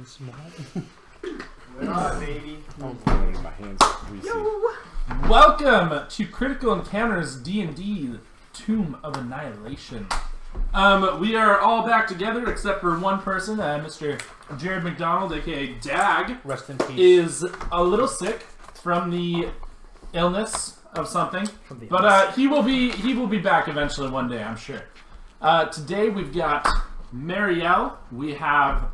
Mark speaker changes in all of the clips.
Speaker 1: small.
Speaker 2: We're on, baby.
Speaker 1: My hands greasy.
Speaker 3: Welcome to Critical Encounters D&D Tomb of Annihilation. We are all back together except for one person, Mr. Jared McDonald, aka Dag.
Speaker 1: Rest in peace.
Speaker 3: Is a little sick from the illness of something, but he will be back eventually one day, I'm sure. Today we've got Marielle, we have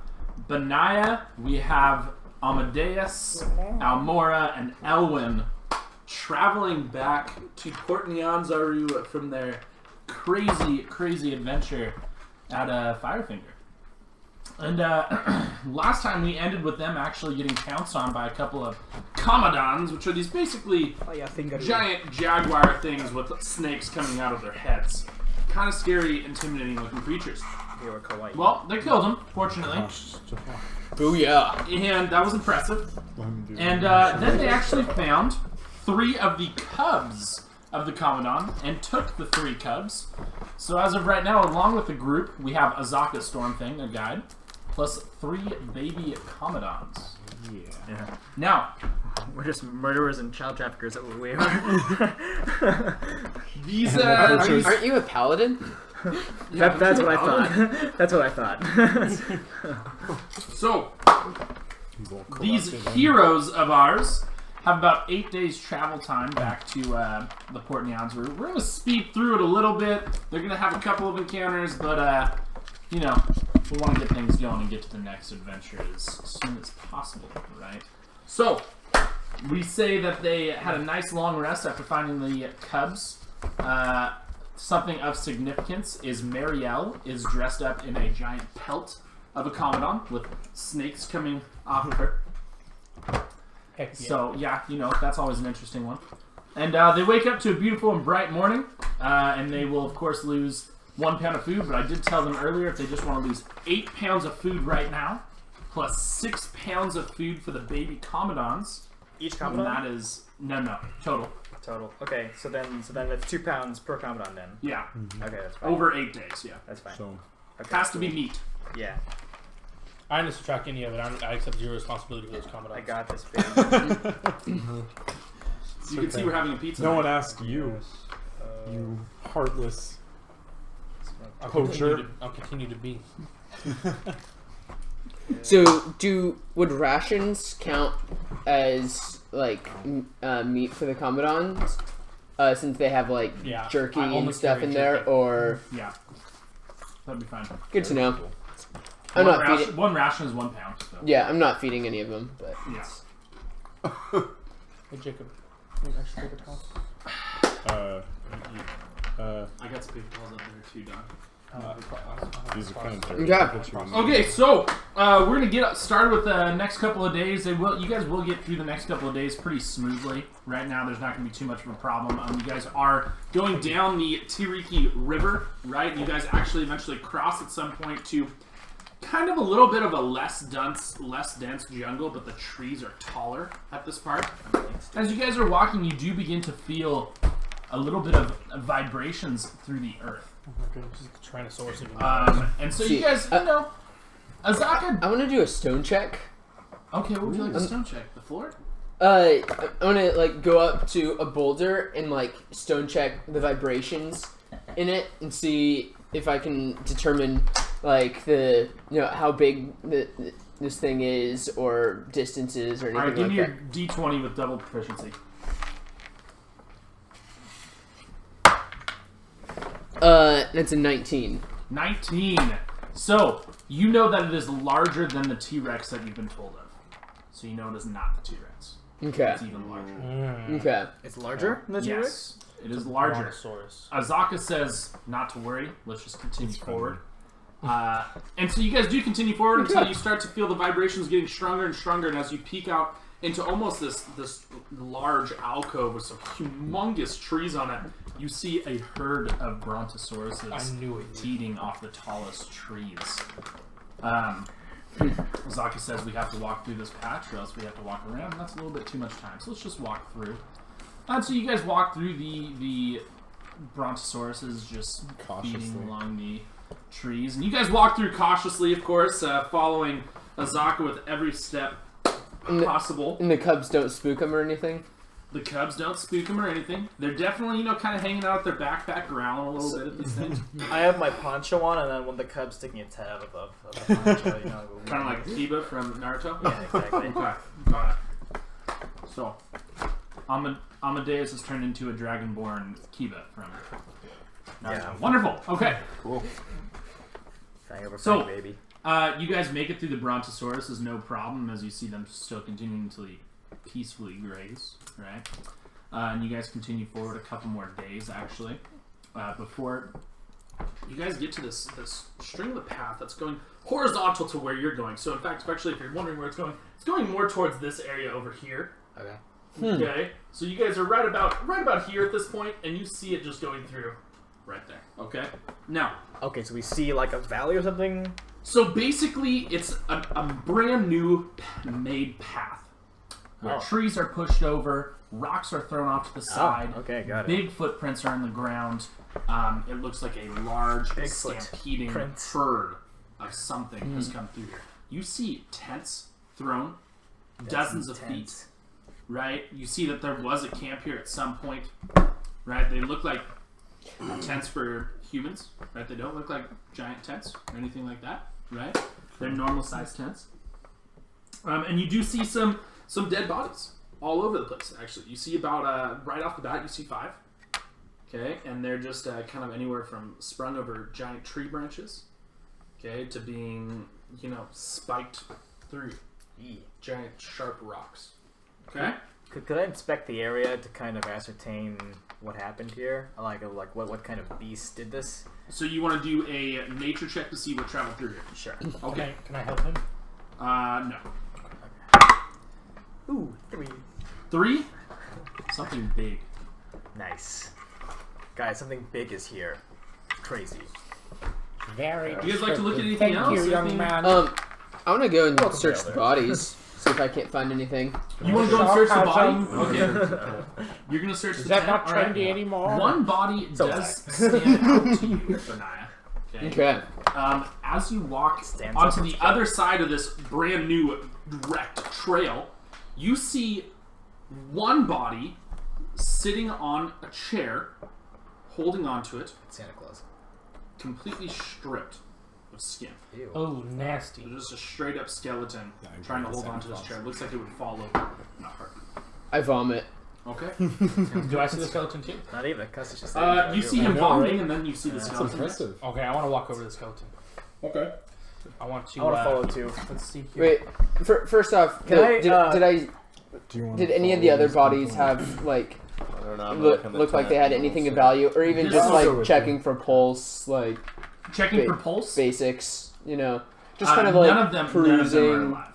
Speaker 3: Benaya, we have Amadeus, Almora, and Elwyn traveling back to Port Nyanzaru from their crazy adventure at Firefinger. And last time we ended with them actually getting pounced on by a couple of Commodons, which are these basically giant jaguar things with snakes coming out of their heads. Kind of scary, intimidating looking creatures.
Speaker 2: They were kawaii.
Speaker 3: Well, they killed him, fortunately.
Speaker 4: Booyah!
Speaker 3: And that was impressive. And then they actually found 3 of the cubs of the Commandant and took the 3 cubs. So as of right now, along with the group, we have Azaka Stormthing, a guide, plus 3 baby Commandants.
Speaker 2: Yeah.
Speaker 3: Now,
Speaker 2: We're just murderers and child traffickers. That's what we are.
Speaker 3: these
Speaker 4: Aren't you a paladin?
Speaker 2: That's what I thought. That's what I thought.
Speaker 3: So, these heroes of ours have about 8 days travel time back to the Port Nyanzaru. We're going to speed through it a little bit. They're going to have a couple of encounters, but, you know, we want to get things going and get to the next adventure as soon as possible, right? So, we say that they had a nice long rest after finding the cubs. Something of significance is Marielle is dressed up in a giant pelt of a Commandant with snakes coming off of her.
Speaker 1: Heck yeah.
Speaker 3: So, yeah, you know, that's always an interesting one. And they wake up to a beautiful and bright morning, and they will, of course, lose 1 pound of food, but I did tell them earlier if they just want to lose 8 pounds of food right now, plus 6 pounds of food for the baby Commandants.
Speaker 2: Each
Speaker 3: And
Speaker 2: commandant?
Speaker 3: that is, no, total.
Speaker 2: Total. Okay, so then that's 2 pounds per commandant then.
Speaker 3: Yeah,
Speaker 2: Okay, that's fine.
Speaker 3: over 8 days, yeah.
Speaker 2: That's fine.
Speaker 1: So,
Speaker 2: Okay,
Speaker 3: Has to be meat.
Speaker 2: Yeah,
Speaker 1: I didn't subtract any of it. I accept zero responsibility for those commandants.
Speaker 2: I got this, baby.
Speaker 3: You can see we're having a pizza
Speaker 5: No
Speaker 3: night.
Speaker 5: one asked you, you heartless.
Speaker 1: I'll continue to be.
Speaker 4: So, would rations count as like meat for the commandants? Since they have like
Speaker 1: Yeah,
Speaker 4: jerky
Speaker 1: I
Speaker 4: and
Speaker 1: only
Speaker 4: stuff
Speaker 1: carry
Speaker 4: in there,
Speaker 1: jerky.
Speaker 4: or
Speaker 3: Yeah, that'd be fine.
Speaker 4: good to know. I'm not feeding.
Speaker 3: One ration is 1 pound. So.
Speaker 4: Yeah, I'm not feeding any of them, but
Speaker 3: Yeah.
Speaker 1: Hey, Jacob. Can you actually take a towel?
Speaker 3: I got some paper towels up there too, Don.
Speaker 5: These are kind of
Speaker 4: Yeah.
Speaker 5: dirty.
Speaker 3: Okay, so we're gonna get started with the next couple of days. You guys will get through the next couple of days pretty smoothly. Right now, there's not gonna be too much of a problem. You guys are going down the Tiriki River, right? You guys actually eventually cross at some point to kind of a little bit of a less dense jungle, but the trees are taller at this part. As you guys are walking, you do begin to feel a little bit of vibrations through the earth.
Speaker 1: Okay, just trying to source it.
Speaker 3: And so
Speaker 4: See,
Speaker 3: you guys, you know, Azaka.
Speaker 4: I want to do a stone check.
Speaker 3: Okay, what would you like to stone check? The floor?
Speaker 4: I want to like go up to a boulder and like stone check the vibrations in it and see if I can determine like how big this thing is or distances or anything
Speaker 3: Alright, give me
Speaker 4: like
Speaker 3: your D20 with double proficiency.
Speaker 4: That's a 19.
Speaker 3: 19. So, you know that it is larger than the T-Rex that you've been told of. So you know it is not the T-Rex.
Speaker 4: Okay.
Speaker 3: It's even larger.
Speaker 4: Okay.
Speaker 2: It's larger than the T-Rex?
Speaker 3: Yes, it is larger.
Speaker 1: Brontosaurus.
Speaker 3: Azaka says not to worry. Let's just continue forward. And so you guys do continue forward until you start to feel the vibrations getting stronger and stronger, and as you peek out into almost this large alcove with some humongous trees on it, you see a herd of brontosauruses
Speaker 1: I knew it.
Speaker 3: feeding off the tallest trees. Azaka says we have to walk through this patch or else we have to walk around. That's a little bit too much time, so let's just walk through. And so you guys walk through the brontosauruses just feeding along the trees. And you guys walk through cautiously, of course, following Azaka with every step possible.
Speaker 4: And the cubs don't spook him or anything?
Speaker 3: The cubs don't spook him or anything. They're definitely, kind of hanging out their backpack, growling a little bit at these things.
Speaker 2: I have my poncho on, and then when the cub's sticking its head out of the poncho,
Speaker 3: Kind of like Kiba from Naruto?
Speaker 2: Yeah, exactly.
Speaker 3: Okay, got it. So, Amadeus has turned into a dragonborn Kiba from Naruto.
Speaker 2: Yeah.
Speaker 3: Wonderful. Okay.
Speaker 5: Cool.
Speaker 2: Fang over
Speaker 3: So-
Speaker 2: fang, baby.
Speaker 3: You guys make it through the Brontosauruses, no problem, as you see them still continuing to peacefully graze, right? And you guys continue forward a couple more days, actually, before you guys get to this string of the path that's going horizontal to where you're going. So, in fact, actually, if you're wondering where it's going more towards this area over here.
Speaker 2: Okay.
Speaker 3: Okay, so you guys are right about here at this point, and you see it just going through right there. Okay, now.
Speaker 2: Okay, so we see like a valley or something.
Speaker 3: So basically, it's a brand new made path where trees are pushed over, rocks are thrown off to the side.
Speaker 2: Okay, got it.
Speaker 3: Big footprints are in the ground. It looks like a large
Speaker 2: Bigfoot
Speaker 3: stampeding
Speaker 2: prints.
Speaker 3: herd of something has come through here. You see tents thrown, dozens of feet. Right? You see that there was a camp here at some point. Right? They look like tents for humans. Right? They don't look like giant tents or anything like that. Right? They're normal sized tents. And you do see some dead bodies all over the place, actually. You see about, right off the bat, you see 5. Okay? And they're just kind of anywhere from sprung over giant tree branches, okay, to being, spiked through giant sharp rocks. Okay?
Speaker 2: Could I inspect the area to kind of ascertain what happened here? Like what kind of beast did this?
Speaker 3: So you want to do a nature check to see what traveled through here?
Speaker 2: Sure.
Speaker 3: Okay.
Speaker 1: Can I help him?
Speaker 3: No.
Speaker 2: Ooh, 3.
Speaker 3: 3? Something big.
Speaker 2: Nice. Guys, something big is here. Crazy.
Speaker 5: Very.
Speaker 3: You guys like to look at anything
Speaker 5: Thank
Speaker 3: else?
Speaker 5: you, young
Speaker 3: Anything-
Speaker 5: man.
Speaker 4: I want to go and
Speaker 2: Welcome,
Speaker 4: search
Speaker 2: Elder.
Speaker 4: the bodies, see if I can't find anything.
Speaker 3: You want to go and search the
Speaker 5: Have
Speaker 3: body?
Speaker 5: some-
Speaker 3: Okay. You're going to search
Speaker 5: Is
Speaker 3: the
Speaker 5: that
Speaker 3: tent?
Speaker 5: not
Speaker 3: All right.
Speaker 5: trendy anymore?
Speaker 3: One body
Speaker 2: So
Speaker 3: does stand out to you, Benaiah.
Speaker 4: Okay.
Speaker 3: As you walk
Speaker 2: Stands
Speaker 3: onto
Speaker 2: up.
Speaker 3: the other side of this brand new wrecked trail, you see one body sitting on a chair, holding onto it,
Speaker 2: Santa Claus.
Speaker 3: completely stripped of skin.
Speaker 2: Ew.
Speaker 1: Oh, nasty.
Speaker 3: There's just a straight up skeleton
Speaker 5: Yeah, I'm
Speaker 3: trying to
Speaker 5: going
Speaker 3: hold
Speaker 5: Santa
Speaker 3: onto this
Speaker 5: Claus.
Speaker 3: chair. It looks like it would fall over. Not hurt.
Speaker 4: I vomit.
Speaker 3: Okay.
Speaker 1: Do I see the skeleton too?
Speaker 2: Not even. Cuss just
Speaker 3: You see him
Speaker 5: know,
Speaker 3: vomiting,
Speaker 5: right?
Speaker 3: and then you see the
Speaker 5: That's
Speaker 3: skeleton.
Speaker 5: impressive.
Speaker 1: Okay, I want to walk over to the skeleton.
Speaker 5: Okay.
Speaker 1: I want to.
Speaker 2: I want to follow too.
Speaker 1: Let's see here.
Speaker 4: Wait, first off,
Speaker 2: Can I,
Speaker 4: did any of the other bodies have like
Speaker 6: I don't know. I'm
Speaker 4: look like they had anything of value, or even
Speaker 3: This
Speaker 4: just
Speaker 3: is
Speaker 4: like
Speaker 5: over with
Speaker 4: checking for pulse, like
Speaker 3: Checking for
Speaker 4: Ba-
Speaker 3: pulse.
Speaker 4: basics, just kind of like
Speaker 3: none of them are
Speaker 4: perusing.
Speaker 3: alive.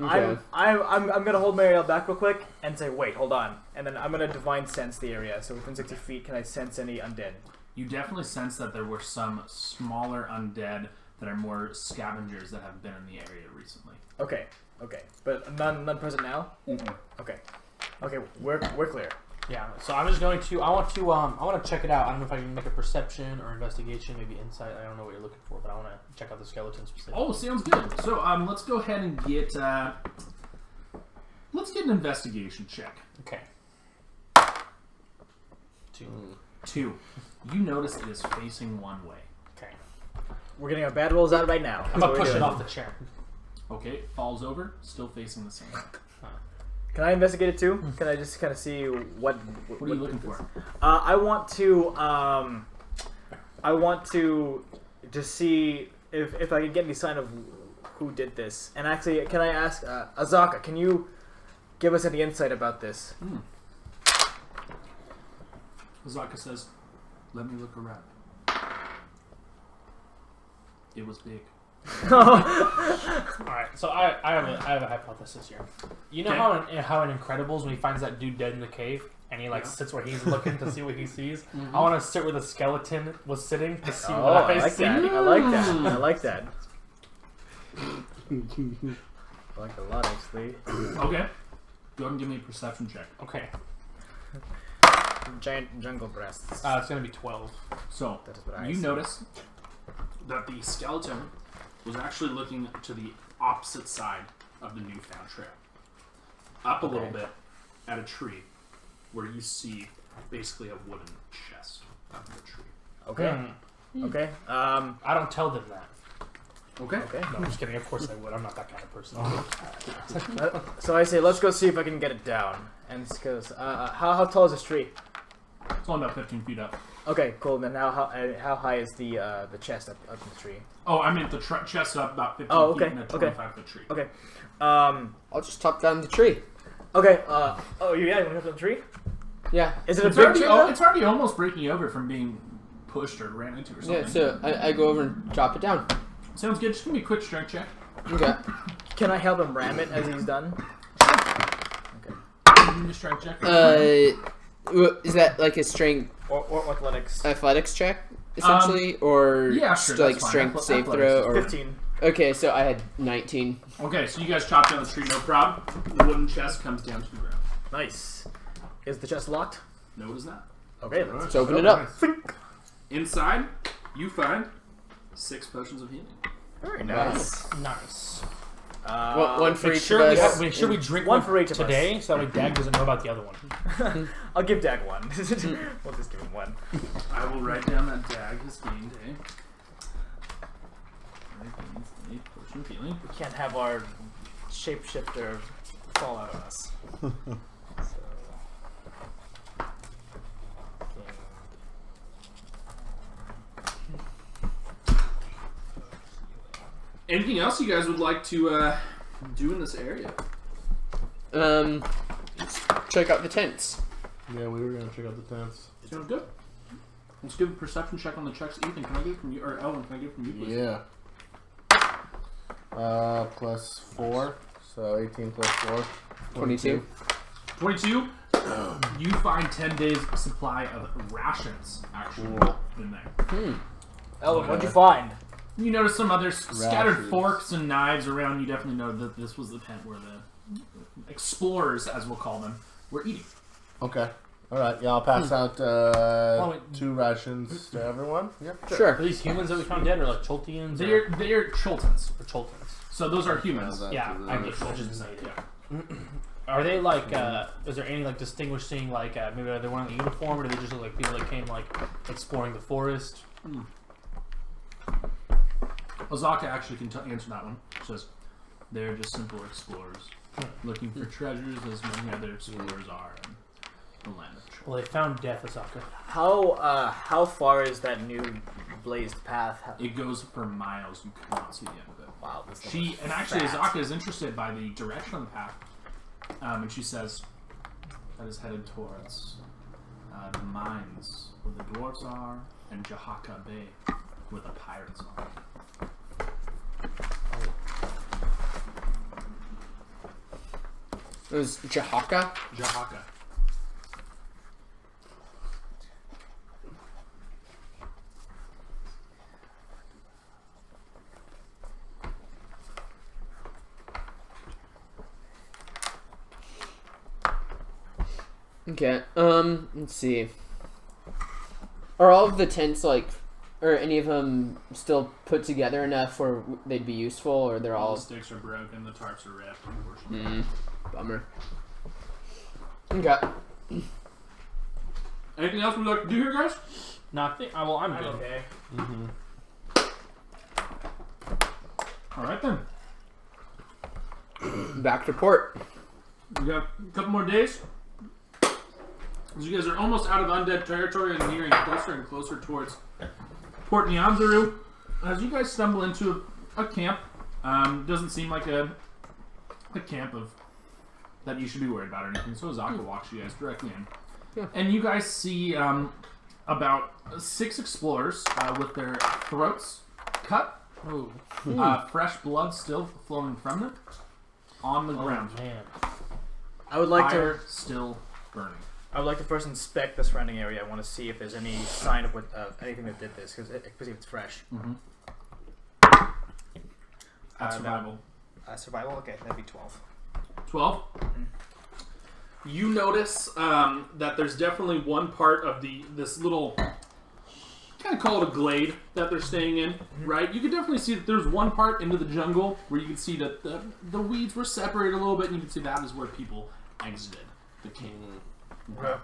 Speaker 4: Okay.
Speaker 2: I'm gonna hold Marielle back real quick and say, wait, hold on, and then I'm gonna divine sense the area. So within 60 feet, can I sense any undead?
Speaker 3: You definitely sense that there were some smaller undead that are more scavengers that have been in the area recently.
Speaker 2: Okay, but none present now. Okay, we're clear.
Speaker 1: Yeah. So I'm just going to. I want to check it out. I don't know if I can make a perception or investigation, maybe insight. I don't know what you're looking for, but I want to check out the skeleton specifically.
Speaker 3: Oh, sounds good. So let's go ahead and get let's get an investigation check.
Speaker 1: Okay. 2.
Speaker 3: 2. You notice it is facing one way.
Speaker 1: Okay.
Speaker 2: We're getting our bad rolls out right now.
Speaker 1: I'm gonna push it off the chair.
Speaker 3: Okay, falls over, still facing the same.
Speaker 2: Can I investigate it too? Can I just kind of see what
Speaker 3: What are you looking for?
Speaker 2: I want to just see if I can get any sign of who did this. And actually, can I ask Azaka? Can you give us any insight about this?
Speaker 3: Azaka says, "Let me look around." It was big.
Speaker 1: Alright, so I have a hypothesis here. You know how in Incredibles when he finds that dude dead in the cave and he sits where he's looking to see what he sees? I want to sit where the skeleton was sitting to see what
Speaker 2: I
Speaker 1: I
Speaker 2: like
Speaker 1: see.
Speaker 2: that. I like that. I like that. I like it a lot, actually.
Speaker 3: Okay. Go ahead and give me a perception check.
Speaker 1: Okay.
Speaker 2: Giant jungle breasts.
Speaker 1: It's gonna be 12.
Speaker 3: So,
Speaker 2: That is what I
Speaker 3: you
Speaker 2: see.
Speaker 3: notice that the skeleton was actually looking to the opposite side of the newfound trail. Up a little bit at a tree where you see basically a wooden chest up in the tree.
Speaker 2: Okay. Okay.
Speaker 1: I don't tell them that.
Speaker 3: Okay.
Speaker 2: Okay.
Speaker 1: No, I'm just kidding. Of course I would. I'm not that kind of person.
Speaker 2: So I say, let's go see if I can get it down. And it goes, how tall is this tree?
Speaker 3: It's only about 15 feet up.
Speaker 2: Okay, cool. Then how high is the chest up in the tree?
Speaker 3: Oh, I meant the chest up about 15
Speaker 2: okay,
Speaker 3: feet in a 25-foot tree.
Speaker 2: Okay.
Speaker 4: I'll just top down the tree.
Speaker 2: Okay. You want to up on the tree?
Speaker 4: Yeah.
Speaker 2: Is it
Speaker 3: It's
Speaker 2: a big
Speaker 3: already,
Speaker 2: tree? Though?
Speaker 3: it's already almost breaking over from being pushed or ran into or something.
Speaker 4: Yeah, so I go over and chop it down.
Speaker 3: Sounds good. Just give me a quick strength check.
Speaker 4: Okay.
Speaker 2: Can I help him ram it as he's done?
Speaker 3: Give me a strength check.
Speaker 4: Is that like a strength
Speaker 2: Or athletics?
Speaker 4: athletics check, essentially? Or
Speaker 3: yeah,
Speaker 4: just
Speaker 3: sure,
Speaker 4: like
Speaker 3: that's fine.
Speaker 4: strength save
Speaker 3: Athletics
Speaker 4: throw?
Speaker 3: is
Speaker 4: Or
Speaker 2: 15.
Speaker 4: Okay, so I had 19.
Speaker 3: Okay, so you guys chop down the tree, no problem. The wooden chest comes down to the ground.
Speaker 2: Nice. Is the chest locked?
Speaker 3: No, it is not.
Speaker 2: Okay,
Speaker 4: Let's open it up.
Speaker 3: Inside, you find 6 potions of healing.
Speaker 2: Very nice.
Speaker 1: Nice.
Speaker 4: One for each of
Speaker 1: Make
Speaker 4: us.
Speaker 1: sure we drink
Speaker 2: One
Speaker 1: one
Speaker 2: for each of us.
Speaker 1: today, so that way Dag doesn't know about the other one.
Speaker 2: I'll give Dag one. We'll just give him one.
Speaker 3: I will write down that Dag has gained a potion of healing.
Speaker 2: We can't have our shapeshifter fall out on us.
Speaker 3: Anything else you guys would like to do in this area?
Speaker 4: Check out the tents.
Speaker 5: Yeah, we were gonna check out the tents.
Speaker 3: Sounds good. Let's give a perception check on the checks. Ethan, can I get it from you? Or Ellen, can I get it from you, please?
Speaker 5: Yeah. Plus 4, so 18 plus 4.
Speaker 4: 22.
Speaker 3: 22. You find 10 days supply of rations actually in there.
Speaker 2: Ellen, what'd you find?
Speaker 3: You notice some other scattered
Speaker 5: Rations.
Speaker 3: forks and knives around. You definitely know that this was the tent where the explorers, as we'll call them, were eating.
Speaker 5: Okay. Alright, yeah, I'll pass out
Speaker 1: wait.
Speaker 5: 2 rations to everyone. Yeah.
Speaker 4: Sure.
Speaker 1: Are these humans that we found dead, or like Choltians?
Speaker 3: They are Choltons.
Speaker 1: or Choltans?
Speaker 3: So those are humans.
Speaker 1: Yeah, I get Choltans. Are they like? Is there any like distinguishing like maybe are they wearing a uniform, or do they just look like people that came like exploring the forest?
Speaker 3: Ozaka actually can answer that one. She says, they're just simple explorers looking for treasures as many other explorers are in the land of treasure.
Speaker 1: Well, they found death, Asaka.
Speaker 2: How far is that new blazed path?
Speaker 3: It goes for miles. You cannot see the end of it.
Speaker 2: Wow, this thing is
Speaker 3: Actually,
Speaker 2: fat.
Speaker 3: Azaka is interested by the direction of the path, and she says that is headed towards the mines where the dwarves are, and Jahaka Bay where the pirates are.
Speaker 4: It was Jahaka.
Speaker 3: Jahaka.
Speaker 4: Okay. Let's see. Are all of the tents like, or any of them still put together enough where they'd be useful, or they're
Speaker 3: All
Speaker 4: all?
Speaker 3: the sticks are broken. The tarps are ripped. Unfortunately.
Speaker 4: Bummer. Okay.
Speaker 3: Anything else we'd like to do here, guys?
Speaker 1: Nothing. Well, I'm good.
Speaker 2: Okay.
Speaker 3: All right then.
Speaker 4: Back to port.
Speaker 3: We got a couple more days. As you guys are almost out of undead territory and nearing closer and closer towards Port Nyanzaru. As you guys stumble into a camp, doesn't seem like a camp of that you should be worried about or anything. So Zaka walks you guys directly in, and you guys see about 6 explorers with their throats cut, fresh blood still flowing from them, on the ground.
Speaker 1: Man.
Speaker 2: I would like
Speaker 3: Fire
Speaker 2: to.
Speaker 3: still burning.
Speaker 2: I would like to first inspect the surrounding area. I want to see if there's any sign of anything that did this, because especially if it's fresh.
Speaker 3: That's survival.
Speaker 2: Survival. Okay, that'd be 12.
Speaker 3: 12. You notice that there's definitely one part of this little kind of call it a glade that they're staying in, right? You can definitely see that there's one part into the jungle where you can see that the weeds were separated a little bit, and you can see that is where people exited the cave.
Speaker 2: Okay.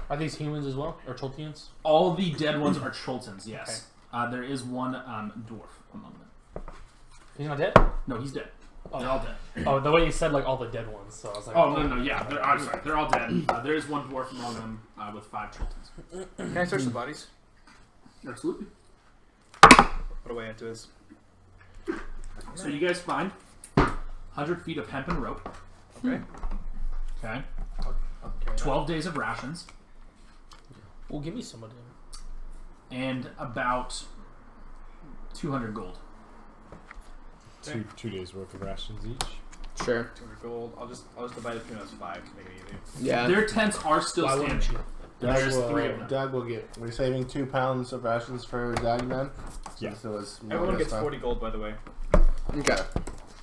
Speaker 1: Are these humans as well, or Choltians?
Speaker 3: All the dead ones are Choltons, yes. There is one dwarf among them.
Speaker 1: He's not dead?
Speaker 3: No, he's dead.
Speaker 1: Oh.
Speaker 3: They're all dead.
Speaker 1: Oh, the way you said like all the dead ones, so I was like,
Speaker 3: Oh, no, yeah. I'm sorry. They're all dead. There is one dwarf among them with 5 Choltons.
Speaker 2: Can I search the bodies?
Speaker 3: Absolutely.
Speaker 2: What away into this?
Speaker 3: So you guys find 100 feet of hempen rope.
Speaker 2: Okay.
Speaker 3: Okay.
Speaker 2: I'll carry that.
Speaker 3: 12 days of rations.
Speaker 1: well, give me some of them.
Speaker 3: And about 200 gold.
Speaker 6: Two days worth of rations each.
Speaker 4: Sure.
Speaker 2: 200 gold. I'll just divide it between us 5 to make it easy.
Speaker 4: Yeah.
Speaker 3: Their tents are still
Speaker 1: Why
Speaker 3: standing.
Speaker 1: wouldn't you?
Speaker 3: There's 3 of them.
Speaker 5: Doug will get. We're saving 2 pounds of rations for Doug then.
Speaker 6: Yeah.
Speaker 5: So it's more
Speaker 2: Everyone
Speaker 5: this
Speaker 2: gets
Speaker 5: time.
Speaker 2: 40 gold, by the way.
Speaker 4: Okay.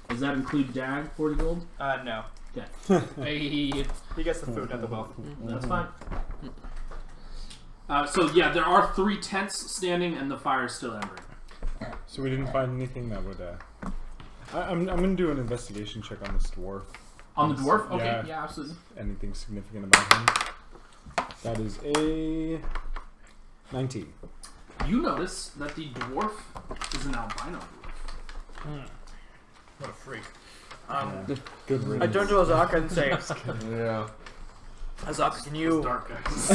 Speaker 3: Does that include Dag, 40 gold?
Speaker 2: No.
Speaker 1: Hey,
Speaker 2: He gets the food, not the wealth.
Speaker 3: That's fine. So yeah, there are 3 tents standing and the fire is still embering.
Speaker 6: So we didn't find anything that would. I'm gonna do an investigation check on this dwarf.
Speaker 3: On the dwarf? Okay,
Speaker 6: Yeah.
Speaker 3: yeah absolutely.
Speaker 6: Anything significant about him? That is a 19.
Speaker 3: You notice that the dwarf is an albino dwarf.
Speaker 2: What a freak.
Speaker 6: Good
Speaker 2: I
Speaker 6: riddance.
Speaker 2: turn to Azaka and say,
Speaker 5: Yeah.
Speaker 2: Azaka, can you
Speaker 3: Dark guys.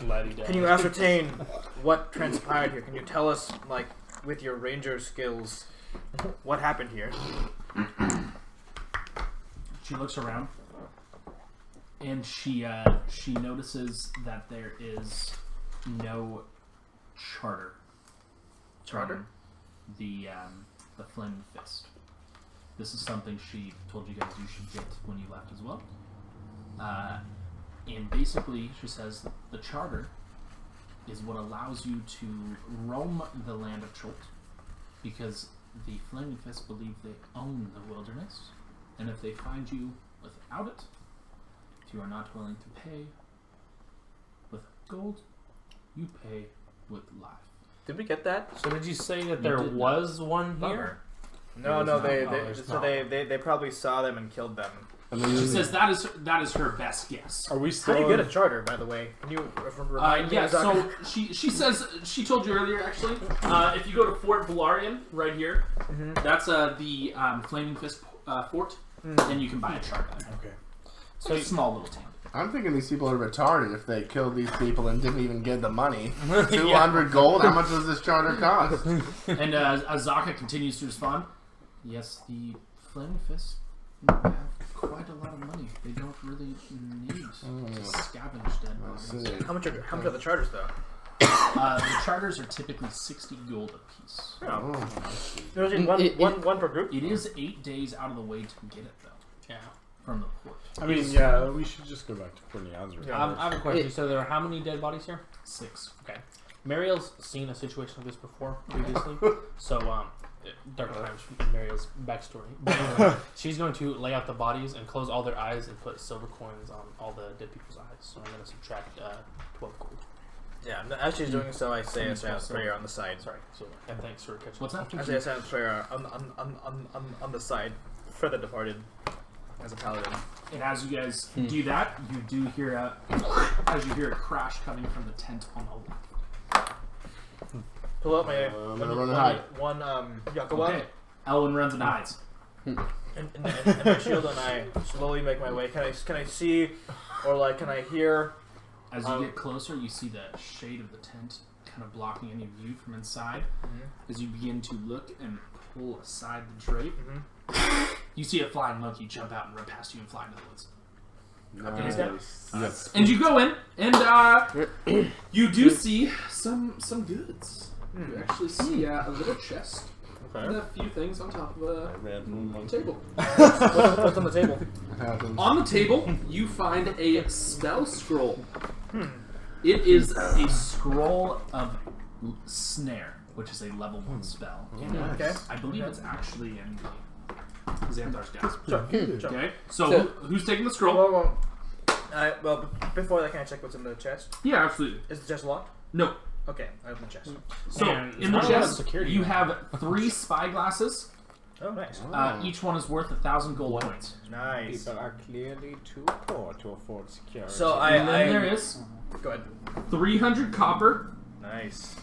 Speaker 1: glad he died.
Speaker 2: can you ascertain what transpired here? Can you tell us, like, with your ranger skills, what happened here?
Speaker 3: She looks around and she notices that there is no charter.
Speaker 2: Charter?
Speaker 3: from the Flaming Fist. This is something she told you guys you should get when you left as well. And basically, she says the charter is what allows you to roam the land of Cholt, because the Flaming Fist believe they own the wilderness, and if they find you without it, if you are not willing to pay with gold, you pay with life.
Speaker 2: Did we get that?
Speaker 1: So did you say that
Speaker 3: You
Speaker 1: there
Speaker 3: did
Speaker 1: was one here?
Speaker 2: No,
Speaker 1: there's not.
Speaker 2: they probably saw them and killed them.
Speaker 5: And then
Speaker 3: She says that is her best guess.
Speaker 6: Are we
Speaker 2: How
Speaker 6: still?
Speaker 2: do you get a charter, by the way? Can you remind me?
Speaker 3: Yeah,
Speaker 2: Azaka?
Speaker 3: so she says, she told you earlier actually, if you go to Fort Valarian right here, that's the Flaming Fist fort, and you can buy a chart.
Speaker 6: Okay.
Speaker 3: So a small little town.
Speaker 5: I'm thinking these people are retarded if they killed these people and didn't even get the money. 200 gold? How much does this charter cost?
Speaker 3: And Azaka continues to respond, yes, the Flaming Fist have quite a lot of money. They don't really need to scavenge dead bodies.
Speaker 2: How much are the charters, though?
Speaker 3: The charters are typically 60 gold apiece.
Speaker 2: There's one per group?
Speaker 3: It is 8 days out of the way to get it, though.
Speaker 1: Yeah.
Speaker 3: From the port.
Speaker 6: I mean, yeah, we should just go back to Port Nyanzaru.
Speaker 2: Yeah.
Speaker 1: I have a question. So there are how many dead bodies here?
Speaker 3: 6.
Speaker 1: Okay. Mariel's seen a situation like this before previously. So, dark times, Mariel's backstory. But anyway, she's going to lay out the bodies and close all their eyes and put silver coins on all the dead people's eyes. So I'm going to subtract 12 gold.
Speaker 2: Yeah, as she's doing so, I say a silent prayer on the side.
Speaker 1: Sorry. So, and thanks for catching.
Speaker 3: What's that?
Speaker 2: I say a silent prayer on the side for the departed as a paladin.
Speaker 3: And as you guys do that, you do hear a crash coming from the tent on the left.
Speaker 2: Pull out my
Speaker 5: I'm gonna run and hide.
Speaker 2: one Yakawa
Speaker 3: Okay. Elwin runs and hides.
Speaker 2: and my shield, and I slowly make my way. Can I see, or like can I hear?
Speaker 3: As you get closer, you see the shade of the tent kind of blocking any view from inside. As you begin to look and pull aside the drape, you see a flying monkey jump out and run past you and fly into the woods.
Speaker 5: Nice.
Speaker 6: Yes.
Speaker 3: And you go in, and you do see some goods. You actually see a little chest and a few things on top of a table.
Speaker 2: What's on the table?
Speaker 3: On the table, you find a spell scroll. It is a scroll of snare, which is a level 1 spell.
Speaker 2: Okay.
Speaker 3: I believe it's actually in Xanthar's desk.
Speaker 2: Sure.
Speaker 3: Okay, so who's taking the scroll?
Speaker 2: Well, Well, before that, can I check what's in the chest?
Speaker 3: Yeah, absolutely.
Speaker 2: Is the chest locked?
Speaker 3: No.
Speaker 2: Okay, I open the chest.
Speaker 3: So
Speaker 1: And
Speaker 3: in the
Speaker 1: not a lot of
Speaker 3: chest,
Speaker 1: security
Speaker 3: you
Speaker 1: now.
Speaker 3: have 3 spy glasses.
Speaker 2: Oh, nice.
Speaker 3: Each one is worth 1,000 gold points.
Speaker 2: Nice.
Speaker 6: People are clearly too poor to afford security.
Speaker 2: So
Speaker 3: And then there is
Speaker 2: Go ahead.
Speaker 3: 300 copper,
Speaker 2: Nice.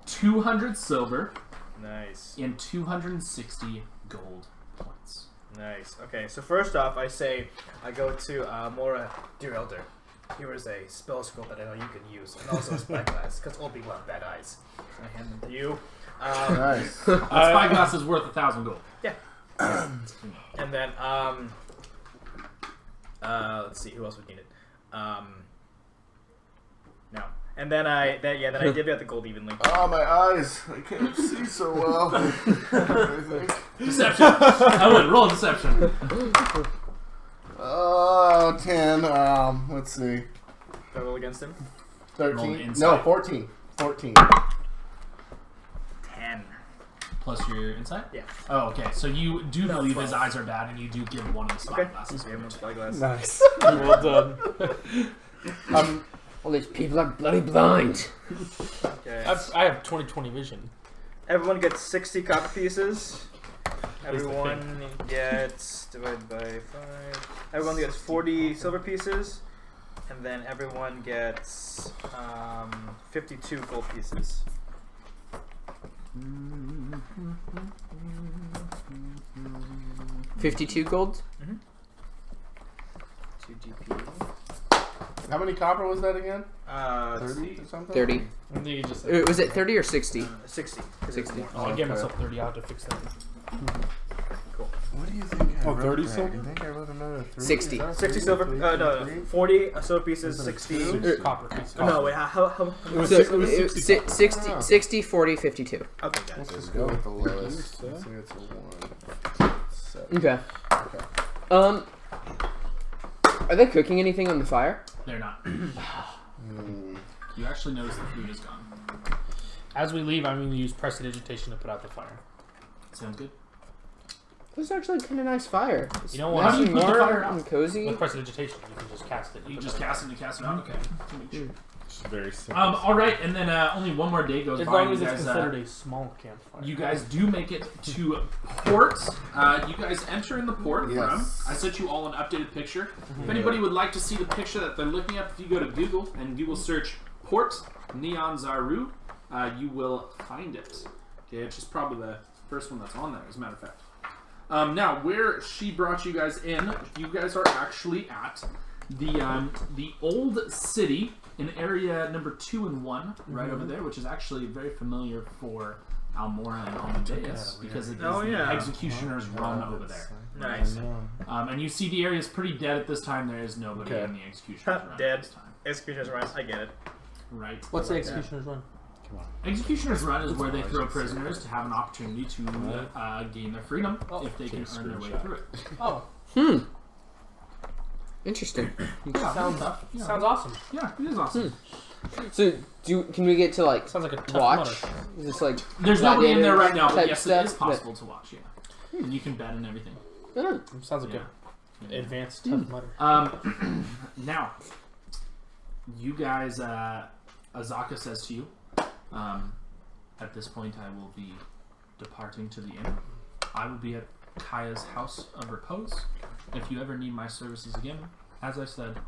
Speaker 3: 200 silver,
Speaker 2: Nice.
Speaker 3: and 260 gold points.
Speaker 2: Nice. Okay, so first off, I go to Mora, dear elder. Here is a spell scroll that I know you can use, and also a spyglass, because old people have bad eyes. So I hand them to you.
Speaker 5: Nice.
Speaker 3: A spyglass is worth 1,000 gold.
Speaker 2: And then, let's see, who else would need it? No. And then I divvy out the gold evenly.
Speaker 5: Oh, my eyes. I can't see so well. I think.
Speaker 3: Deception. I would roll deception.
Speaker 5: Oh, 10. Let's see.
Speaker 2: Do I roll against him?
Speaker 5: 13.
Speaker 3: insight.
Speaker 5: No, 14. 14.
Speaker 2: 10.
Speaker 3: Plus your insight?
Speaker 2: Yeah.
Speaker 3: Oh, okay. So you do
Speaker 2: No,
Speaker 3: believe his
Speaker 2: 12.
Speaker 3: eyes are bad, and you do give one of the
Speaker 2: Okay.
Speaker 3: spyglasses.
Speaker 2: Give him a spyglass.
Speaker 6: Nice. Well done.
Speaker 4: All these people are bloody blind.
Speaker 2: Okay.
Speaker 1: I have 20/20 vision.
Speaker 2: Everyone gets 60 copper pieces. Everyone gets, divided by 5. Everyone gets 40 silver pieces. And then everyone gets 52 gold pieces.
Speaker 4: 52 gold.
Speaker 2: 2 GP.
Speaker 5: How many copper was that again?
Speaker 2: 30
Speaker 5: or something?
Speaker 4: 30.
Speaker 1: I think you just
Speaker 4: Was it 30 or 60?
Speaker 2: 60.
Speaker 4: 60.
Speaker 1: I gave myself 30 out to fix that.
Speaker 5: What do you think? I
Speaker 6: Oh,
Speaker 5: wrote
Speaker 6: 30
Speaker 5: there?
Speaker 6: silver?
Speaker 5: Do you think I wrote another 3?
Speaker 4: 60.
Speaker 5: Is that
Speaker 2: 60
Speaker 5: three?
Speaker 2: silver.
Speaker 5: Three?
Speaker 2: No,
Speaker 5: Three?
Speaker 2: 40 silver pieces,
Speaker 5: Is it a
Speaker 2: 60.
Speaker 5: two?
Speaker 1: Copper piece.
Speaker 2: No, wait, how
Speaker 4: So
Speaker 6: It was 60.
Speaker 4: 60, 40, 52.
Speaker 2: Okay, guys.
Speaker 5: Let's just go with the lowest. Let's see, it's a 1. 7.
Speaker 4: Okay. Are they cooking anything on the fire?
Speaker 3: They're not.
Speaker 5: Hmm.
Speaker 3: You actually notice the food is gone.
Speaker 1: As we leave, I'm going to use prestidigitation to put out the fire.
Speaker 3: Sounds good.
Speaker 4: It's actually kind of nice fire. It's
Speaker 1: You know what?
Speaker 3: How do you
Speaker 4: nice
Speaker 3: put the
Speaker 4: and warm
Speaker 3: fire out?
Speaker 4: and cozy.
Speaker 1: With prestidigitation, you can just cast it.
Speaker 3: You just cast it and you cast it out? Okay.
Speaker 6: It's very simple.
Speaker 3: Alright, and then only one more day goes
Speaker 1: As
Speaker 3: by.
Speaker 1: long
Speaker 3: and
Speaker 1: as
Speaker 3: you
Speaker 1: it's
Speaker 3: guys,
Speaker 1: considered a small campfire.
Speaker 3: you guys do make it to port. You guys enter in the port
Speaker 5: Yes.
Speaker 3: room. I sent you all an updated picture. If anybody would like to see the picture that they're looking at, if you go to Google and Google search Port Nyanzaru, you will find it. Okay, it's just probably the first one that's on there, as a matter of fact. Now, where she brought you guys in, you guys are actually at the old city in area number 2 and 1, right over there, which is actually very familiar for Almora and Amadeus because it is the executioner's run over there.
Speaker 2: Nice.
Speaker 3: And you see the area is pretty dead at this time. There is nobody in the executioner's run
Speaker 2: Dead.
Speaker 3: at this time.
Speaker 2: Executioner's run. I get it.
Speaker 3: Right.
Speaker 1: What's the executioner's run?
Speaker 3: Executioner's run is where they throw prisoners to have an opportunity to gain their freedom if they can earn their way through it.
Speaker 1: Oh,
Speaker 4: Interesting.
Speaker 3: Yeah,
Speaker 1: sounds
Speaker 3: tough. Yeah.
Speaker 1: sounds awesome.
Speaker 3: Yeah, it is awesome.
Speaker 4: So, can we get to like
Speaker 1: Sounds like a tough
Speaker 4: watch?
Speaker 1: mutter.
Speaker 4: Is this like
Speaker 3: There's nobody in there right now, but
Speaker 4: type
Speaker 3: yes,
Speaker 4: stuff,
Speaker 3: it is possible to watch. Yeah, and you can bet and everything.
Speaker 4: Oh,
Speaker 1: Sounds like
Speaker 3: Yeah.
Speaker 1: a advanced tough mutter.
Speaker 3: Now, you guys, Azaka says to you, at this point I will be departing to the inn. I will be at Kaya's house of repose. If you ever need my services again, as I said,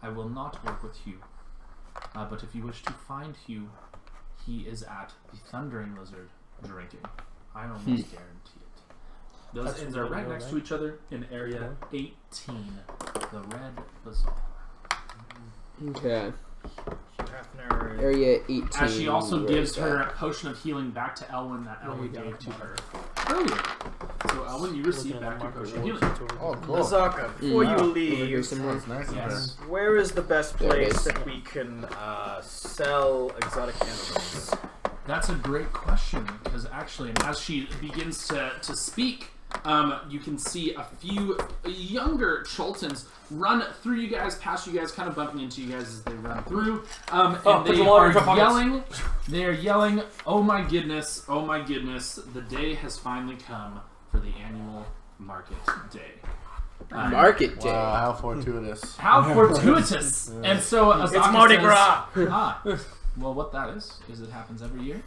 Speaker 3: I will not work with Hugh. But if you wish to find Hugh, he is at the Thundering Lizard drinking. I almost guarantee it. Those
Speaker 1: That's
Speaker 3: inns
Speaker 1: where
Speaker 3: are
Speaker 1: we
Speaker 3: right
Speaker 1: go,
Speaker 3: next
Speaker 1: right?
Speaker 3: to each other in area 18, the Red Bazaar.
Speaker 4: okay.
Speaker 2: Half an hour.
Speaker 4: Area 18.
Speaker 3: As she also
Speaker 4: where
Speaker 3: gives
Speaker 4: is
Speaker 3: her
Speaker 4: that?
Speaker 3: a potion of healing back to Elwyn that Elwyn
Speaker 1: you go.
Speaker 3: gave to her earlier. So Elwyn, you receive back your potion of healing.
Speaker 5: Oh, cool.
Speaker 2: Azaka, before you
Speaker 4: Wow.
Speaker 2: leave,
Speaker 5: That's nice.
Speaker 3: Yes.
Speaker 2: where is the best
Speaker 4: There it
Speaker 2: place
Speaker 4: is.
Speaker 2: that we can sell exotic animals?
Speaker 3: That's a great question because actually, and as she begins to speak, you can see a few younger Choltons run through you guys, past you guys, kind of bumping into you guys as they run through. And
Speaker 1: put
Speaker 3: they
Speaker 1: the water
Speaker 3: are
Speaker 1: in your pockets.
Speaker 3: yelling. They are yelling, oh my goodness, the day has finally come for the annual market day.
Speaker 4: Market day.
Speaker 5: Wow, how fortuitous.
Speaker 3: How fortuitous! And so
Speaker 2: It's
Speaker 3: Azaka
Speaker 2: Mardi
Speaker 3: says,
Speaker 2: Gras.
Speaker 3: well, what that is it happens every year.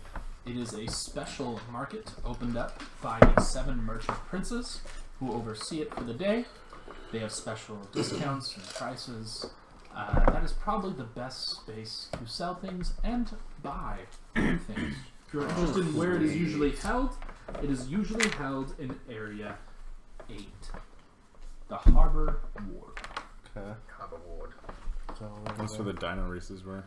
Speaker 3: It is a special market opened up by the 7 merchant princes who oversee it for the day. They have special discounts and prices. That is probably the best space to sell things and buy things. If you're interested in where it is usually held, it is usually held in Area 8, the Harbor Ward.
Speaker 5: Okay.
Speaker 6: That's where the dino races were.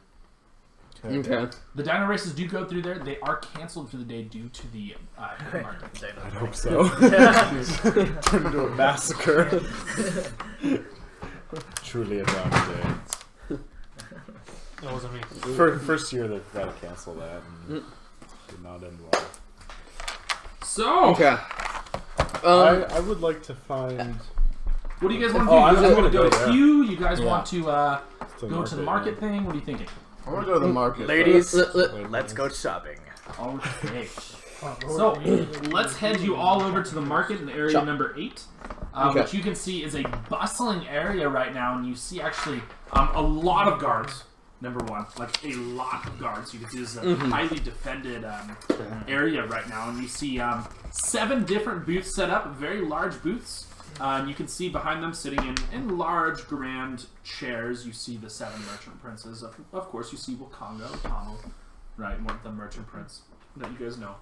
Speaker 4: Okay.
Speaker 3: The dino races do go through there. They are canceled for the day due to the market.
Speaker 6: I hope so. Turned into a massacre. Truly a downy day.
Speaker 1: That wasn't me.
Speaker 6: First year they've got to cancel that, and did not end well.
Speaker 3: So,
Speaker 4: Okay.
Speaker 6: I would like to find.
Speaker 3: what do you guys want
Speaker 6: Oh,
Speaker 3: to do? You guys
Speaker 6: I'm
Speaker 3: want to
Speaker 6: gonna
Speaker 3: go
Speaker 6: go there.
Speaker 3: queue? You guys
Speaker 6: Yeah.
Speaker 3: want to
Speaker 6: to
Speaker 3: go to the market thing? What are you thinking?
Speaker 5: I want to go to the market.
Speaker 2: Ladies,
Speaker 4: Let-
Speaker 2: let's go shopping.
Speaker 3: Okay. So, let's head you all over to the market in area
Speaker 4: Shop.
Speaker 3: number 8.
Speaker 4: Okay.
Speaker 3: Which you can see is a bustling area right now, and you see actually a lot of guards. Number one, like a lot of guards. You can see this is a highly defended area right now, and you see 7 different booths set up, very large booths. And you can see behind them, sitting in large, grand chairs, you see the 7 merchant princes. Of course, you see Wakanga, Otamo, right, one of the merchant prince that you guys know.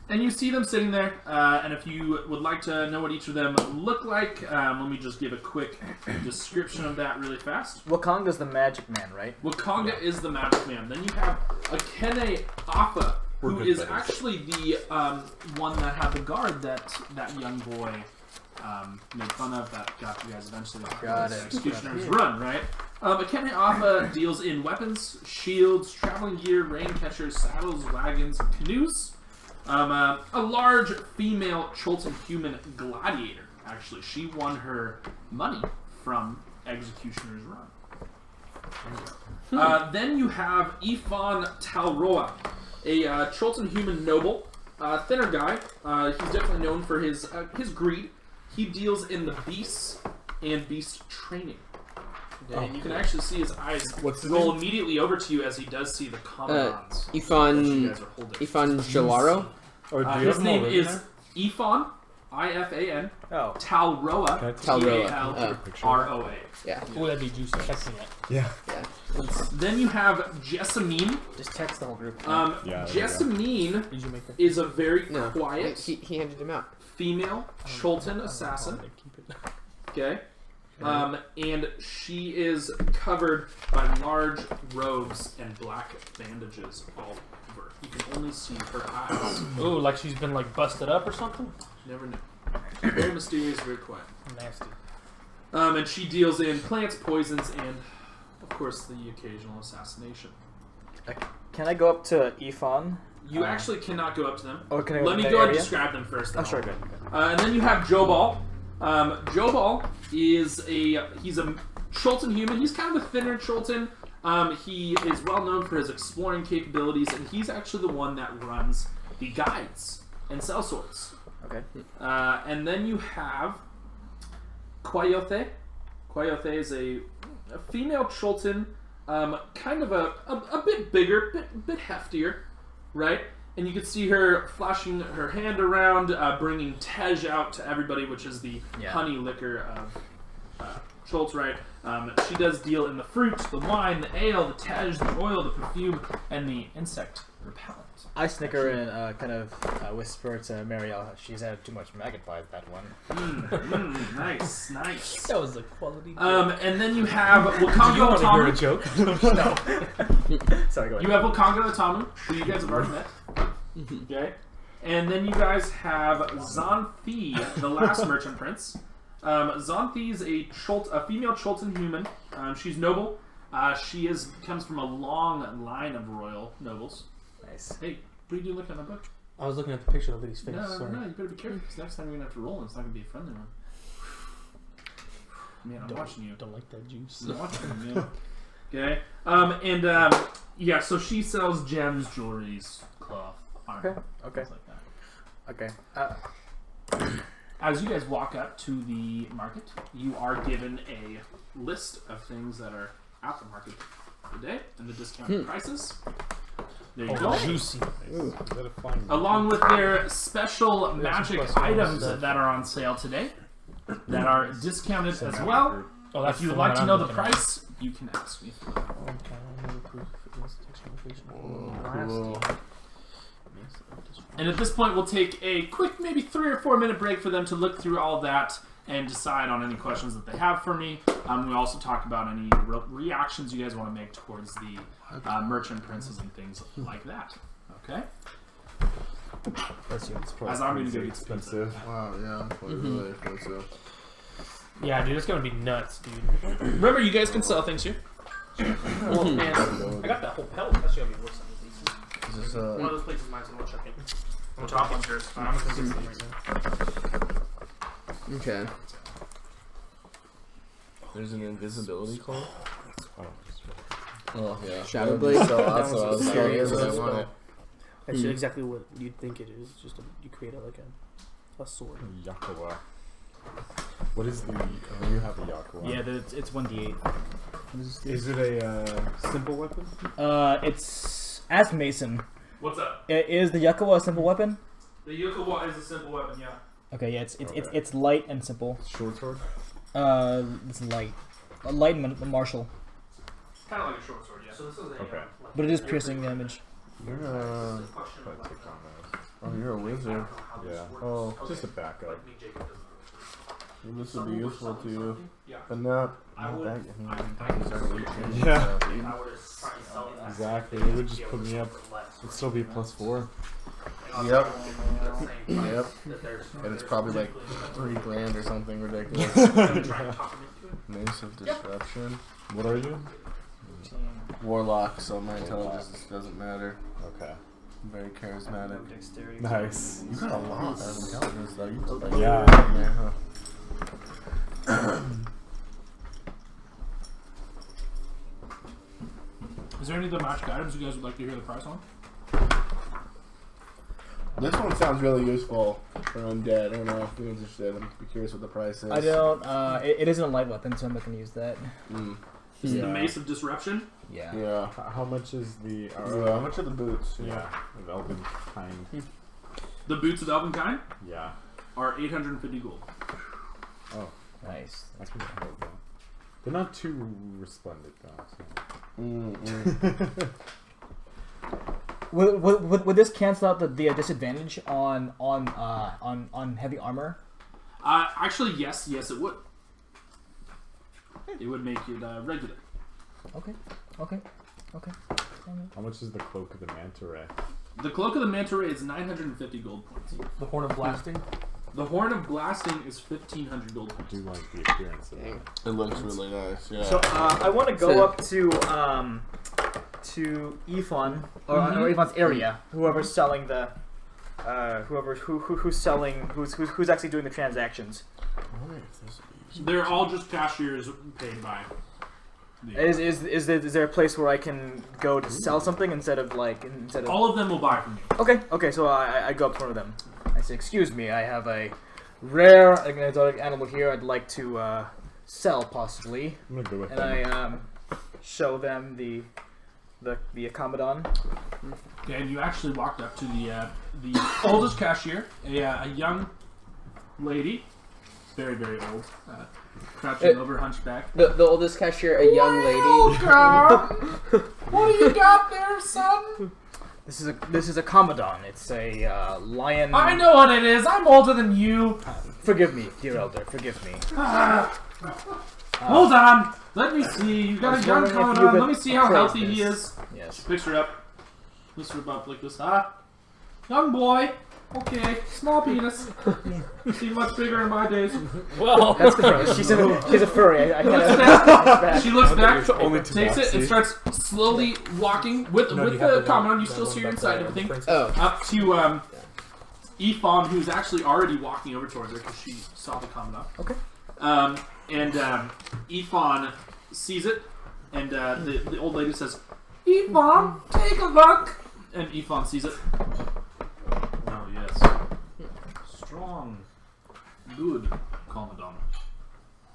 Speaker 3: And you see them sitting there, and if you would like to know what each of them look like, let me just give a quick description of that really fast.
Speaker 2: Wakanga's the magic man, right?
Speaker 3: Wakanga is the magic man. Then you have Akene Afa,
Speaker 6: We're
Speaker 3: who
Speaker 6: good
Speaker 3: is
Speaker 6: buddies.
Speaker 3: actually the one that had the guard that young boy made fun of, that got you guys eventually
Speaker 2: Got
Speaker 3: the
Speaker 2: it.
Speaker 3: Executioner's Run, right? Akene Afa deals in weapons, shields, traveling gear, rain catchers, saddles, wagons, and canoes. A large female Cholton human gladiator, actually. She won her money from Executioner's Run. Then you have Ifan Talroa, a Cholton human noble, thinner guy. He's definitely known for his greed. He deals in the beasts and beast training. And you can actually see his eyes roll immediately over to you as he does see the commandants that you
Speaker 4: Ifan
Speaker 3: guys are holding.
Speaker 4: Jalaro.
Speaker 6: Oh, do you
Speaker 3: His
Speaker 6: have
Speaker 3: name
Speaker 6: them
Speaker 3: is
Speaker 6: already
Speaker 3: Ifan, I-F-A-N,
Speaker 2: Oh.
Speaker 3: Talroa,
Speaker 6: Can I take
Speaker 4: Talroa.
Speaker 3: T-A-L-R-O-A.
Speaker 4: Yeah.
Speaker 1: Ooh, that'd be juicy texting it.
Speaker 6: Yeah.
Speaker 4: Yeah.
Speaker 3: Then you have Jessamine.
Speaker 2: Just text the whole group.
Speaker 6: Yeah, there you go.
Speaker 3: Jessamine
Speaker 1: Did you make that?
Speaker 3: is a very
Speaker 4: No.
Speaker 3: quiet
Speaker 4: He handed him out.
Speaker 3: female Cholton assassin.
Speaker 1: Keep it.
Speaker 3: Okay. And she is covered by large robes and black bandages all over. You can only see her eyes.
Speaker 1: Ooh, like she's been like busted up or something?
Speaker 3: Never know. Very mysterious, very quiet.
Speaker 1: Nasty.
Speaker 3: And she deals in plants, poisons, and, of course, the occasional assassination.
Speaker 2: Can I go up to Ifan?
Speaker 3: You actually cannot go up to them.
Speaker 2: Oh, can I
Speaker 3: Let me
Speaker 2: in
Speaker 3: go
Speaker 2: the
Speaker 3: ahead and
Speaker 2: area?
Speaker 3: describe them first.
Speaker 2: Oh, sure, good.
Speaker 3: And then you have Jobal. Jobal is he's a Cholton human. He's kind of a thinner Cholton. He is well known for his exploring capabilities, and he's actually the one that runs the guides and sellswords.
Speaker 2: Okay.
Speaker 3: And then you have Quayothe. Quayothe is a female Cholton, kind of a bit bigger, bit heftier, right? And you can see her flashing her hand around, bringing Tej out to everybody, which is the honey liquor of Cholts, right? She does deal in the fruit, the wine, the ale, the Tej, the oil, the perfume, and the insect repellent.
Speaker 2: I snicker and kind of whisper to Marielle. She's had too much maggot bite, that one.
Speaker 3: Nice, nice.
Speaker 1: That was a quality.
Speaker 3: And then you have Wakanga Otamu.
Speaker 6: joke?
Speaker 2: Sorry, go ahead.
Speaker 3: You have Wakanga Otamu, who you guys have already met. Okay. And then you guys have Xanthi, the last merchant prince. Xanthi is a female Cholton human. She's noble. She comes from a long line of royal nobles.
Speaker 2: Nice.
Speaker 3: Hey, what are you looking at my book?
Speaker 1: I was looking at the picture of Liddy's face.
Speaker 3: No,
Speaker 1: Sorry.
Speaker 3: you better be careful because next time you're gonna have to roll and it's not gonna be a friendly one. Man, I'm watching you.
Speaker 1: Don't like that juice.
Speaker 3: I'm watching you, man. Okay. Yeah, so she sells gems, jewelries, cloth, armor,
Speaker 2: Okay.
Speaker 3: things like that.
Speaker 2: Okay.
Speaker 3: as you guys walk up to the market, you are given a list of things that are at the market today and the discounted prices. There you go.
Speaker 6: Juicy. Is that a fine
Speaker 3: Along with their special magic items that are on sale today that are discounted as well.
Speaker 1: Oh,
Speaker 3: If you would like to know the price, you can ask me.
Speaker 5: Cool.
Speaker 3: And at this point, we'll take a quick, maybe 3 or 4 minute break for them to look through all of that and decide on any questions that they have for me. We also talk about any reactions you guys want to make towards the merchant princes and things like that. Okay? As I'm going to go get some pizza.
Speaker 5: Wow, yeah. Really expensive.
Speaker 1: Yeah, dude, it's gonna be nuts, dude.
Speaker 3: Remember, you guys can sell things here.
Speaker 1: Well, man, I got that whole pellet. That's gonna be worth something decent.
Speaker 5: Is this,
Speaker 1: One of those places mine's gonna check in. On top one's yours. I'm gonna get some right now.
Speaker 4: Okay.
Speaker 5: there's an invisibility cloak? Oh, yeah.
Speaker 4: Shadow Blade?
Speaker 5: So that's what I was saying. Is I want it.
Speaker 1: That's exactly what you'd think it is. Just you create a sword.
Speaker 6: Yakuwa. What is the... Oh, you have a Yakuwa.
Speaker 2: Yeah, it's 1d8.
Speaker 6: Is it a simple weapon?
Speaker 2: It's as Mason.
Speaker 3: What's up?
Speaker 2: Is the Yakuwa a simple weapon?
Speaker 3: The Yokowa is a simple weapon, yeah.
Speaker 2: Okay, yeah, it's light and simple.
Speaker 6: Short sword?
Speaker 2: It's light. Light and martial.
Speaker 3: Kind of like a short sword, yeah.
Speaker 1: So this is a,
Speaker 6: Okay.
Speaker 2: But it is piercing damage.
Speaker 5: You're
Speaker 6: Probably take on those.
Speaker 5: oh, you're a wizard.
Speaker 6: Yeah.
Speaker 5: Oh,
Speaker 6: Just a backup.
Speaker 5: this would be useful to you.
Speaker 3: Yeah.
Speaker 5: But not
Speaker 1: I would-
Speaker 5: that.
Speaker 6: Yeah.
Speaker 1: I would try and sell it.
Speaker 6: Exactly. It would just put me up. It'd still be +4.
Speaker 5: Yep. Yep. And it's probably like $3,000 or something ridiculous. Mace of Disruption.
Speaker 6: What are you?
Speaker 5: Warlock, so my intelligence doesn't matter.
Speaker 6: Okay.
Speaker 5: Very charismatic.
Speaker 2: Dexterity.
Speaker 6: Nice.
Speaker 5: You got a lot of intelligence though. You took like
Speaker 6: Yeah.
Speaker 5: yeah, huh?
Speaker 3: Is there any of the magic items you guys would like to hear the price on?
Speaker 5: This one sounds really useful for undead. I don't know if anyone's interested. I'm curious what the price is.
Speaker 2: I don't. It isn't a light weapon, so I'm not gonna use that.
Speaker 5: Mm.
Speaker 3: Is it
Speaker 6: Yeah.
Speaker 3: the Mace of Disruption?
Speaker 2: Yeah.
Speaker 5: Yeah.
Speaker 6: How much is the...
Speaker 5: How much are the boots?
Speaker 6: Yeah. Of Elven kind.
Speaker 3: The Boots of Elvenkind
Speaker 6: Yeah.
Speaker 3: are 850 gold.
Speaker 6: Oh,
Speaker 2: Nice.
Speaker 6: I can hold that. They're not too resplendent though. So.
Speaker 5: Mm-mm.
Speaker 2: Would this cancel out the disadvantage on heavy armor?
Speaker 3: Actually, yes, it would. It would make it regular.
Speaker 2: Okay.
Speaker 6: How much is the Cloak of the Manta Ray?
Speaker 3: The Cloak of the Manta Ray is 950 gold points.
Speaker 1: The Horn of Blasting.
Speaker 3: The Horn of Blasting is 1500 gold
Speaker 6: I
Speaker 3: points.
Speaker 6: do like the appearance of that.
Speaker 5: It looks really nice. Yeah.
Speaker 2: So I want to go up to Ephon or Ephon's area. Whoever's selling the, who's actually doing the transactions.
Speaker 5: I wonder if this would be
Speaker 3: They're all just cashiers paid by.
Speaker 2: Is there a place where I can go to sell something instead of
Speaker 3: All of them will buy from you.
Speaker 2: Okay, so I go up to one of them. I say, excuse me, I have a rare exotic animal here I'd like to sell possibly.
Speaker 6: I'm gonna go with
Speaker 2: And
Speaker 6: them.
Speaker 2: I show them the Accommodon.
Speaker 3: Okay, and you actually walked up to the oldest cashier, a young lady, very, very old, crouching over, hunchback.
Speaker 4: The oldest cashier, a young lady.
Speaker 3: Welcome! What do you got there, son?
Speaker 2: This is a Commodon. It's a lion.
Speaker 3: I know what it is. I'm older than you.
Speaker 2: Forgive me, dear elder. Forgive me.
Speaker 3: Hold on. Let me see. You got a young
Speaker 2: wondering if you
Speaker 3: Commodore.
Speaker 2: could
Speaker 3: Let me see how
Speaker 2: appraise
Speaker 3: healthy he
Speaker 2: this.
Speaker 3: is.
Speaker 2: Yes.
Speaker 3: Picks her up. Lifts her up like this. Young boy. Okay. Small penis. Seemed much bigger in my days.
Speaker 1: Well,
Speaker 2: That's good. She's a furry. I
Speaker 3: Looks
Speaker 2: kinda,
Speaker 3: back. She looks back,
Speaker 6: Only to
Speaker 3: takes it, and
Speaker 6: Boxy.
Speaker 3: starts slowly walking with the Commodore. You still see her inside and everything.
Speaker 4: Oh.
Speaker 3: Up to Ephon, who's actually already walking over towards her because she saw the Commodore.
Speaker 2: Okay.
Speaker 3: And Ephon sees it, and the old lady says, "Ephon, take a look." And Ephon sees it. Oh yes, strong, Good, Commandant.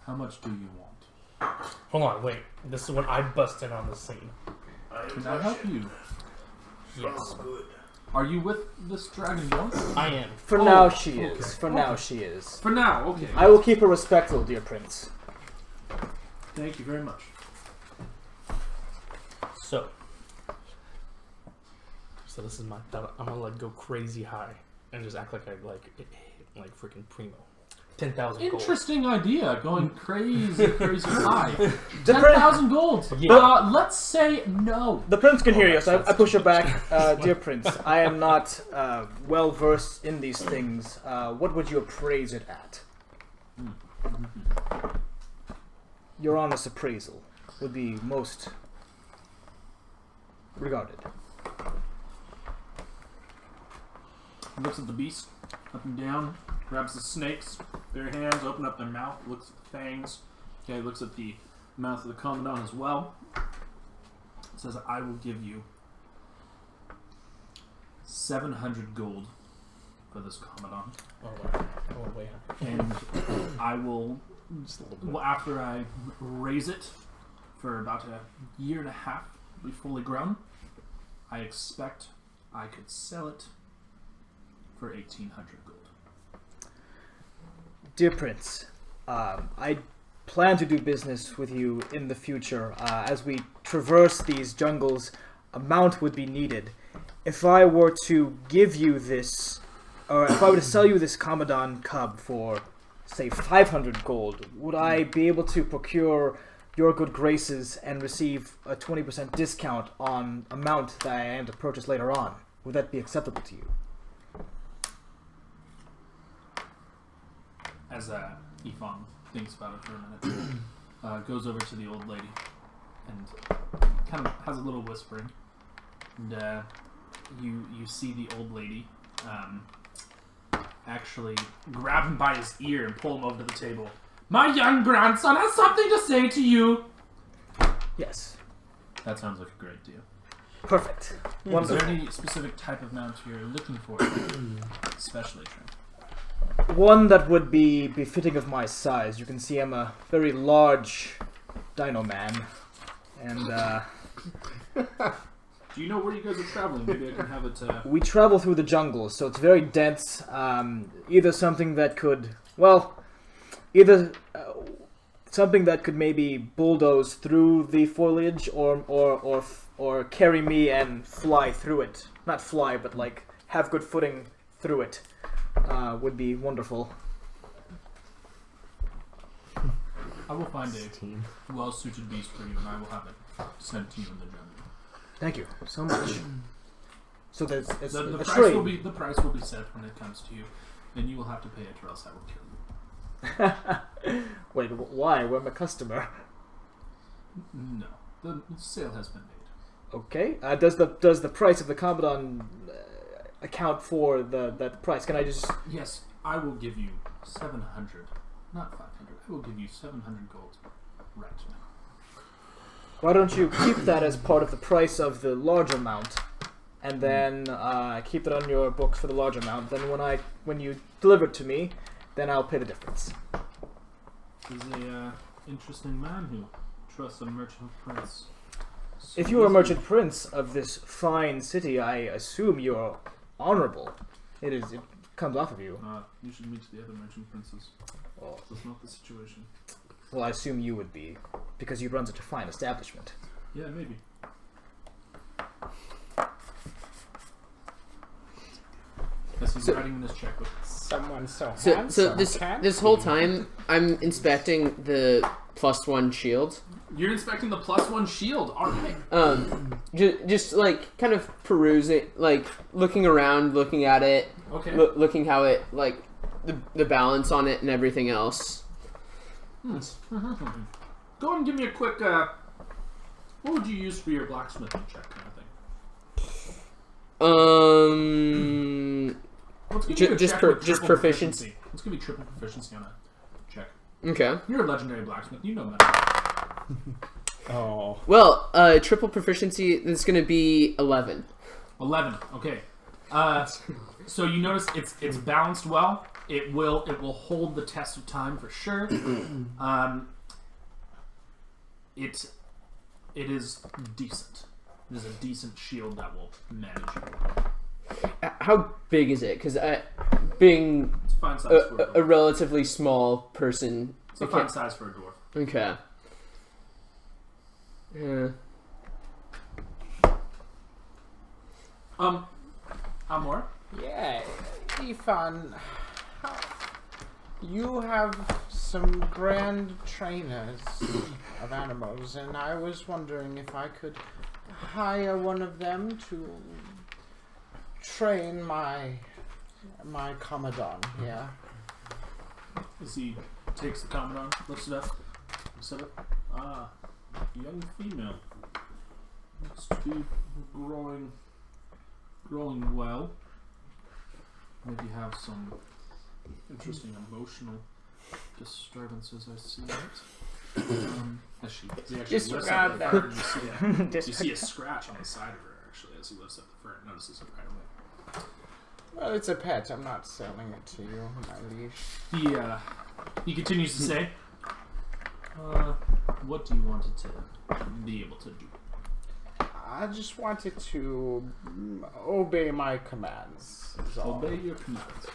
Speaker 3: How much do you want?
Speaker 1: Hold on, wait. This is when I bust in on the scene.
Speaker 3: Can I help you?
Speaker 1: Yes.
Speaker 3: Are you with this dragon girl?
Speaker 1: I am.
Speaker 7: For now, she is. For now, she is.
Speaker 3: For now, okay.
Speaker 7: I will keep her respectful, dear prince.
Speaker 3: Thank you very much.
Speaker 1: So this is my. I'm gonna like go crazy high and just act like I like freaking primo. 10,000 gold.
Speaker 3: Interesting idea, going crazy high. 10,000 gold.
Speaker 1: Yeah.
Speaker 3: Let's say no.
Speaker 7: The prince can hear you, so I push her back. Dear prince, I am not well versed in these things. What would you appraise it at? Your honest appraisal would be most regarded.
Speaker 3: Looks at the beast, up and down, grabs the snakes, their hands, open up their mouth, looks at the fangs. Okay, looks at the mouth of the Commandant as well. Says, I will give you 700 gold for this Commandant.
Speaker 1: Oh, wow. Oh, way high.
Speaker 3: And I will, after I raise it for about a year and a half, be fully grown, I expect I could sell it for 1,800 gold.
Speaker 7: Dear prince, I plan to do business with you in the future. As we traverse these jungles, a mount would be needed. If I were to give you this, or if I were to sell you this Commandant cub for, say, 500 gold, would I be able to procure your good graces and receive a 20% discount on a mount that I am to purchase later on? Would that be acceptable to you?
Speaker 3: As Ifan thinks about it for a minute, goes over to the old lady and kind of has a little whispering. And you see the old lady actually grab him by his ear and pull him over to the table. My young grandson has something to say to you.
Speaker 7: Yes.
Speaker 3: That sounds like a great deal.
Speaker 7: Perfect.
Speaker 3: Is
Speaker 7: Wonderful.
Speaker 3: there any specific type of mount you're looking for, especially trimmed?
Speaker 7: One that would be befitting of my size. You can see I'm a very large dino man. And
Speaker 3: Do you know where you guys are traveling? Maybe I can have it...
Speaker 7: we travel through the jungle, so it's very dense. Either something that could, something that could maybe bulldoze through the foliage, or carry me and fly through it. Not fly, but like have good footing through it. Would be wonderful.
Speaker 3: I will find a well-suited beast for you, and I will have it sent to you in the jungle.
Speaker 7: Thank you so much. So there's
Speaker 3: The
Speaker 7: a
Speaker 3: price
Speaker 7: trade.
Speaker 3: the price will be set when it comes to you, and you will have to pay it, or else I will kill you.
Speaker 7: Wait, why? We're a customer.
Speaker 3: No, the sale has been made.
Speaker 7: Okay. Does the price of the Commandant account for that price? Can I just?
Speaker 3: Yes, I will give you 700, not 500. I will give you 700 gold right now.
Speaker 7: Why don't you keep that as part of the price of the large amount, and then keep it on your books for the large amount. Then when you deliver it to me, then I'll pay the difference.
Speaker 3: He's a interesting man who trusts a merchant prince. So
Speaker 7: If you are a merchant prince of this fine city, I assume you're honorable. It comes off of you.
Speaker 3: you should meet the other merchant princes.
Speaker 7: Well,
Speaker 3: That's not the situation.
Speaker 7: well, I assume you would be, because you run such a fine establishment.
Speaker 3: Yeah, maybe. Yes, he's writing in his checkbook.
Speaker 6: Someone so
Speaker 4: So
Speaker 6: handsome.
Speaker 4: this whole time I'm inspecting the +1 shield.
Speaker 3: You're inspecting the +1 shield. All right.
Speaker 4: Just like kind of perusing, like looking around, looking at it,
Speaker 3: Okay.
Speaker 4: looking how it like the balance on it and everything else.
Speaker 3: Go and give me a quick. What would you use for your blacksmithing check, kind of thing? Let's give you a check with
Speaker 4: just
Speaker 3: triple
Speaker 4: proficiency.
Speaker 3: Let's give you triple proficiency on a check.
Speaker 4: Okay.
Speaker 3: You're a legendary blacksmith. You know that.
Speaker 6: Oh.
Speaker 4: Well, triple proficiency is going to be 11.
Speaker 3: 11. Okay. So you notice it's balanced well. It will hold the test of time for sure. It is decent. It is a decent shield that will manage you.
Speaker 4: How big is it? Because being
Speaker 3: It's a fine size for a
Speaker 4: a
Speaker 3: dwarf.
Speaker 4: relatively small person.
Speaker 3: It's a fine size for a dwarf.
Speaker 4: Okay. Yeah.
Speaker 3: Amor?
Speaker 8: Yeah, Ifan, you have some grand trainers of animals, and I was wondering if I could hire one of them to train my Commodon here.
Speaker 3: As he takes the Commodon, lifts it up, young female. Looks to be growing well. Maybe have some interesting emotional disturbances, I see that. As she actually lifts up the fern, you see a scratch on the side of her, actually, as he lifts up the fern. Notices it right away.
Speaker 8: Well, it's a pet. I'm not selling it to you, my liege.
Speaker 3: He continues to say, what do you want it to be able to do?
Speaker 8: I just wanted to obey my commands. is all.
Speaker 3: Obey your commands.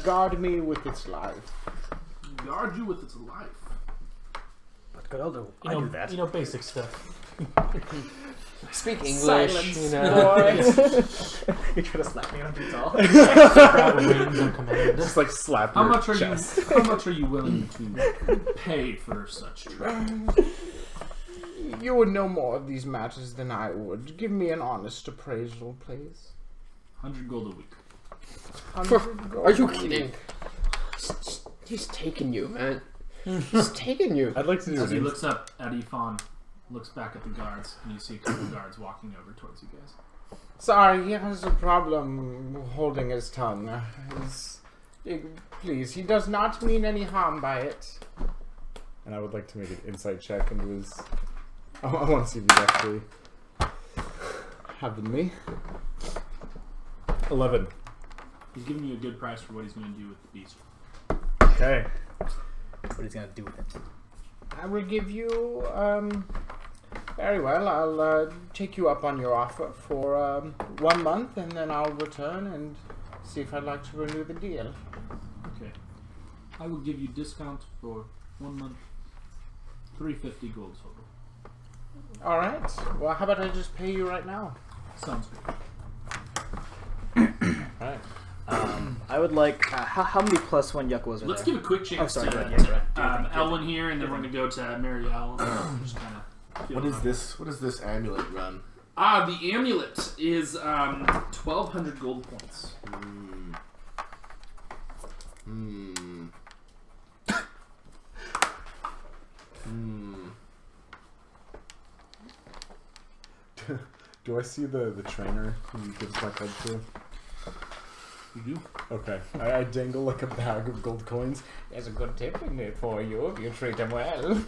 Speaker 8: Guard me with its life.
Speaker 3: Guard you with its life.
Speaker 7: But good, I'll
Speaker 1: I do that. You know, basic stuff.
Speaker 4: Speak English.
Speaker 8: Silence,
Speaker 4: You know.
Speaker 7: You try to slap me on the tall.
Speaker 1: Grab reins and command.
Speaker 6: Just like slap
Speaker 3: How
Speaker 6: your
Speaker 3: much are
Speaker 6: chest.
Speaker 3: you? How much are you willing to pay for such training?
Speaker 8: You would know more of these matters than I would. Give me an honest appraisal, please.
Speaker 3: 100 gold a week.
Speaker 8: 100 gold
Speaker 4: Are you
Speaker 8: a week.
Speaker 4: kidding? He's taking you, man. He's taking you.
Speaker 6: I'd like to do
Speaker 3: As he
Speaker 6: an
Speaker 3: looks up at Ifan, looks back at the guards, and you see a couple of guards walking over towards you guys.
Speaker 8: Sorry, he has a problem holding his tongue. Please, he does not mean any harm by it.
Speaker 6: And I would like to make an insight check into his. I want to see if he's actually having me. 11.
Speaker 3: He's giving you a good price for what he's going to do with the beast.
Speaker 6: Okay.
Speaker 7: What he's gonna do with it?
Speaker 8: I will give you, very well, I'll take you up on your offer for 1 month, and then I'll return and see if I'd like to renew the deal.
Speaker 3: Okay. I will give you discount for 1 month. 350 gold total.
Speaker 8: Alright, well, how about I just pay you right now?
Speaker 3: Sounds good.
Speaker 6: Alright.
Speaker 7: I would like. How many +1 Yuckwas are
Speaker 3: Let's
Speaker 7: there?
Speaker 3: give a quick chance
Speaker 7: Oh, sorry,
Speaker 3: to,
Speaker 7: go ahead, yeah,
Speaker 3: to Elwin here, and then we're going to go to Marielle. Just kind of.
Speaker 5: What is this? What is this amulet run?
Speaker 3: The amulet is 1,200 gold points.
Speaker 6: Do I see the trainer who gives my card to?
Speaker 3: You do?
Speaker 6: Okay. I dangle like a bag of gold coins.
Speaker 8: There's a good tip in it for you if you treat him well.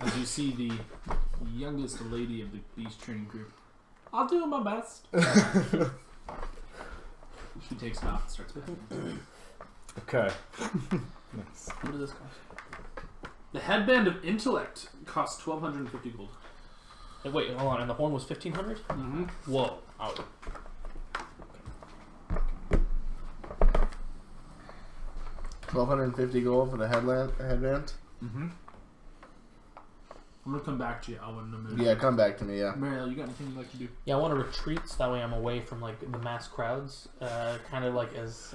Speaker 3: As you see the youngest lady of the beast training group. I'll do my best. She takes it off and starts with it.
Speaker 6: Okay. Nice.
Speaker 3: What does this cost? The headband of intellect costs 1,250 gold.
Speaker 1: Hey, wait, hold on. And the horn was 1,500?
Speaker 3: Mm-hmm.
Speaker 1: Whoa. Out.
Speaker 5: 1,250 gold for the headband.
Speaker 3: Mm-hmm. I'm gonna come back to you, Elwin, in a minute.
Speaker 5: Yeah, come back to me. Yeah.
Speaker 3: Marielle, you got anything you'd like to do?
Speaker 1: Yeah, I want to retreat so that way I'm away from like the mass crowds, kind of like as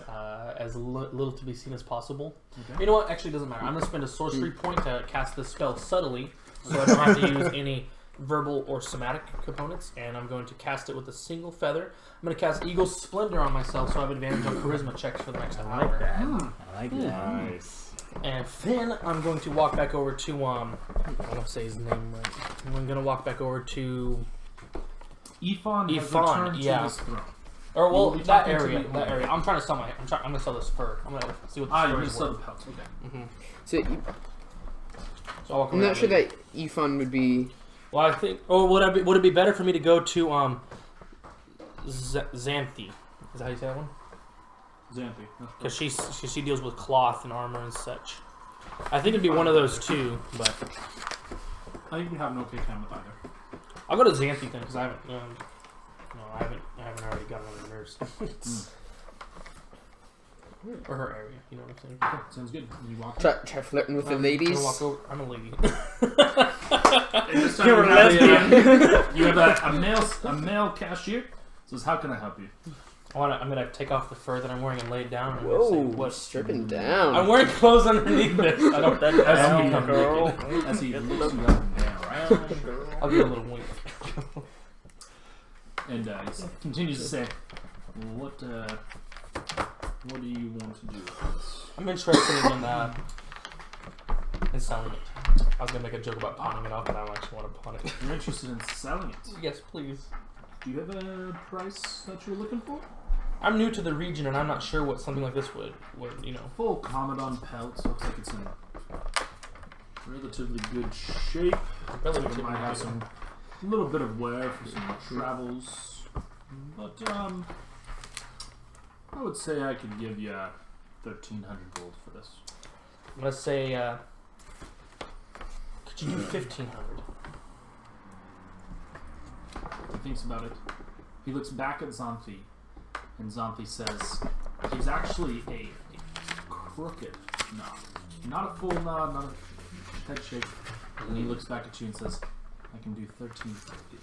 Speaker 1: little to be seen as possible.
Speaker 3: Okay.
Speaker 1: You know what? Actually, it doesn't matter. I'm gonna spend a sorcery point to cast this spell subtly, so I don't have to use any verbal or somatic components, and I'm going to cast it with a single feather. I'm going to cast Eagle's Splendor on myself, so I have advantage on charisma checks for the next hour.
Speaker 7: I like that.
Speaker 3: Hmm.
Speaker 7: I like that.
Speaker 6: Nice.
Speaker 1: And then I'm going to walk back over to I don't say his name right. I'm going to walk back over to
Speaker 3: Ifan has
Speaker 1: Ifan,
Speaker 3: returned
Speaker 1: yeah.
Speaker 3: to his throne.
Speaker 1: or
Speaker 3: You
Speaker 1: well
Speaker 3: will be
Speaker 1: that
Speaker 3: talking to
Speaker 1: area.
Speaker 3: the
Speaker 1: That
Speaker 3: owner.
Speaker 1: area. I'm trying to sell I'm going to sell this fur. I'm going to see what the
Speaker 3: You're
Speaker 1: fur
Speaker 3: gonna
Speaker 1: is
Speaker 3: sell the
Speaker 1: worth.
Speaker 3: pelts. Okay.
Speaker 4: So
Speaker 1: So I'll walk
Speaker 4: I'm
Speaker 1: over
Speaker 4: not sure
Speaker 1: way.
Speaker 4: that Ifan would be.
Speaker 1: Well, I think. Or would it be better for me to go to Xanthi? Is that how you say that one?
Speaker 3: Xanthi.
Speaker 1: because she deals with cloth and armor and such. I think it'd be one of those two, but
Speaker 3: I think we have an okay time with either.
Speaker 1: I'll go to Xanthi then because I haven't. I haven't already gotten on her nerves. Or her area, you know what I'm saying?
Speaker 3: Okay, sounds good. You walk.
Speaker 4: Try flirting with the
Speaker 1: I'm
Speaker 4: ladies.
Speaker 1: gonna walk over. I'm a lady.
Speaker 3: And this time
Speaker 2: You're
Speaker 3: you
Speaker 2: a
Speaker 3: have
Speaker 2: lesbian.
Speaker 3: you have a male cashier. Says, "How can I help you?"
Speaker 1: I'm gonna take off the fur that I'm wearing and lay it down. And
Speaker 4: Whoa,
Speaker 1: say, what?
Speaker 4: stripping down.
Speaker 1: I'm wearing clothes underneath this. I don't.
Speaker 2: That
Speaker 3: As
Speaker 2: down,
Speaker 3: he becomes
Speaker 2: girl.
Speaker 3: naked, as he looks you up and down, right?
Speaker 1: I'll give a little wink.
Speaker 3: And he continues to say, "What do you want to do with this?"
Speaker 1: I'm interested in selling it. I was gonna make a joke about pawning it off, but I don't actually want to pawn it.
Speaker 3: You're interested in selling it.
Speaker 1: Yes, please.
Speaker 3: Do you have a price that you're looking for?
Speaker 1: I'm new to the region, and I'm not sure what something like this would
Speaker 3: Full Commodon pelt. Looks like it's in relatively good shape.
Speaker 1: relatively
Speaker 3: It might have
Speaker 1: good.
Speaker 3: some little bit of wear for some travels, but I would say I could give you 1,300 gold for this.
Speaker 1: I'm gonna say, could you do 1,500?
Speaker 3: He thinks about it. He looks back at Xanthi, and Xanthi says, "He's actually a crooked nod, not a full nod, not a head shake." And he looks back at you and says, "I can do 1,350."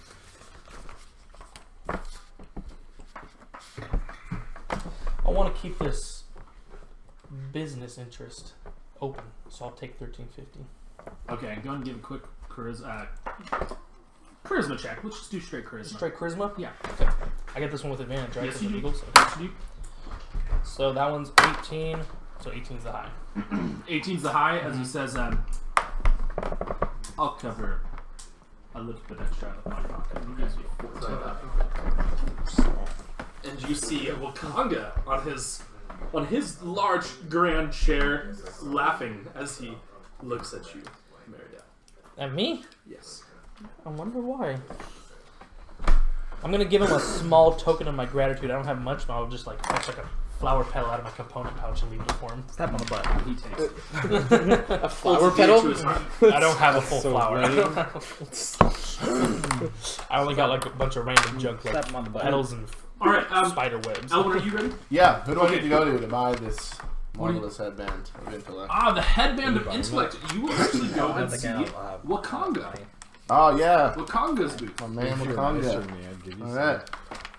Speaker 1: I want to keep this business interest open, so I'll take 1,350.
Speaker 3: Okay, go and give a quick charisma check. Let's just do straight charisma.
Speaker 1: Straight charisma?
Speaker 3: Yeah.
Speaker 1: Okay. I get this one with advantage, right?
Speaker 3: Yes,
Speaker 1: 'Cause
Speaker 3: you
Speaker 1: of
Speaker 3: do.
Speaker 1: Eagles?
Speaker 3: Yes, you do.
Speaker 1: So that one's 18. So 18's the high.
Speaker 3: 18's the high, as he says, I'll cover a little bit extra out of my pocket. He gives you 14. And you see Wakanga on his large grand chair laughing as he looks at you, Merida.
Speaker 1: And me?
Speaker 3: Yes.
Speaker 1: I wonder why. I'm gonna give him a small token of my gratitude. I don't have much, but I'll just like fetch like a flower petal out of my component pouch and leave it for him.
Speaker 2: Tap on the butt.
Speaker 3: He takes it.
Speaker 4: A flower
Speaker 3: Holds it
Speaker 4: petal?
Speaker 3: to his heart.
Speaker 1: I don't have a full flower. I only got like a bunch of random junk like
Speaker 2: Tap him on the butt.
Speaker 1: petals and
Speaker 3: All right,
Speaker 1: spider webs.
Speaker 3: Elwin, are you ready?
Speaker 5: Yeah, who do I need to go to buy this marvelous headband of intellect?
Speaker 3: The headband of intellect. You will actually go and see
Speaker 2: Again,
Speaker 3: Wakanga.
Speaker 5: Oh yeah,
Speaker 3: Wakanga's booth.
Speaker 5: my man
Speaker 6: If you're nicer
Speaker 5: Wakanga.
Speaker 6: to me, I'd give you
Speaker 5: All
Speaker 6: some.
Speaker 5: right.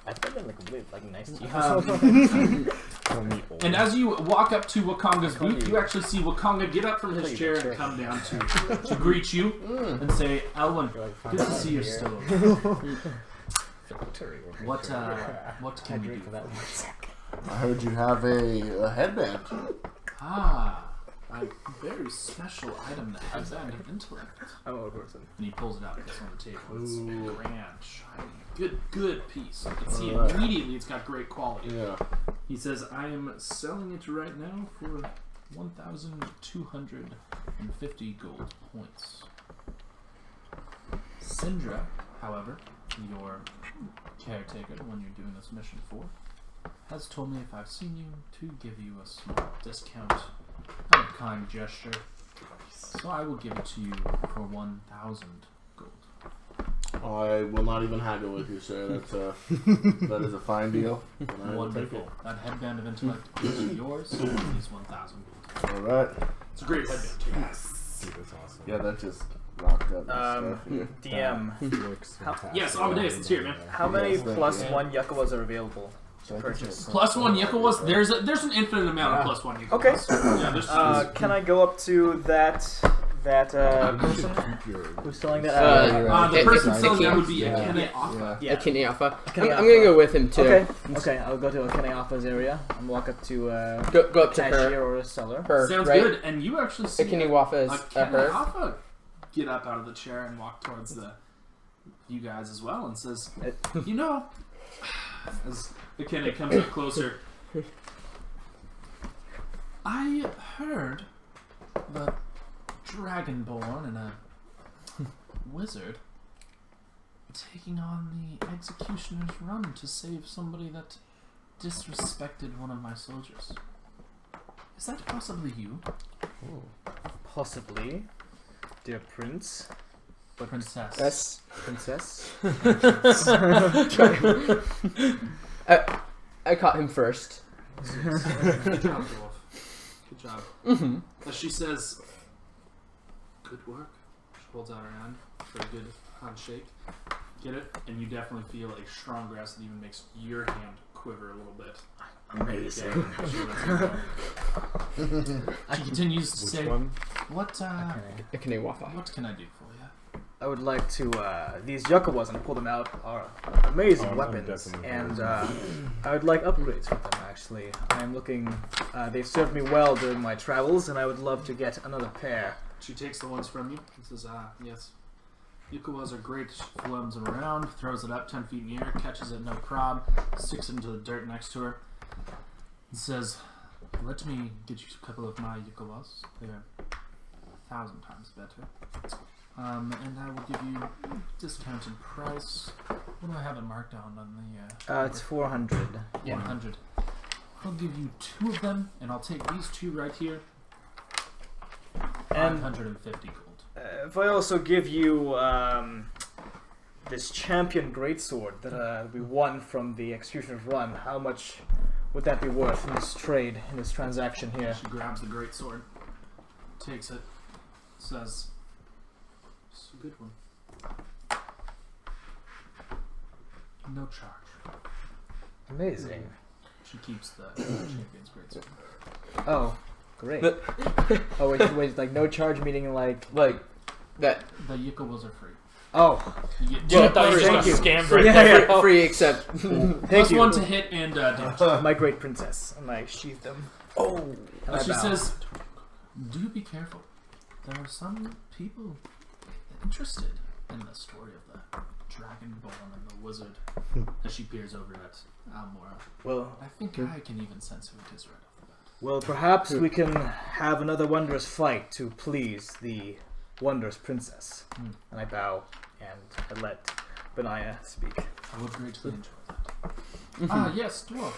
Speaker 2: I think I'm like nice to you.
Speaker 6: Call me old.
Speaker 3: And as you walk up to Wakanga's booth, you actually see Wakanga get up from his chair and come down to greet you and say, "Elwin, good to see you're still alive. What can you do for us?"
Speaker 5: I heard you have a headband.
Speaker 3: A very special item, the headband of intellect.
Speaker 2: I'm a person.
Speaker 3: And he pulls it out and puts it on the table. It's a grand, shiny, good piece. You can see
Speaker 5: Alright.
Speaker 3: immediately it's got great quality.
Speaker 5: Yeah.
Speaker 3: He says, "I am selling it right now for 1,250 gold points." Sindra, however, your caretaker, the one you're doing this mission for, has told me if I've seen you to give you a small discount out of kind gesture. So I will give it to you for 1,000 gold.
Speaker 5: I will not even haggle with you, sir. That's that is a fine deal. And I will take
Speaker 3: Wonderful. That headband of intellect is yours. He's 1,000 gold.
Speaker 5: it. All right.
Speaker 3: It's a great headband too.
Speaker 6: Dude, that's awesome.
Speaker 5: Yeah, that just rocked up my stuff here.
Speaker 2: DM.
Speaker 6: Looks
Speaker 2: How-
Speaker 6: fantastic.
Speaker 3: Yes, Amadeus, it's here, man.
Speaker 2: How many
Speaker 5: Yes, thank
Speaker 2: plus
Speaker 5: you.
Speaker 2: one Yakuwas are available to purchase?
Speaker 3: Plus one Yikuwas. There's an infinite amount of plus one Yikuwas.
Speaker 2: Okay.
Speaker 3: Yeah, there's
Speaker 2: Can I go up to that person who's selling that?
Speaker 3: the person
Speaker 4: It-
Speaker 3: selling
Speaker 4: it
Speaker 3: that would be
Speaker 5: Yeah.
Speaker 3: Akene Alpha.
Speaker 2: Yeah.
Speaker 4: Akene Alpha.
Speaker 2: Akene
Speaker 4: I'm gonna go with him too.
Speaker 2: Okay. Okay. I'll go to Akene Alpha's area and walk up to
Speaker 4: Go up to
Speaker 2: cashier
Speaker 4: her.
Speaker 2: or a seller.
Speaker 4: Her,
Speaker 3: Sounds
Speaker 4: right?
Speaker 3: good. And you actually see
Speaker 4: Akene Wafa is
Speaker 3: Akene
Speaker 4: her.
Speaker 3: Alpha get up out of the chair and walk towards you guys as well and says, "You know," as Akene comes up closer, "I heard the Dragonborn and a wizard taking on the Executioner's Run to save somebody that disrespected one of my soldiers. Is that possibly you?
Speaker 7: Possibly, dear prince.
Speaker 3: But princess.
Speaker 4: Yes.
Speaker 7: Princess.
Speaker 4: I caught him first.
Speaker 3: Good job, Dwarf. Good job.
Speaker 4: Mm-hmm.
Speaker 3: As she says, good work. She holds out her hand for a good handshake. Get it? And you definitely feel a strong grasp that even makes your hand quiver a little bit.
Speaker 7: Amazing.
Speaker 3: She continues to
Speaker 6: Which
Speaker 3: say,
Speaker 6: one?
Speaker 3: What can I do for you?
Speaker 7: I would like to, these Yakuwas, and I pull them out, are amazing
Speaker 6: I'm
Speaker 7: weapons,
Speaker 6: definitely
Speaker 7: and
Speaker 6: very
Speaker 7: I would like upgrades for them, actually. I am looking, they've served me well during my travels, and I would love to get another pair.
Speaker 3: She takes the ones from you and says, yes. Yukawas are great. She floats them around, throws it up 10 feet in the air, catches it no prob, sticks it into the dirt next to her, and says, let me get you a couple of my Yukawas. They're 1,000 times better. And I will give you a discounted price. What do I have it marked down on the...
Speaker 7: It's 400.
Speaker 3: 100. I'll give you 2 of them, and I'll take these 2 right here.
Speaker 7: And
Speaker 3: 550 gold.
Speaker 7: if I also give you this champion greatsword that we won from the Executioner's Run, how much would that be worth in this trade, in this transaction here?
Speaker 3: She grabs the great sword, takes it, says, "It's a good one. No charge."
Speaker 7: Amazing.
Speaker 3: She keeps the champion's great sword.
Speaker 7: Oh, great. Oh, wait, like no charge meaning like
Speaker 4: that.
Speaker 3: The Yukawas are free.
Speaker 7: Oh,
Speaker 3: You get
Speaker 1: Dude, I thought you were
Speaker 7: Thank
Speaker 1: just
Speaker 7: you.
Speaker 1: gonna scam right
Speaker 7: Yeah,
Speaker 1: there.
Speaker 7: yeah.
Speaker 4: Free except
Speaker 7: thank
Speaker 3: Plus
Speaker 7: you.
Speaker 3: 1 to hit and damage.
Speaker 7: My great princess. And I sheathe them. Oh, and I
Speaker 3: She
Speaker 7: bow.
Speaker 3: says, "Do be careful. There are some people interested in the story of the Dragonborn and the wizard." As she peers over at Almora,
Speaker 7: Well,
Speaker 3: I think I can even sense who it is right off the bat.
Speaker 7: well, perhaps we can have another wondrous fight to please the wondrous princess. And I bow and I let Benaya speak.
Speaker 3: I would greatly enjoy that. Yes, dwarf.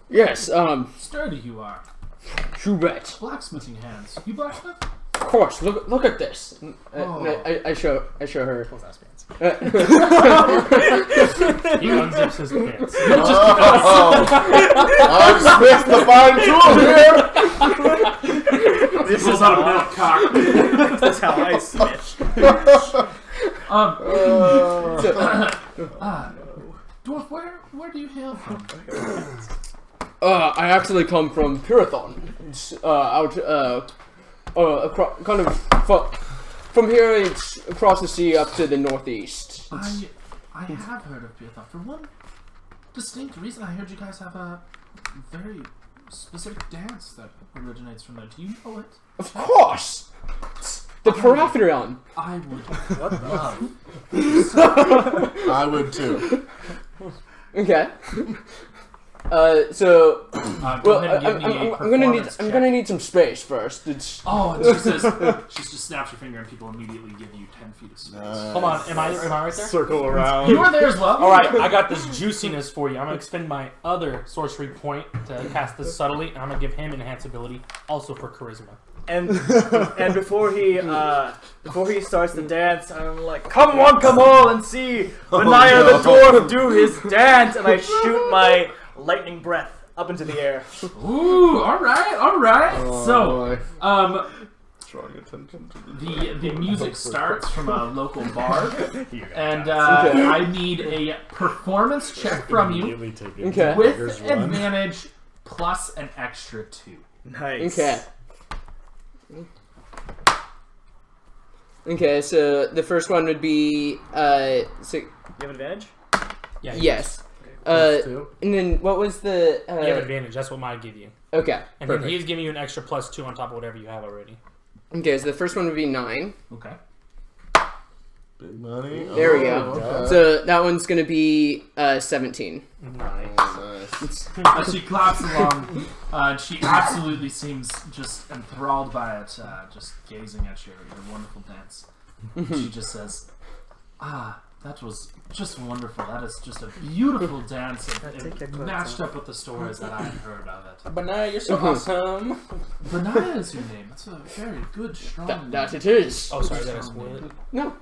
Speaker 4: yes.
Speaker 3: Sturdy you are.
Speaker 4: True bet.
Speaker 3: Blacksmithing hands. You blacksmith?
Speaker 4: Of course. Look at this.
Speaker 3: Oh.
Speaker 4: I show her.
Speaker 7: Close ass pants.
Speaker 1: He unzips his pants.
Speaker 5: I've missed the fine tool here.
Speaker 7: This
Speaker 3: Pulls
Speaker 7: is
Speaker 3: out a
Speaker 7: how
Speaker 3: milk cock.
Speaker 7: That's how I snitch.
Speaker 3: Dwarf, where do you hail from?
Speaker 4: I actually come from Pirathon. It's out kind of from here. It's across the sea up to the northeast.
Speaker 3: I have heard of Pirathon. For one distinct reason, I heard you guys have a very specific dance that originates from there. Do you know it?
Speaker 4: Of course. It's the Paratherion.
Speaker 3: I would
Speaker 5: I would too.
Speaker 4: Okay. So
Speaker 3: go
Speaker 4: well,
Speaker 3: ahead and give me a
Speaker 4: I'm gonna need
Speaker 3: performance
Speaker 4: I'm
Speaker 3: check.
Speaker 4: gonna need some space first. It's
Speaker 3: Oh, and she says, she just snaps her finger and people immediately give you 10 feet of space.
Speaker 1: Hold on, am I right there?
Speaker 6: Circle around.
Speaker 3: You are there as well?
Speaker 1: Alright, I got this juiciness for you. I'm gonna expend my other sorcery point to cast this subtly, and I'm gonna give him enhance ability, also for charisma.
Speaker 7: And before he starts the dance, I'm like, come all and see Benaya the dwarf do his dance, and I shoot my lightning breath up into the air.
Speaker 3: Ooh, alright. So,
Speaker 5: Drawing attention to
Speaker 3: the music starts from a local bar, and I need a performance check from you
Speaker 6: Immediately take it.
Speaker 4: Okay.
Speaker 3: with
Speaker 6: There's one.
Speaker 3: advantage plus an extra 2.
Speaker 7: Nice.
Speaker 4: okay. Okay, so the first one would be
Speaker 7: You have advantage?
Speaker 1: Yeah,
Speaker 4: yes.
Speaker 5: two.
Speaker 4: And then what was the
Speaker 1: you have advantage. That's what mine give you.
Speaker 4: okay,
Speaker 1: And then
Speaker 4: perfect.
Speaker 1: he's giving you an extra +2 on top of whatever you have already.
Speaker 4: Okay, so the first one would be 9.
Speaker 3: Okay.
Speaker 5: Big money.
Speaker 4: There we go.
Speaker 5: Okay.
Speaker 4: So that one's gonna be 17.
Speaker 1: Nice.
Speaker 5: Nice.
Speaker 3: As she claps along, she absolutely seems just enthralled by it, just gazing at your wonderful dance. She just says, That was just wonderful. That is just a beautiful dance. It matched up with the stories that I had heard of it.
Speaker 4: Benaya, you're so awesome.
Speaker 3: Benaya is your name. That's a very good, strong
Speaker 4: That it is.
Speaker 1: Oh, sorry, did I spoil it?
Speaker 4: No.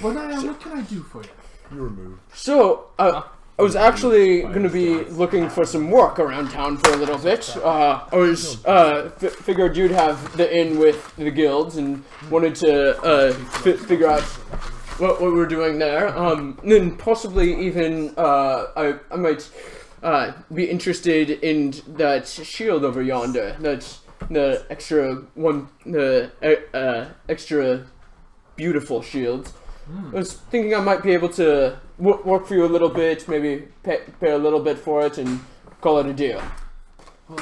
Speaker 3: Benaya, what can I do for you?
Speaker 6: You were moved.
Speaker 4: So, I was actually going to be looking for some work around town for a little bit. I was figured you'd have the inn with the guilds and wanted to figure out what we're doing there. And then possibly even I might be interested in that shield over yonder. That's the extra beautiful shield. I was thinking I might be able to work for you a little bit, maybe pay a little bit for it, and call it a deal.
Speaker 3: Well,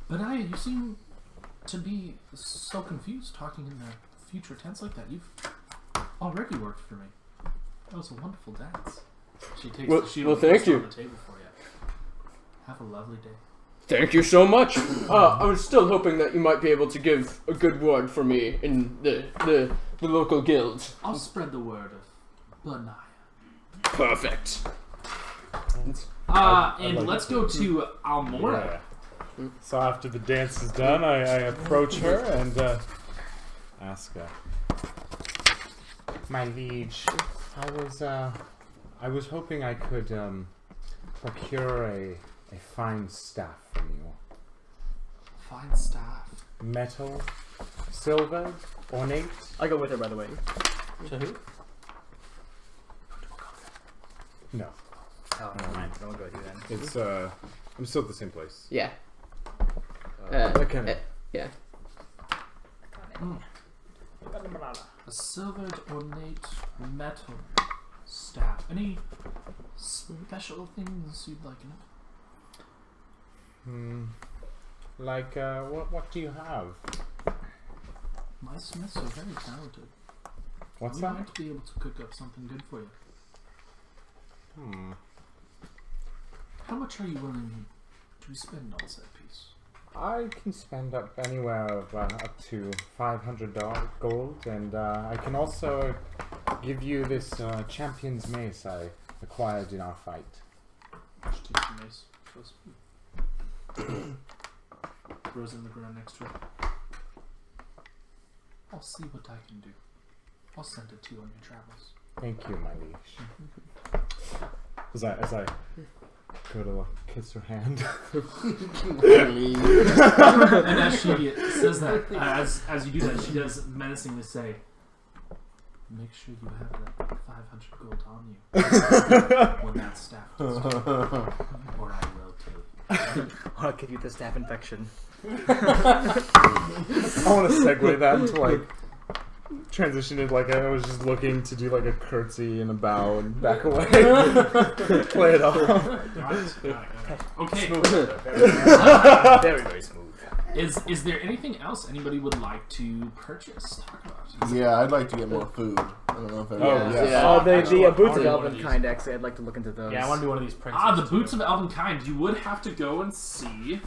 Speaker 3: Benaya, you seem to be so confused talking in the future tense like that. You've already worked for me. That was a wonderful dance. She takes the shield and puts it on the table for you. Have a lovely day.
Speaker 4: Thank you so much. I was still hoping that you might be able to give a good word for me in the local guild.
Speaker 3: I'll spread the word of Benaya.
Speaker 4: Perfect.
Speaker 3: And let's go to Almora.
Speaker 6: Yeah. So after the dance is done, I approach her and ask her,
Speaker 8: My liege,
Speaker 6: I was hoping I could procure a fine staff from you.
Speaker 3: Fine staff.
Speaker 6: Metal, silver, ornate.
Speaker 2: I go with her, by the way.
Speaker 1: To who?
Speaker 6: No,
Speaker 2: Oh, never mind. I won't go with you then.
Speaker 6: it's I'm still at the same place.
Speaker 4: Yeah. Yeah.
Speaker 3: A silvered ornate metal staff. Any special things you'd like in it?
Speaker 6: Like what do you have?
Speaker 3: My smiths are very talented.
Speaker 6: What's
Speaker 3: We
Speaker 6: that?
Speaker 3: might be able to cook up something good for you. How much are you willing to spend on said piece?
Speaker 6: I can spend up anywhere of up to $500 gold, and I can also give you this champion's mace I acquired in our fight.
Speaker 3: She takes the mace. Throws in the ground next to her. I'll see what I can do. I'll send it to you on your travels.
Speaker 6: Thank you, my liege. As I go to kiss her hand.
Speaker 3: And as she says that, as you do that, she does menacingly say, "Make sure you have that 500 gold on you when that staff is or I will kill you."
Speaker 2: I'll give you the staph infection.
Speaker 6: I want to segue that into like transition it like I was just looking to do like a curtsy and a bow and back away. Play it off.
Speaker 3: Got it. Okay.
Speaker 2: Very, very smooth.
Speaker 3: Is there anything else anybody would like to purchase? Talk about.
Speaker 5: Yeah, I'd like to get more food. I don't know if
Speaker 6: yeah.
Speaker 2: The boots of
Speaker 3: I wanna do one of
Speaker 2: Elven
Speaker 3: these.
Speaker 2: kind, actually, I'd like to look into those.
Speaker 1: Yeah, I want to do one of these princesses.
Speaker 3: The boots of Elven Kind. You would have to go and see.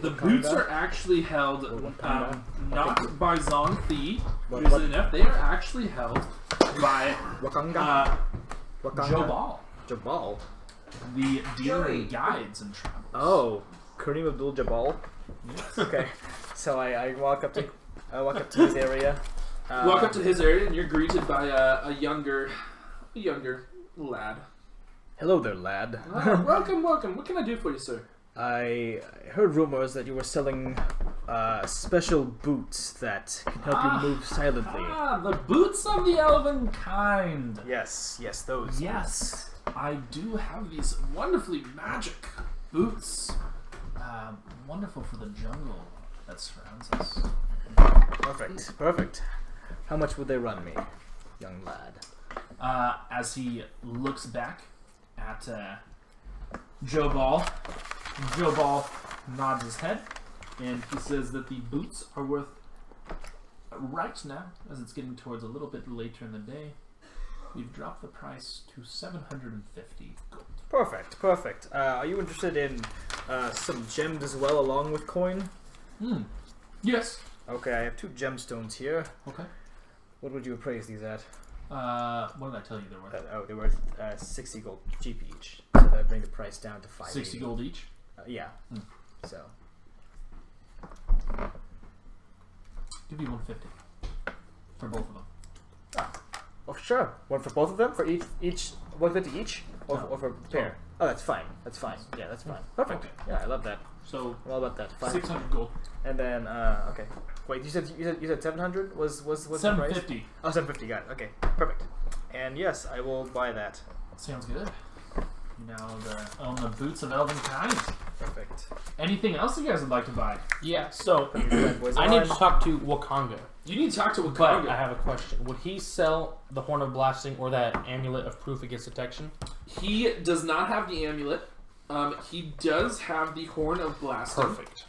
Speaker 3: The boots are actually held not by Zongthi, weirdly enough. They are actually held by
Speaker 2: Wakanga?
Speaker 3: Jobal,
Speaker 2: Jabal?
Speaker 3: the dealer in guides and travels.
Speaker 2: Oh, Kareem Abdul-Jabal?
Speaker 3: Yes.
Speaker 2: Okay. So I walk up to his area.
Speaker 3: Walk up to his area and you're greeted by a younger lad.
Speaker 2: Hello there, lad.
Speaker 3: Welcome. What can I do for you, sir?
Speaker 7: I heard rumors that you were selling special boots that can help you move silently.
Speaker 3: The boots of the Elven Kind.
Speaker 2: Yes, those.
Speaker 3: Yes, I do have these wonderfully magic boots. Wonderful for the jungle that surrounds us.
Speaker 7: Perfect. How much would they run me, young lad?
Speaker 3: As he looks back at Jobal nods his head, and he says that the boots are worth, right now, as it's getting towards a little bit later in the day, we've dropped the price to 750 gold.
Speaker 2: Perfect. Are you interested in some gems as well, along with coin?
Speaker 3: Yes.
Speaker 2: Okay, I have 2 gemstones here.
Speaker 3: Okay.
Speaker 2: What would you appraise these at?
Speaker 3: What did I tell you they're worth?
Speaker 7: They were 60 gold cheap each. So that bring the price down to 5.
Speaker 3: 60 gold each?
Speaker 7: Yeah.
Speaker 3: Hmm.
Speaker 7: So.
Speaker 3: Give you 150 for both of them.
Speaker 7: Oh, sure. One for both of them? For each 150 each? Or,
Speaker 3: No.
Speaker 7: or for pair? Oh, that's fine. That's fine. Yeah, that's fine. Perfect.
Speaker 3: Okay.
Speaker 7: Yeah, I love that.
Speaker 3: So
Speaker 7: I'm all about that. Fine.
Speaker 3: 600 gold.
Speaker 7: And then, okay. Wait, you said 700 was the price?
Speaker 3: 750.
Speaker 7: Oh, 750. Got it. Okay, perfect. And yes, I will buy that.
Speaker 3: Sounds good. Now on the boots of elven kind.
Speaker 7: Perfect.
Speaker 3: Anything else you guys would like to buy?
Speaker 1: Yeah, so
Speaker 7: Put your bad boys
Speaker 1: I need
Speaker 7: on.
Speaker 1: to talk to Wakanga.
Speaker 3: You need to talk to
Speaker 1: But
Speaker 3: Wakanga.
Speaker 1: I have a question. Would he sell the Horn of Blasting or that amulet of proof against detection?
Speaker 3: He does not have the amulet. He does have the Horn of Blasting.
Speaker 1: Perfect.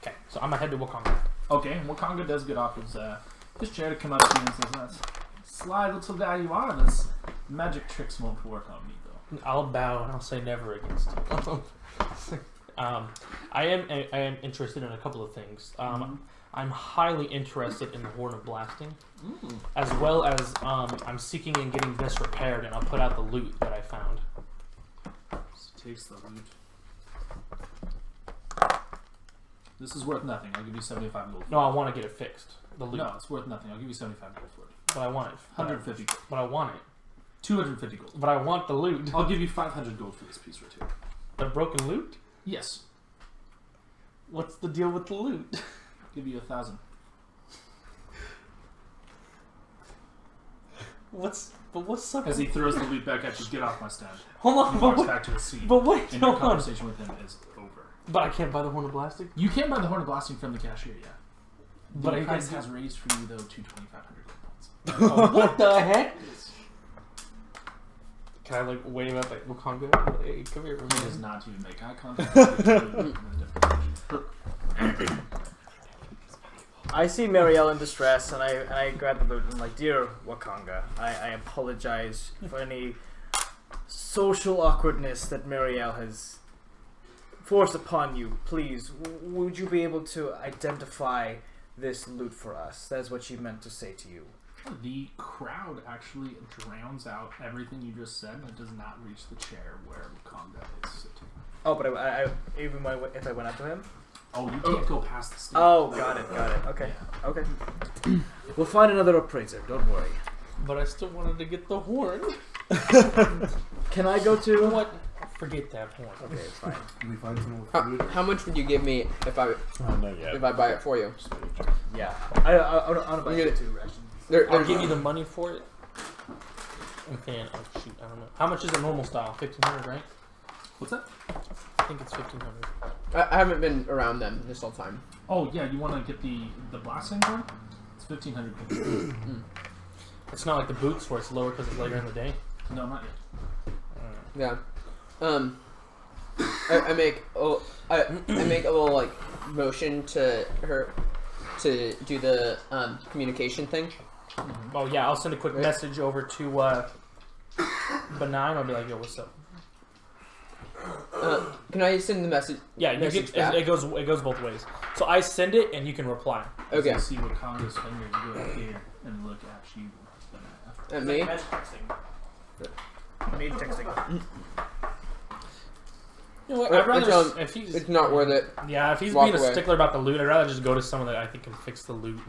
Speaker 1: Okay, so I'm gonna head to Wakanga.
Speaker 3: Okay, Wakanga does get off his chair to come up to you and says, "That's sly little guy you are. This magic tricks won't work on me, though."
Speaker 1: I'll bow and I'll say never against him. I am interested in a couple of things. I'm highly interested in the Horn of Blasting, as well as I'm seeking and getting this repaired, and I'll put out the loot that I found.
Speaker 3: So takes the loot. This is worth nothing. I'll give you 75 gold.
Speaker 1: No, I want to get it fixed. The loot.
Speaker 3: No, it's worth nothing. I'll give you 75 gold for it.
Speaker 1: But I want it.
Speaker 3: 150 gold.
Speaker 1: But I want it.
Speaker 3: 250 gold.
Speaker 1: But I want the loot.
Speaker 3: I'll give you 500 gold for this piece right here.
Speaker 1: The broken loot?
Speaker 3: Yes.
Speaker 1: What's the deal with the loot?
Speaker 3: I'll give you 1,000.
Speaker 1: What's up?
Speaker 3: As he throws the loot back at you, get off my stand.
Speaker 1: Hold on,
Speaker 3: He
Speaker 1: but
Speaker 3: walks
Speaker 1: wait,
Speaker 3: back to his seat.
Speaker 1: but wait,
Speaker 3: And your
Speaker 1: hold on.
Speaker 3: conversation with him is over.
Speaker 1: But I can't buy the Horn of Blasting.
Speaker 3: You can buy the Horn of Blasting from the cashier, yeah. The
Speaker 1: But I
Speaker 3: price
Speaker 1: can-
Speaker 3: has raised for you, though, to 2,500 gold points.
Speaker 1: Oh, what the heck? Can I like wave up at Wakanga? Hey, come here.
Speaker 3: He does not even make eye contact. He's totally in a different direction.
Speaker 7: I see Marielle in distress, and I grab the loot and I'm like, dear Wakanga, I apologize for any social awkwardness that Marielle has forced upon you. Please, would you be able to identify this loot for us? That's what she meant to say to you.
Speaker 3: The crowd actually drowns out everything you just said, and it does not reach the chair where Wakanga is sitting.
Speaker 7: Oh, but I even if I went up to him.
Speaker 3: Oh, you can't go past the stage.
Speaker 7: Oh, got it. Okay, okay. We'll find another appraiser. Don't worry.
Speaker 1: But I still wanted to get the horn.
Speaker 7: Can I go
Speaker 1: You know
Speaker 7: to?
Speaker 1: what? Forget that horn.
Speaker 7: Okay, it's fine.
Speaker 5: Can we find someone with food?
Speaker 4: How much would you give me if I
Speaker 6: Not yet.
Speaker 4: buy it for you?
Speaker 7: Yeah, I want to buy
Speaker 4: You get-
Speaker 7: 2 rations.
Speaker 1: I'll give you the money for it. Okay, oh shoot, I don't know. How much is a normal style? 1,500, right?
Speaker 3: What's that?
Speaker 1: I think it's 1,500.
Speaker 4: I haven't been around them this whole time.
Speaker 3: Oh, yeah, you want to get the blasting one? It's 1,500 gold.
Speaker 1: It's not like the boots where it's lower because it's later in the day.
Speaker 3: No, not yet.
Speaker 4: Yeah. I make I make a little like motion to her to do the communication thing.
Speaker 1: Oh yeah, I'll send a quick
Speaker 4: Right.
Speaker 1: message over to Benign. I'll be like, yo, what's up?
Speaker 4: Can I send the message?
Speaker 1: Yeah, you
Speaker 4: Message
Speaker 1: get,
Speaker 4: back?
Speaker 1: it goes both ways. So I send it and you can reply.
Speaker 4: Okay.
Speaker 3: So you see Wakanga's fingers go up here and look at you.
Speaker 4: At me?
Speaker 7: Made texting.
Speaker 1: You know what?
Speaker 4: Or-
Speaker 1: I'd rather
Speaker 4: it's,
Speaker 1: if he's
Speaker 4: It's not worth it.
Speaker 1: yeah, if he's
Speaker 4: Walk
Speaker 1: being a
Speaker 4: away.
Speaker 1: stickler about the loot, I'd rather just go to someone that I think can fix the loot.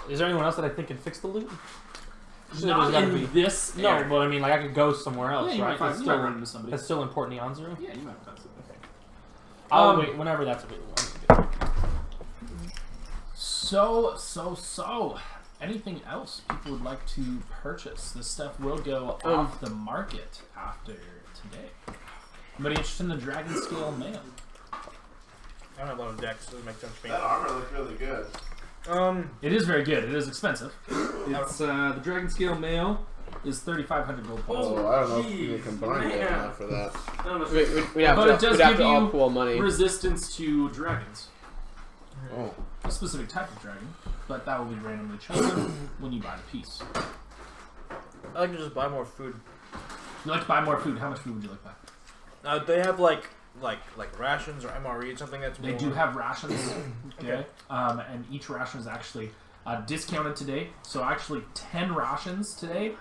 Speaker 1: Is there anyone else that I think can fix the loot? There's
Speaker 3: Not
Speaker 1: gotta
Speaker 3: in
Speaker 1: be.
Speaker 3: this
Speaker 1: No,
Speaker 3: area.
Speaker 1: but I mean, like I could go somewhere else,
Speaker 3: Yeah, you
Speaker 1: right?
Speaker 3: might, find,
Speaker 1: That's
Speaker 3: you might
Speaker 1: still,
Speaker 3: run into somebody.
Speaker 1: that's still in Port Nyanzaru.
Speaker 3: Yeah, you might find somebody.
Speaker 1: I'll wait whenever that's available.
Speaker 3: So. Anything else people would like to purchase? This stuff will go off the market after today. Anybody interested in the Dragon Scale Mail?
Speaker 2: I don't have a lot of decks, so it doesn't make sense to me.
Speaker 5: That armor looks really good.
Speaker 3: It is very good. It is expensive. It's the Dragon Scale Mail is 3,500 gold points.
Speaker 5: Oh, I don't know if you can combine it enough for that.
Speaker 4: We'd have
Speaker 3: But
Speaker 4: to,
Speaker 3: it does
Speaker 4: we'd have
Speaker 3: give
Speaker 4: to all
Speaker 3: you
Speaker 4: pool money.
Speaker 3: resistance to dragons.
Speaker 5: Oh.
Speaker 3: A specific type of dragon, but that will be randomly chosen when you buy the piece.
Speaker 2: I like to just buy more food.
Speaker 3: You like to buy more food. How much food would you like to buy?
Speaker 2: They have like rations or MRE, something that's
Speaker 3: They
Speaker 2: more...
Speaker 3: do have rations, okay? And each ration is actually discounted today. So actually 10 rations today,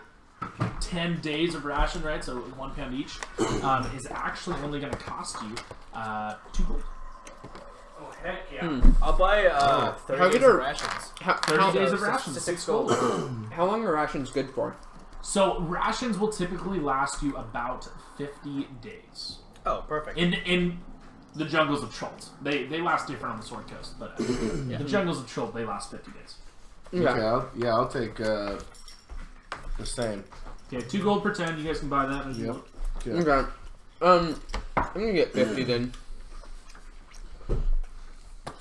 Speaker 3: 10 days of ration, right? So £1 each is actually only going to cost you 2 gold.
Speaker 2: Oh, heck yeah. I'll buy 30 days of rations.
Speaker 3: 30 days of rations.
Speaker 2: 6 gold.
Speaker 4: How long are rations good for?
Speaker 3: So rations will typically last you about 50 days.
Speaker 2: Oh, perfect.
Speaker 3: In the jungles of Chult. They last different on the Sword Coast, but the jungles of Chult, they last 50 days.
Speaker 5: Okay, I'll take the same.
Speaker 3: Okay, 2 gold per 10. You guys can buy that. As
Speaker 5: Yep.
Speaker 3: you
Speaker 5: Good.
Speaker 4: Okay. I'm gonna get 50 then.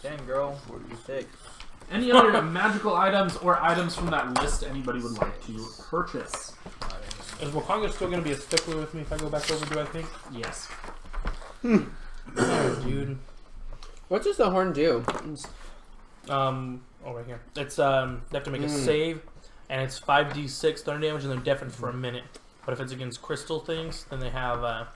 Speaker 2: Damn, girl. Thick.
Speaker 3: Any other magical items or items from that list anybody would like to purchase?
Speaker 1: Is Wakanga still going to be a stickler with me if I go back over, do I think?
Speaker 3: Yes.
Speaker 1: Dude.
Speaker 4: What does the horn do?
Speaker 1: Right here. It's, they have to make a save, and it's 5d6 thunder damage, and they're deafened for a minute. But if it's against crystal things, then they have,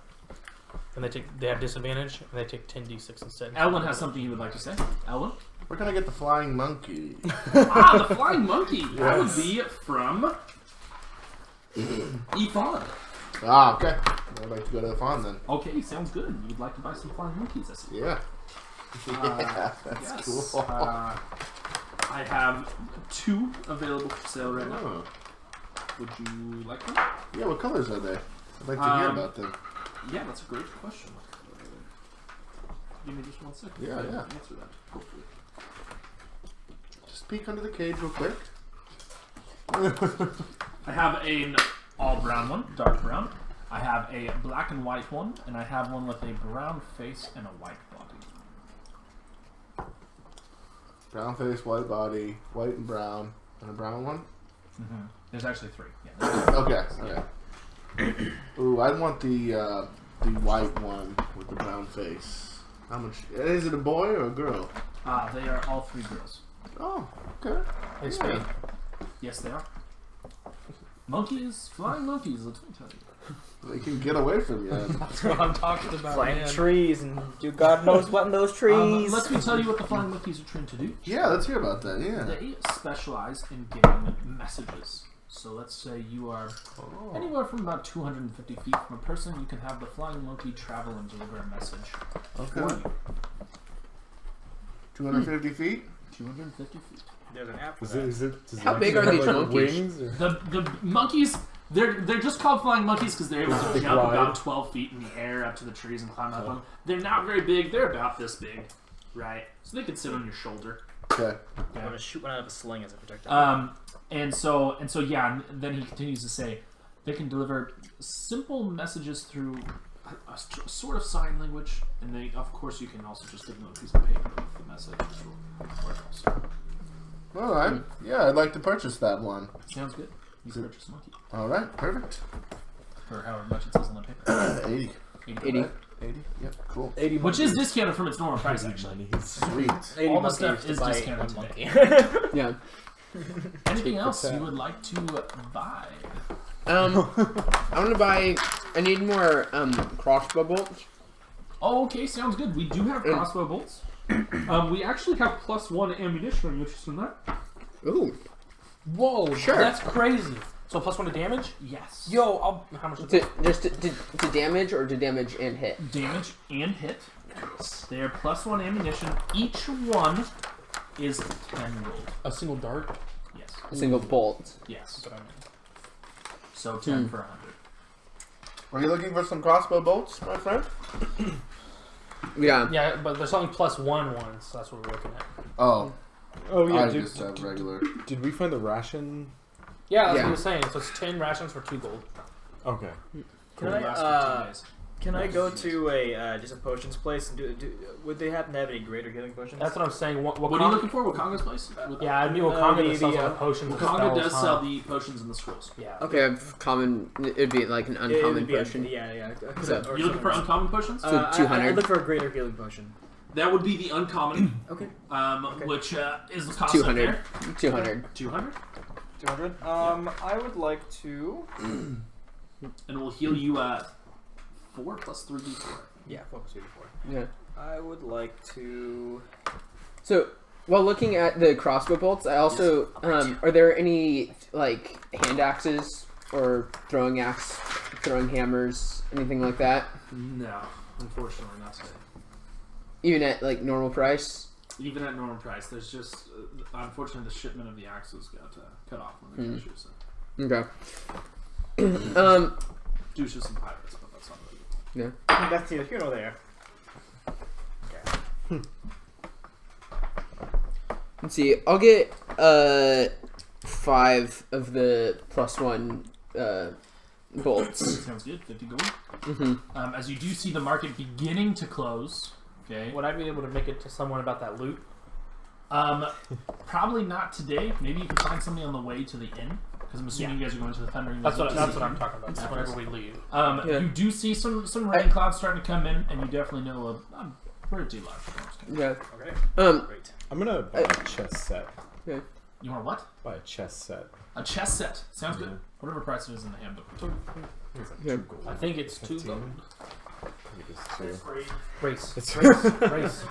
Speaker 1: they have disadvantage, and they take 10d6 instead.
Speaker 3: Elwin has something he would like to say. Elwin?
Speaker 5: Where can I get the flying monkey?
Speaker 3: The flying monkey. That would be from Ifon.
Speaker 5: Ah, okay. I'd like to go to the farm then.
Speaker 3: Okay, sounds good. You'd like to buy some flying monkeys, I see.
Speaker 5: Yeah. Yeah, that's
Speaker 3: Yes.
Speaker 5: cool.
Speaker 3: I have 2 available for sale right now.
Speaker 5: Oh.
Speaker 3: Would you like them?
Speaker 5: Yeah, what colors are they? I'd like to hear about them.
Speaker 3: Yeah, that's a great question. Give me just 1 second.
Speaker 5: Yeah,
Speaker 3: to
Speaker 5: yeah.
Speaker 3: Answer that, hopefully.
Speaker 5: Just peek under the cage real quick.
Speaker 3: I have an all brown one, dark brown. I have a black and white one, and I have one with a brown face and a white body.
Speaker 5: Brown face, white body, white and brown, and a brown one?
Speaker 3: Mm-hmm. There's actually 3. Yeah.
Speaker 5: Okay. Ooh, I want the white one with the brown face. How much? Is it a boy or a girl?
Speaker 3: They are all 3 girls.
Speaker 5: Oh, okay.
Speaker 1: Hey, Spade.
Speaker 3: Yes, they are. Monkeys, flying monkeys, let me tell you.
Speaker 5: They can get away from you.
Speaker 1: That's what I'm talking about,
Speaker 2: Flying
Speaker 1: man.
Speaker 2: trees and do God knows what in those trees.
Speaker 3: Let me tell you what the flying monkeys are trained to do.
Speaker 5: Yeah, let's hear about that. Yeah.
Speaker 3: They specialize in giving messages. So let's say you are anywhere from about 250 feet from a person, you can have the flying monkey travel and deliver a message.
Speaker 5: Okay.
Speaker 3: For you.
Speaker 5: 250 feet?
Speaker 3: 250 feet.
Speaker 2: There's an app for
Speaker 6: Does
Speaker 2: that.
Speaker 4: How
Speaker 6: it
Speaker 4: big
Speaker 6: actually
Speaker 4: are
Speaker 6: have,
Speaker 4: these
Speaker 6: like,
Speaker 4: monkeys?
Speaker 6: Wings or?
Speaker 3: The monkeys, they're just called flying monkeys because they're able to
Speaker 6: They
Speaker 3: jump
Speaker 6: glide.
Speaker 3: about 12 feet in the air up to the trees and climb up them. They're not very big. They're about this big, right? So they could sit on your shoulder.
Speaker 5: Okay.
Speaker 2: I'm gonna shoot one out of a sling as a projectile.
Speaker 3: And so yeah. And then he continues to say, they can deliver simple messages through a sort of sign language, and they, of course, you can also just give them a piece of paper with the message.
Speaker 5: All right. Yeah, I'd like to purchase that one.
Speaker 3: Sounds good. You can purchase a monkey
Speaker 5: All right. Perfect.
Speaker 3: for however much it says on the paper.
Speaker 5: 80.
Speaker 4: 80.
Speaker 5: 80? Yep, cool.
Speaker 2: 80
Speaker 3: Which is discounted from its normal price, actually.
Speaker 5: Sweet.
Speaker 2: 80
Speaker 3: all the
Speaker 2: monkeys
Speaker 3: stuff
Speaker 2: to
Speaker 3: is
Speaker 2: buy
Speaker 3: discounted
Speaker 2: one
Speaker 3: today.
Speaker 2: monkey.
Speaker 4: Yeah.
Speaker 3: Anything else you would like to buy?
Speaker 4: I want to buy. I need more crossbow bolts.
Speaker 3: Oh, okay, sounds good. We do have crossbow bolts. We actually have +1 ammunition. Are you interested in that?
Speaker 4: Ooh.
Speaker 1: Whoa,
Speaker 4: Sure.
Speaker 1: that's crazy. So +1 to damage?
Speaker 3: Yes.
Speaker 1: Yo, how much is that?
Speaker 4: To damage or to damage and hit?
Speaker 3: Damage and hit. They are +1 ammunition. Each one is 10 gold.
Speaker 1: A single dart?
Speaker 3: Yes.
Speaker 4: A single bolt.
Speaker 3: Yes. So 10 for 100.
Speaker 5: Are you looking for some crossbow bolts, my friend?
Speaker 4: Yeah.
Speaker 1: Yeah, but there's only +1 ones, so that's what we're looking at.
Speaker 5: Oh,
Speaker 6: Oh yeah,
Speaker 5: I
Speaker 6: did,
Speaker 5: just have regular.
Speaker 6: did we find the ration?
Speaker 1: Yeah, that's
Speaker 4: Yeah.
Speaker 1: what he was saying. So it's 10 rations for 2 gold.
Speaker 6: Okay.
Speaker 2: Can
Speaker 3: Last 15
Speaker 2: I,
Speaker 3: days.
Speaker 2: can I go to a just a potions place and do would they happen to have any greater healing potions?
Speaker 1: That's what I'm saying.
Speaker 3: What are you looking for? Wakanga's place?
Speaker 1: Yeah, I mean Wakanga
Speaker 2: the-
Speaker 1: that sells
Speaker 2: the,
Speaker 1: all the potions and
Speaker 3: Wakanga
Speaker 1: spells,
Speaker 3: does
Speaker 1: huh?
Speaker 3: sell the potions and the scrolls.
Speaker 1: Yeah.
Speaker 4: Okay, common. It'd be like an
Speaker 2: It
Speaker 4: uncommon
Speaker 2: would be
Speaker 4: potion.
Speaker 2: yeah.
Speaker 4: So,
Speaker 2: Or
Speaker 3: You looking for
Speaker 2: something.
Speaker 3: uncommon potions?
Speaker 4: So 200?
Speaker 2: I look for a greater healing potion.
Speaker 3: That would be the uncommon,
Speaker 2: Okay.
Speaker 3: which is the cost
Speaker 4: 200.
Speaker 3: up there.
Speaker 4: 200.
Speaker 3: 200,
Speaker 2: 200. I would like to.
Speaker 3: and we'll heal you 4 plus 3d4.
Speaker 2: Yeah, focus 84.
Speaker 4: Yeah.
Speaker 2: I would like to.
Speaker 4: So, while looking at the crossbow bolts, I also are there any like hand axes or throwing hammers, anything like that?
Speaker 3: No, unfortunately not today.
Speaker 4: Even at like normal price?
Speaker 3: Even at normal price, there's just unfortunately the shipment of the axes got cut off when the cashew. So.
Speaker 4: Okay.
Speaker 3: Do just some pirates, but that's not really.
Speaker 4: Yeah.
Speaker 2: That's the hero there.
Speaker 4: Let's see. I'll get 5 of the +1 bolts.
Speaker 3: Sounds good. 50 gold.
Speaker 4: Mm-hmm.
Speaker 3: As you do see the market beginning to close. Okay.
Speaker 1: Would I be able to make it to someone about that loot?
Speaker 3: Probably not today. Maybe you can find somebody on the way to the inn. Because I'm assuming you guys are going to the Thundering
Speaker 1: That's
Speaker 3: Lizard.
Speaker 1: what I'm talking about. Just whenever we leave.
Speaker 3: You do see some rain clouds starting to come in, and you definitely know a pretty large storm's coming.
Speaker 4: Yeah.
Speaker 2: Okay. Great.
Speaker 6: I'm gonna buy a chess set.
Speaker 4: Okay.
Speaker 3: You want what?
Speaker 6: Buy a chess set.
Speaker 3: A chess set. Sounds good. Whatever price it is in the handbook.
Speaker 4: Yeah.
Speaker 1: I think it's 2 gold.
Speaker 6: I think it's 2.
Speaker 1: Race.
Speaker 6: It's
Speaker 1: Race.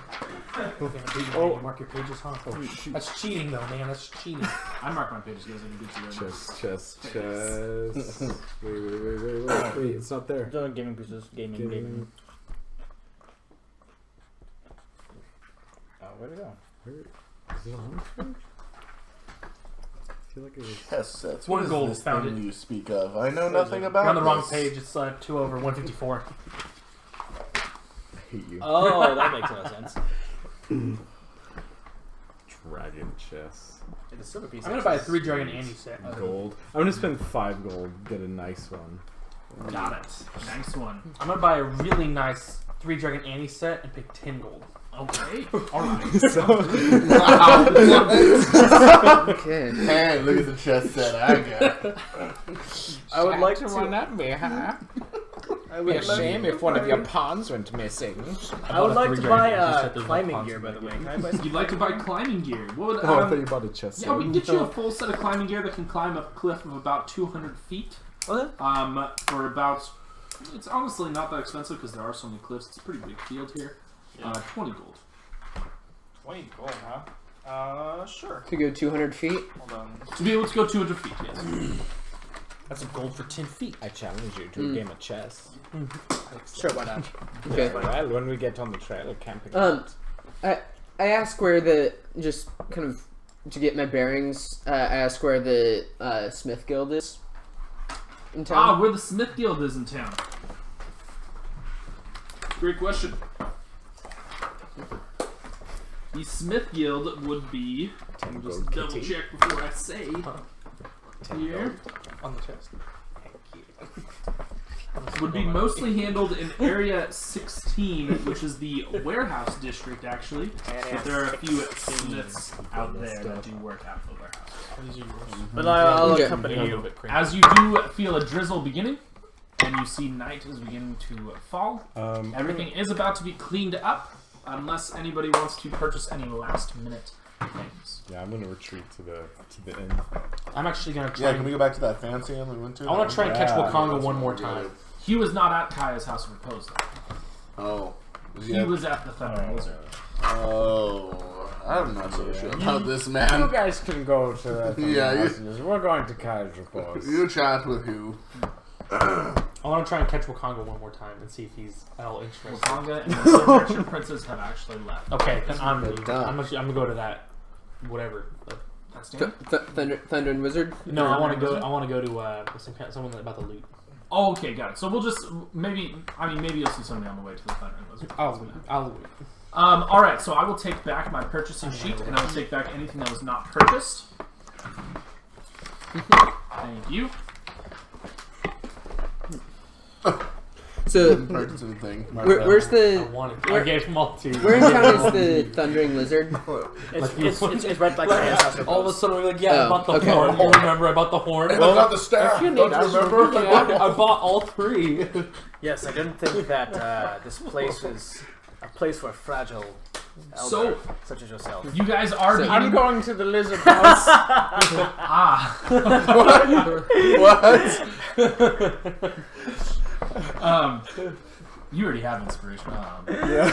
Speaker 6: Oh.
Speaker 1: Mark your pages, huh? Oh, shoot. That's cheating, though, man. That's cheating.
Speaker 3: I mark my pages, guys. I can get you there.
Speaker 6: Chess. Wait, it's not there.
Speaker 7: Gaming pieces. Gaming. Oh, where'd it go?
Speaker 6: Where is it on? I feel like it was.
Speaker 5: Chess sets.
Speaker 1: One
Speaker 5: What is
Speaker 1: gold,
Speaker 5: this
Speaker 1: found
Speaker 5: thing you speak of? I know nothing about
Speaker 1: You're on the wrong
Speaker 5: this.
Speaker 1: page. It's 2 over 154.
Speaker 6: I hate you.
Speaker 7: Oh, that makes no sense.
Speaker 6: Dragon chess.
Speaker 2: The silver piece.
Speaker 1: I'm going to buy a 3 Dragon Andy set.
Speaker 6: Gold. I'm gonna spend 5 gold. Get a nice one.
Speaker 3: Got it. Nice one.
Speaker 1: I'm going to buy a really nice 3 Dragon Andy set and pay 10 gold.
Speaker 3: Okay. Alright.
Speaker 5: Wow.
Speaker 4: Okay.
Speaker 5: Hey, look at the chess set I got.
Speaker 2: I would like to
Speaker 8: run at me, huh?
Speaker 2: I
Speaker 8: It'd be a
Speaker 2: would like
Speaker 8: shame
Speaker 2: to
Speaker 8: if one of
Speaker 2: buy-
Speaker 8: your pawns went missing.
Speaker 2: I would like to buy
Speaker 1: set. There's no
Speaker 2: climbing
Speaker 1: pawns
Speaker 2: gear,
Speaker 1: in
Speaker 2: by
Speaker 1: the
Speaker 2: the way.
Speaker 1: game.
Speaker 2: Can I buy some
Speaker 3: You'd like to buy climbing gear. What would,
Speaker 6: Oh, I thought you bought a chess set.
Speaker 3: yeah, we can get you a full set of climbing gear that can climb up a cliff of about 200 feet.
Speaker 2: Okay.
Speaker 3: For about... It's honestly not that expensive because there are so many cliffs. It's a pretty big field here. 20 gold.
Speaker 2: 20 gold, huh? Sure.
Speaker 4: To go 200 feet.
Speaker 2: Hold on.
Speaker 3: To be able to go 200 feet, yes.
Speaker 1: That's a gold for 10 feet.
Speaker 8: I challenge you to a game of chess.
Speaker 2: Sure, why not?
Speaker 4: Okay.
Speaker 8: Well, when we get on the trail camping.
Speaker 4: I asked where the just kind of to get my bearings. I asked where the Smith Guild is in town.
Speaker 3: Where the Smith Guild is in town. Great question. The Smith Guild would be... I'll just double check before I say. Here.
Speaker 1: On the chest.
Speaker 3: Would be mostly handled in Area 16, which is the warehouse district, actually. But there are a few smiths out there that do work out of the warehouse.
Speaker 1: These are yours.
Speaker 2: But I'll
Speaker 4: Okay.
Speaker 2: accompany you.
Speaker 3: As you do feel a drizzle beginning, and you see night is beginning to fall, everything is about to be cleaned up, unless anybody wants to purchase any last-minute things.
Speaker 6: Yeah, I'm gonna retreat to the inn.
Speaker 1: I'm actually going to try.
Speaker 5: Yeah, can we go back to that fancy inn we went to?
Speaker 1: I want to try and catch
Speaker 6: Yeah.
Speaker 1: Wakanga one more time.
Speaker 3: He was not at Kaya's House of Repose, though.
Speaker 5: Oh.
Speaker 3: He was at the Thundering Lizard.
Speaker 5: Oh. I'm not so sure about this,
Speaker 8: You
Speaker 5: man.
Speaker 8: guys can go to the
Speaker 5: Yeah, you-
Speaker 8: houses. We're going to Kai's repose.
Speaker 5: You chat with who?
Speaker 1: I want to try and catch Wakanga one more time and see if he's at all interested.
Speaker 3: Wakanga and the Silver Merchant Princess have actually left.
Speaker 1: Okay, then I'm
Speaker 5: done.
Speaker 1: gonna go to that. Whatever.
Speaker 3: That's Dan.
Speaker 4: Thunder and Wizard.
Speaker 1: No, I want to go.
Speaker 3: Wizard?
Speaker 1: I want to go to someone about the loot.
Speaker 3: Oh, okay, got it. So we'll just maybe you'll see somebody on the way to the Thundering Lizard.
Speaker 1: I'll wait.
Speaker 3: All right, so I will take back my purchasing sheet, and I will take back anything that was not purchased. Thank you.
Speaker 4: So
Speaker 5: Purchasing thing.
Speaker 4: where's
Speaker 1: I
Speaker 4: the
Speaker 1: wanted. I
Speaker 4: where-
Speaker 1: gave them all to you.
Speaker 4: where in town is the Thundering Lizard?
Speaker 2: It's right by Kaya's house.
Speaker 1: All of a sudden, we're like, yeah, I
Speaker 4: Oh,
Speaker 1: bought the
Speaker 4: okay.
Speaker 1: horn. Oh, remember, I bought the horn.
Speaker 5: I got the staff. Don't you remember?
Speaker 1: I bought all 3.
Speaker 2: Yes, I didn't think that this place was a place for a fragile elder
Speaker 3: So-
Speaker 2: such as yourself.
Speaker 3: You guys are
Speaker 8: I'm
Speaker 3: beginning.
Speaker 8: going to the lizard house.
Speaker 5: What?
Speaker 3: You already have inspiration.
Speaker 6: Yeah.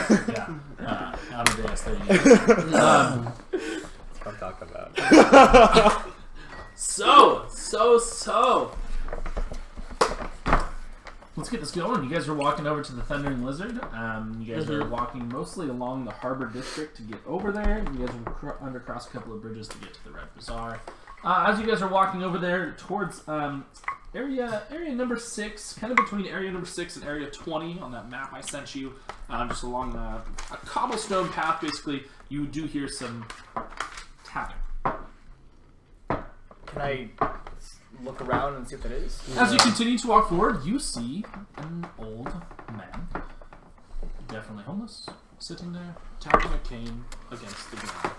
Speaker 3: Yeah. Out of the S30.
Speaker 7: talk about.
Speaker 3: So. Let's get this going. You guys are walking over to the Thundering Lizard. You guys are walking mostly along the Harbor District to get over there. You guys will undercross a couple of bridges to get to the Red Bazaar. As you guys are walking over there towards area number 6, kind of between area number 6 and area 20 on that map I sent you, just along a cobblestone path, basically, you do hear some tapping.
Speaker 2: Can I look around and see what that is?
Speaker 3: As you continue to walk forward, you see an old man, definitely homeless, sitting there, tapping a cane against the ground.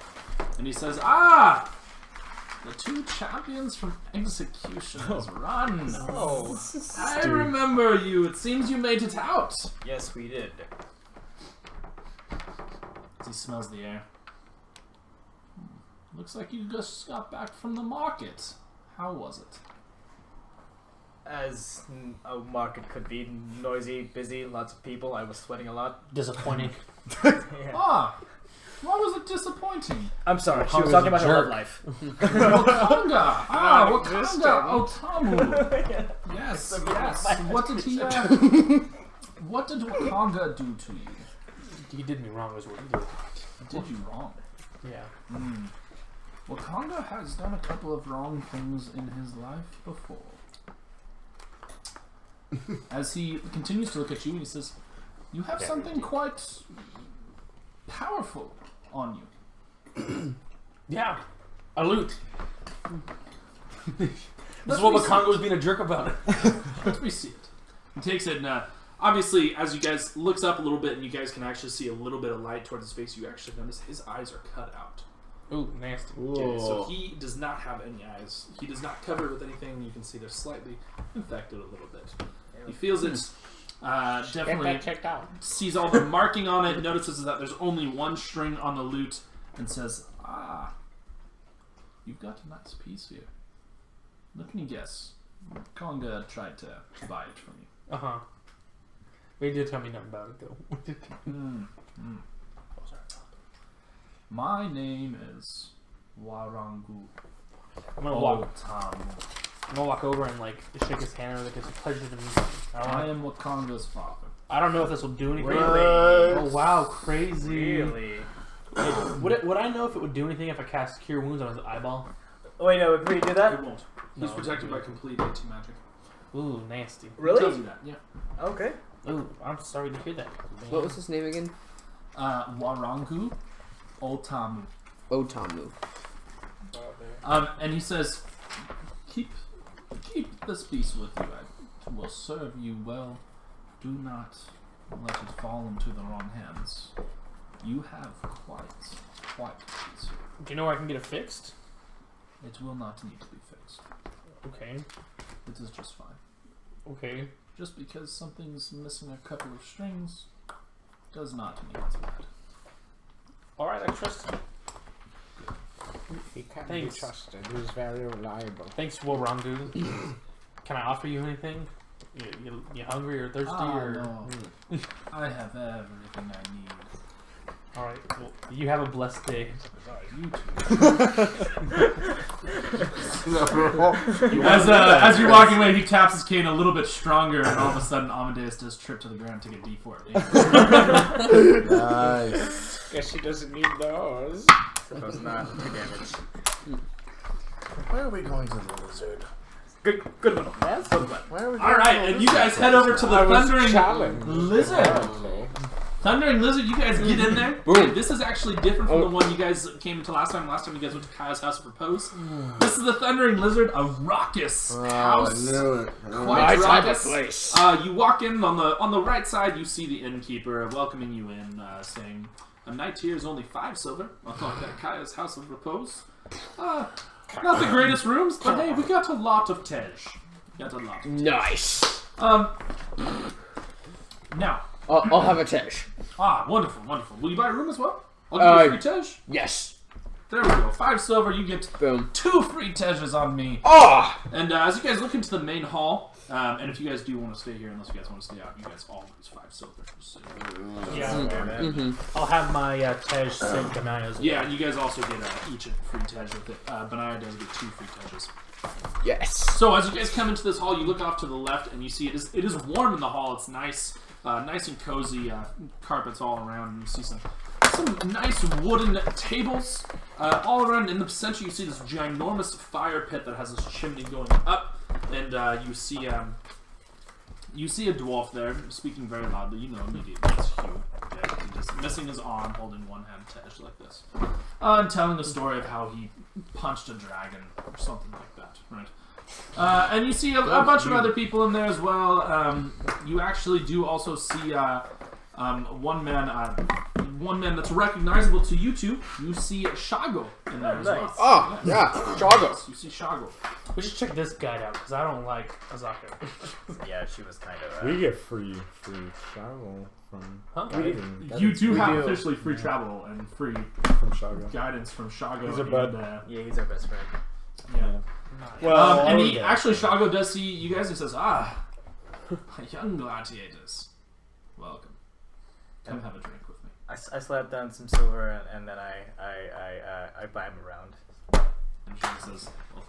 Speaker 3: And he says, the 2 champions from Executioner's Run.
Speaker 2: Oh,
Speaker 3: I remember you. It seems you made it out.
Speaker 2: yes, we did.
Speaker 3: As he smells the air. Looks like you just got back from the market. How was it?
Speaker 2: As a market could be, noisy, busy, lots of people. I was sweating a lot.
Speaker 1: Disappointing.
Speaker 2: Yeah.
Speaker 3: Why was it disappointing?
Speaker 2: I'm sorry. She
Speaker 1: Wakanda
Speaker 2: was
Speaker 1: was
Speaker 2: talking
Speaker 1: a
Speaker 2: about her love
Speaker 1: jerk.
Speaker 2: life.
Speaker 3: Wakanda!
Speaker 8: Non-existent.
Speaker 3: Wakanda Otamu! Yes. What did he, what did Wakanda do to you?
Speaker 1: He did me wrong, is what he did.
Speaker 3: Did you wrong?
Speaker 1: Yeah.
Speaker 3: Wakanda has done a couple of wrong things in his life before. As he continues to look at you, he says, you have something quite powerful on you.
Speaker 1: Yeah. A loot. This is
Speaker 3: Let
Speaker 1: what
Speaker 3: me see
Speaker 1: Wakanda was being a jerk about it.
Speaker 3: Let me see it. He takes it and obviously as you guys looks up a little bit and you guys can actually see a little bit of light towards his face, you actually notice his eyes are cut out.
Speaker 1: Ooh, nasty.
Speaker 3: Okay, so he does not have any eyes. He does not cover it with anything. You can see they're slightly infected a little bit. He feels it. Definitely
Speaker 8: checked out.
Speaker 3: sees all the marking on it. Notices that there's only 1 string on the lute, and says, you've got a nice piece here. Let me guess. Konga tried to buy it from you.
Speaker 1: Uh-huh. But he did tell me nothing about it, though.
Speaker 3: Oh, sorry. My name is Warangu.
Speaker 1: I'm gonna walk.
Speaker 3: Otamu.
Speaker 1: I'm gonna walk over and like shake his hand. Like it's a pleasure to meet you.
Speaker 3: I am Wakanga's father.
Speaker 1: I don't know if this will do anything.
Speaker 2: Really?
Speaker 1: Oh wow, crazy.
Speaker 2: Really?
Speaker 1: Would I know if it would do anything if I cast Cure Wounds on his eyeball?
Speaker 2: Oh, wait, no, can we do that?
Speaker 3: It won't. He's
Speaker 1: No,
Speaker 3: protected by complete anti-magic.
Speaker 1: Ooh, nasty.
Speaker 3: He
Speaker 2: Really?
Speaker 3: tells you that, yeah.
Speaker 2: Okay.
Speaker 1: Ooh, I'm sorry to hear that.
Speaker 4: What was his name again?
Speaker 3: Warangu Otamu.
Speaker 4: Otamu.
Speaker 3: And he says, keep this piece with you. It will serve you well. Do not let it fall into the wrong hands. You have quite a piece.
Speaker 1: Do you know where I can get it fixed?
Speaker 3: It will not need to be fixed.
Speaker 1: Okay.
Speaker 3: It is just fine.
Speaker 1: Okay.
Speaker 3: Just because something's missing a couple of strings does not mean it's bad.
Speaker 1: Alright, I trust you.
Speaker 8: He can
Speaker 1: Thanks.
Speaker 8: be trusted. He's very reliable.
Speaker 1: Thanks, Warangu. Can I offer you anything? You hungry or thirsty or?
Speaker 3: No. I have everything I need.
Speaker 1: Alright, well, you have a blessed day.
Speaker 3: You too.
Speaker 5: You
Speaker 3: As you're walking away, he taps his cane a little bit stronger, and all of a sudden, Amadeus does trip to the ground, take a D4.
Speaker 5: Nice.
Speaker 8: Guess she doesn't need those.
Speaker 2: Suppose not. Take damage.
Speaker 5: Where are we going to the lizard?
Speaker 2: Good one. Yes. So glad.
Speaker 5: Where are we
Speaker 3: All right, and you guys head over to the
Speaker 8: I was
Speaker 3: Thundering
Speaker 8: challenged.
Speaker 3: Lizard.
Speaker 8: Apparently.
Speaker 3: Thundering Lizard, you guys get in there.
Speaker 4: Boom.
Speaker 3: This is actually different from the one you guys came into last time. Last time you guys went to Kaya's house of repose. This is the Thundering Lizard, a raucous
Speaker 5: Oh, I
Speaker 3: house.
Speaker 5: knew it.
Speaker 3: Quite
Speaker 8: My type of
Speaker 3: raucous.
Speaker 8: place.
Speaker 3: You walk in on the right side. You see the innkeeper welcoming you in, saying, "A night here is only 5 silver. Unlike at Kaya's house of repose. Not the greatest rooms, but hey, we got a lot of tej. Got a lot.
Speaker 4: Nice.
Speaker 3: Now,
Speaker 4: I'll have a tesh.
Speaker 3: wonderful, wonderful. Will you buy a room as well? I'll give you free tej.
Speaker 4: Yes.
Speaker 3: There we go. 5 silver. You get
Speaker 4: Boom.
Speaker 3: 2 free tejas on me.
Speaker 4: Ah.
Speaker 3: And as you guys look into the main hall, And if you guys do want to stay here, unless you guys want to stay out, you guys all lose 5 silver. So,
Speaker 1: Yeah.
Speaker 4: Mm-hmm.
Speaker 1: I'll have my Tej sink Benaya's.
Speaker 3: yeah, you guys also get each a free Tej with it. Benaya does get 2 free Tejes.
Speaker 4: Yes.
Speaker 3: So as you guys come into this hall, you look off to the left and you see it is warm in the hall. It's nice, nice and cozy. Carpets all around. And you see some nice wooden tables all around. In the center, you see this ginormous fire pit that has this chimney going up, and you see a dwarf there speaking very loudly. You know immediately it's Hugh. Yeah, he's just missing his arm, holding one hand Tej like this, and telling the story of how he punched a dragon or something like that, right? And you see a bunch of other people in there as well. You actually do also see one man that's recognizable to you two. You see Shago in there as well.
Speaker 4: Oh, yeah, Shago.
Speaker 3: You see Shago.
Speaker 1: We should check this guy out because I don't like Azaka.
Speaker 2: Yeah, she was kind of.
Speaker 6: We get free travel from guiding.
Speaker 3: You do have
Speaker 2: do.
Speaker 3: officially free travel and free
Speaker 6: from Shago.
Speaker 3: guidance from Shago.
Speaker 6: He's a
Speaker 3: and,
Speaker 6: bud.
Speaker 2: Yeah, he's our best friend.
Speaker 3: yeah.
Speaker 6: Well,
Speaker 3: And he actually Shago does see you guys and says, my young gladiators, welcome. Come have a drink with me.
Speaker 2: I slapped down some silver and then I buy him around.
Speaker 3: And she says, well,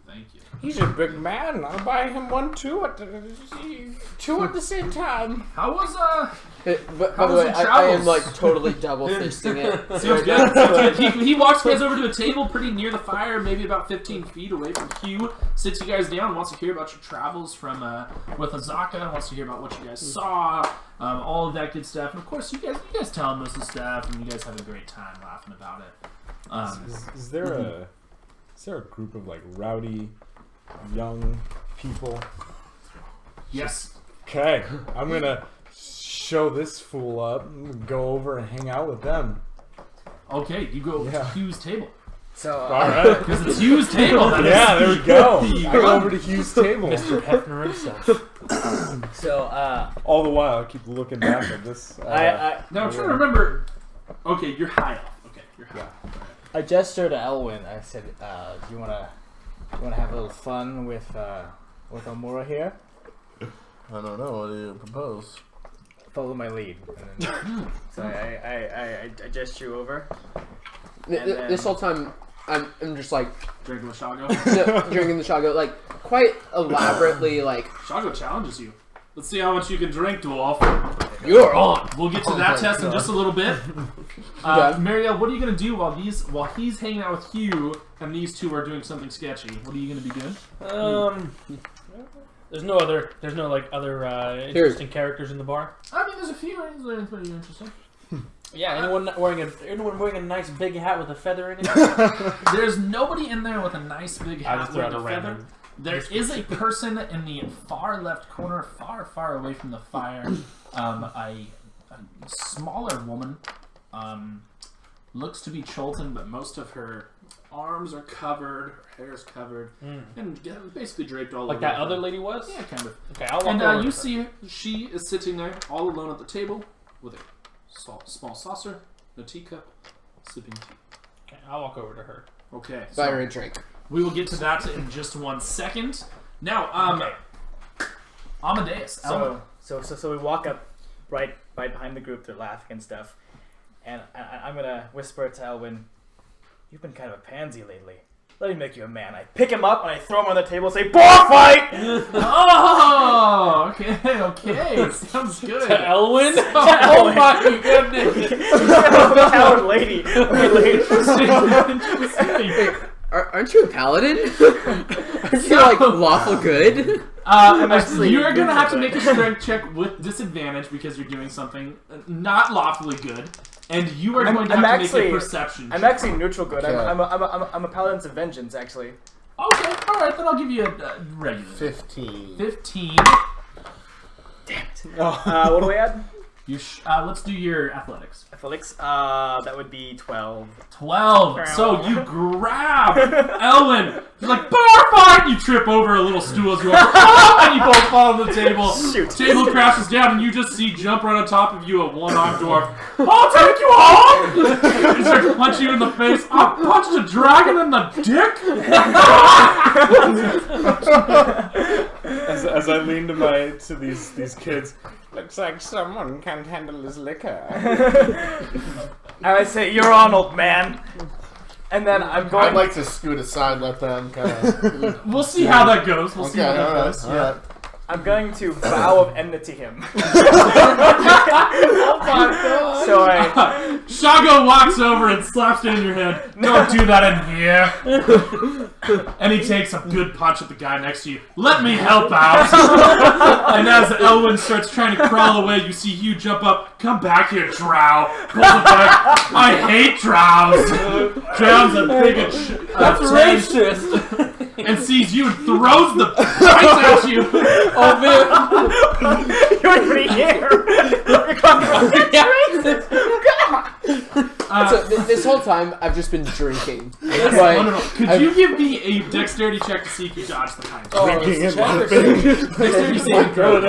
Speaker 3: thank you.
Speaker 8: He's a big man. I'll buy him one too at the same time.
Speaker 3: How was
Speaker 4: By
Speaker 3: How
Speaker 4: the
Speaker 3: was
Speaker 4: way,
Speaker 3: your
Speaker 4: I am
Speaker 3: travels?
Speaker 4: like totally double fisting it.
Speaker 3: Seems good. Seems good. He walks you guys over to a table pretty near the fire, maybe about 15 feet away from Hugh. Sits you guys down, wants to hear about your travels from with Azaka. Wants to hear about what you guys saw, all of that good stuff. And of course, you guys tell him most of the stuff, and you guys have a great time laughing about it.
Speaker 6: Is there a group of like rowdy young people?
Speaker 3: Yes.
Speaker 6: Okay, I'm gonna show this fool up and go over and hang out with them.
Speaker 3: Okay, you go to
Speaker 6: Yeah.
Speaker 3: Hugh's table
Speaker 2: So
Speaker 6: All right.
Speaker 3: because it's Hugh's table. That
Speaker 6: Yeah, there we go.
Speaker 3: the
Speaker 6: I go over to Hugh's table.
Speaker 1: Mr. Hefner himself.
Speaker 6: All the while, I keep looking back at this.
Speaker 3: Now I'm trying to remember. Okay, you're high up. Okay, you're high.
Speaker 7: I gestured to Elwyn. I said, "Do you wanna have a little fun with Omura here?
Speaker 5: I don't know. What do you propose?
Speaker 7: Follow my lead." And then, so I gesture you over.
Speaker 4: This whole time, I'm just like
Speaker 3: Drinking with Shago.
Speaker 4: drinking the Shago, like quite elaborately, like
Speaker 3: Shago challenges you. Let's see how much you can drink, dwarf.
Speaker 4: you're on.
Speaker 3: We'll get to
Speaker 4: Oh
Speaker 3: that
Speaker 4: my
Speaker 3: test in
Speaker 4: God.
Speaker 3: just a little bit.
Speaker 4: Yeah.
Speaker 3: Marielle, what are you gonna do while he's hanging out with Hugh and these two are doing something sketchy? What are you gonna be doing?
Speaker 1: There's no like other interesting characters in the bar.
Speaker 3: I mean, there's a few. Is there anything interesting?
Speaker 1: Yeah, anyone wearing a nice big hat with a feather in it?
Speaker 3: There's nobody in there with a nice big
Speaker 1: I
Speaker 3: hat
Speaker 1: just threw
Speaker 3: with
Speaker 1: out
Speaker 3: a
Speaker 1: a
Speaker 3: feather.
Speaker 1: random.
Speaker 3: There is a person in the far left corner, far away from the fire. A smaller woman. Looks to be Cholton, but most of her arms are covered, her hair is covered, and basically draped all
Speaker 1: Like
Speaker 3: over.
Speaker 1: that
Speaker 3: her.
Speaker 1: other lady was?
Speaker 3: Yeah, kind of.
Speaker 1: Okay, I'll walk
Speaker 3: And
Speaker 1: over.
Speaker 3: you
Speaker 1: to
Speaker 3: see her. She is sitting there all alone at the table with a small saucer, a teacup, sipping tea.
Speaker 1: Okay, I'll walk over to her.
Speaker 3: Okay,
Speaker 4: Buy her
Speaker 3: so
Speaker 4: a drink.
Speaker 3: we will get to that in just 1 second. Now, Amadeus. Elmer.
Speaker 2: So we walk up right behind the group. They're laughing and stuff, and I'm gonna whisper to Elwyn, "You've been kind of a pansy lately. Let me make you a man." I pick him up and I throw him on the table and say, "Bar fight!"
Speaker 3: Oh, okay. Sounds good.
Speaker 1: To Elwyn? Oh my goodness!
Speaker 2: Coward lady.
Speaker 3: Interesting.
Speaker 4: Aren't you a paladin? Aren't you like lawful good?
Speaker 3: You're gonna have to make a strength check with disadvantage because you're doing something not lawfully good, and you are going to have to make a perception check.
Speaker 2: I'm actually neutral good.
Speaker 4: Okay.
Speaker 2: I'm a paladin of vengeance actually.
Speaker 3: Okay, alright, then I'll give you a regular.
Speaker 5: 15.
Speaker 3: 15.
Speaker 2: What do we add?
Speaker 3: Let's do your athletics.
Speaker 2: Athletics. That would be 12.
Speaker 3: 12. So you grab Elwyn. You're like, bar fight! You trip over a little stool as you are, and you both fall on the table.
Speaker 2: Shoot.
Speaker 3: Table crashes down, and you just see jump right on top of you a one-armed dwarf. I'll take you home! He starts to punch you in the face. I punched a dragon in the dick?
Speaker 6: As I lean to these kids, looks like someone can't handle his liquor.
Speaker 2: And I say, "You're on, old man." And then I'm going.
Speaker 5: I'd like to scoot aside, let them kind of.
Speaker 3: We'll see how that goes. We'll see how that
Speaker 5: alright,
Speaker 3: goes.
Speaker 5: alright.
Speaker 2: I'm going to vow of enmity him.
Speaker 4: Oh my god.
Speaker 2: So I.
Speaker 3: Shago walks over and slaps you in your head. Don't do that in here. And he takes a good punch at the guy next to you. Let me help out. And as Elwyn starts trying to crawl away, you see Hugh jump up. Come back here, Drow. Pulls it back. I hate Drows. Drow's a bigot.
Speaker 4: That's racist.
Speaker 3: And sees you and throws the right at you.
Speaker 4: Oh man.
Speaker 2: You're already here. You're
Speaker 4: So this whole time I've just been drinking.
Speaker 3: That's
Speaker 4: Like,
Speaker 3: wonderful. Could you give me a dexterity check to see if you dodge the kind? Dexterity saving throw.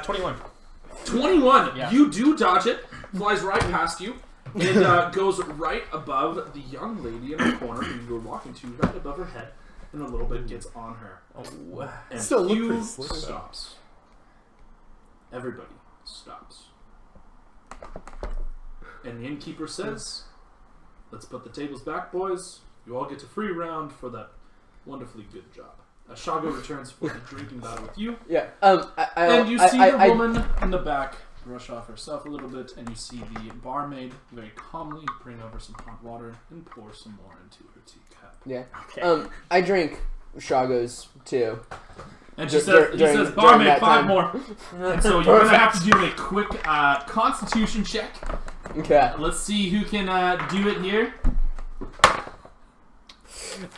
Speaker 1: 21.
Speaker 3: 21.
Speaker 1: Yeah.
Speaker 3: You do dodge it. Flies right past you. And goes right above the young lady in the corner who you were walking to, right above her head, and a little bit gets on her.
Speaker 1: Oh.
Speaker 3: And
Speaker 6: Still look
Speaker 3: Hugh
Speaker 6: pretty slick, though.
Speaker 3: stops. Everybody stops. And the innkeeper says, "Let's put the tables back, boys. You all get a free round for that wonderfully good job." Shago returns for the drinking battle with you.
Speaker 4: yeah.
Speaker 3: And you see the woman in the back brush off herself a little bit, and you see the barmaid very calmly bring over some hot water and pour some more into her teacup.
Speaker 4: Yeah.
Speaker 2: Okay.
Speaker 4: I drink Shago's too.
Speaker 3: And she
Speaker 4: Dur-
Speaker 3: says, he
Speaker 4: during-
Speaker 3: says,
Speaker 4: during
Speaker 3: barmaid,
Speaker 4: that
Speaker 3: 5
Speaker 4: time."
Speaker 3: more. And so you're going to have to do a quick constitution check.
Speaker 4: Okay.
Speaker 3: Let's see who can do it here.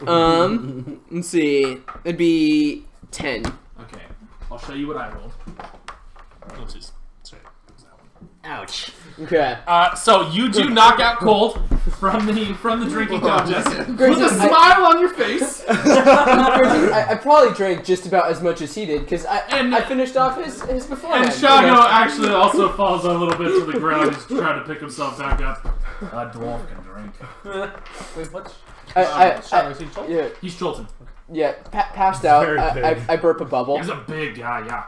Speaker 4: Let's see. It'd be 10.
Speaker 3: Okay, I'll show you what I rolled.
Speaker 1: Oopsies.
Speaker 2: Ouch.
Speaker 4: Okay.
Speaker 1: So you do knock out cold from the drinking contest with
Speaker 4: Grayson,
Speaker 1: a smile on your face.
Speaker 4: I probably drank just about as much as he did because
Speaker 3: And-
Speaker 4: I finished off his before.
Speaker 3: And Shago actually also falls a little bit to the ground. He's trying to pick himself back up. A dwarf can drink.
Speaker 1: Wait, what's
Speaker 4: Yeah,
Speaker 3: He's jolting.
Speaker 4: passed out.
Speaker 6: Very big.
Speaker 4: I burp a bubble.
Speaker 3: He's a big guy, yeah.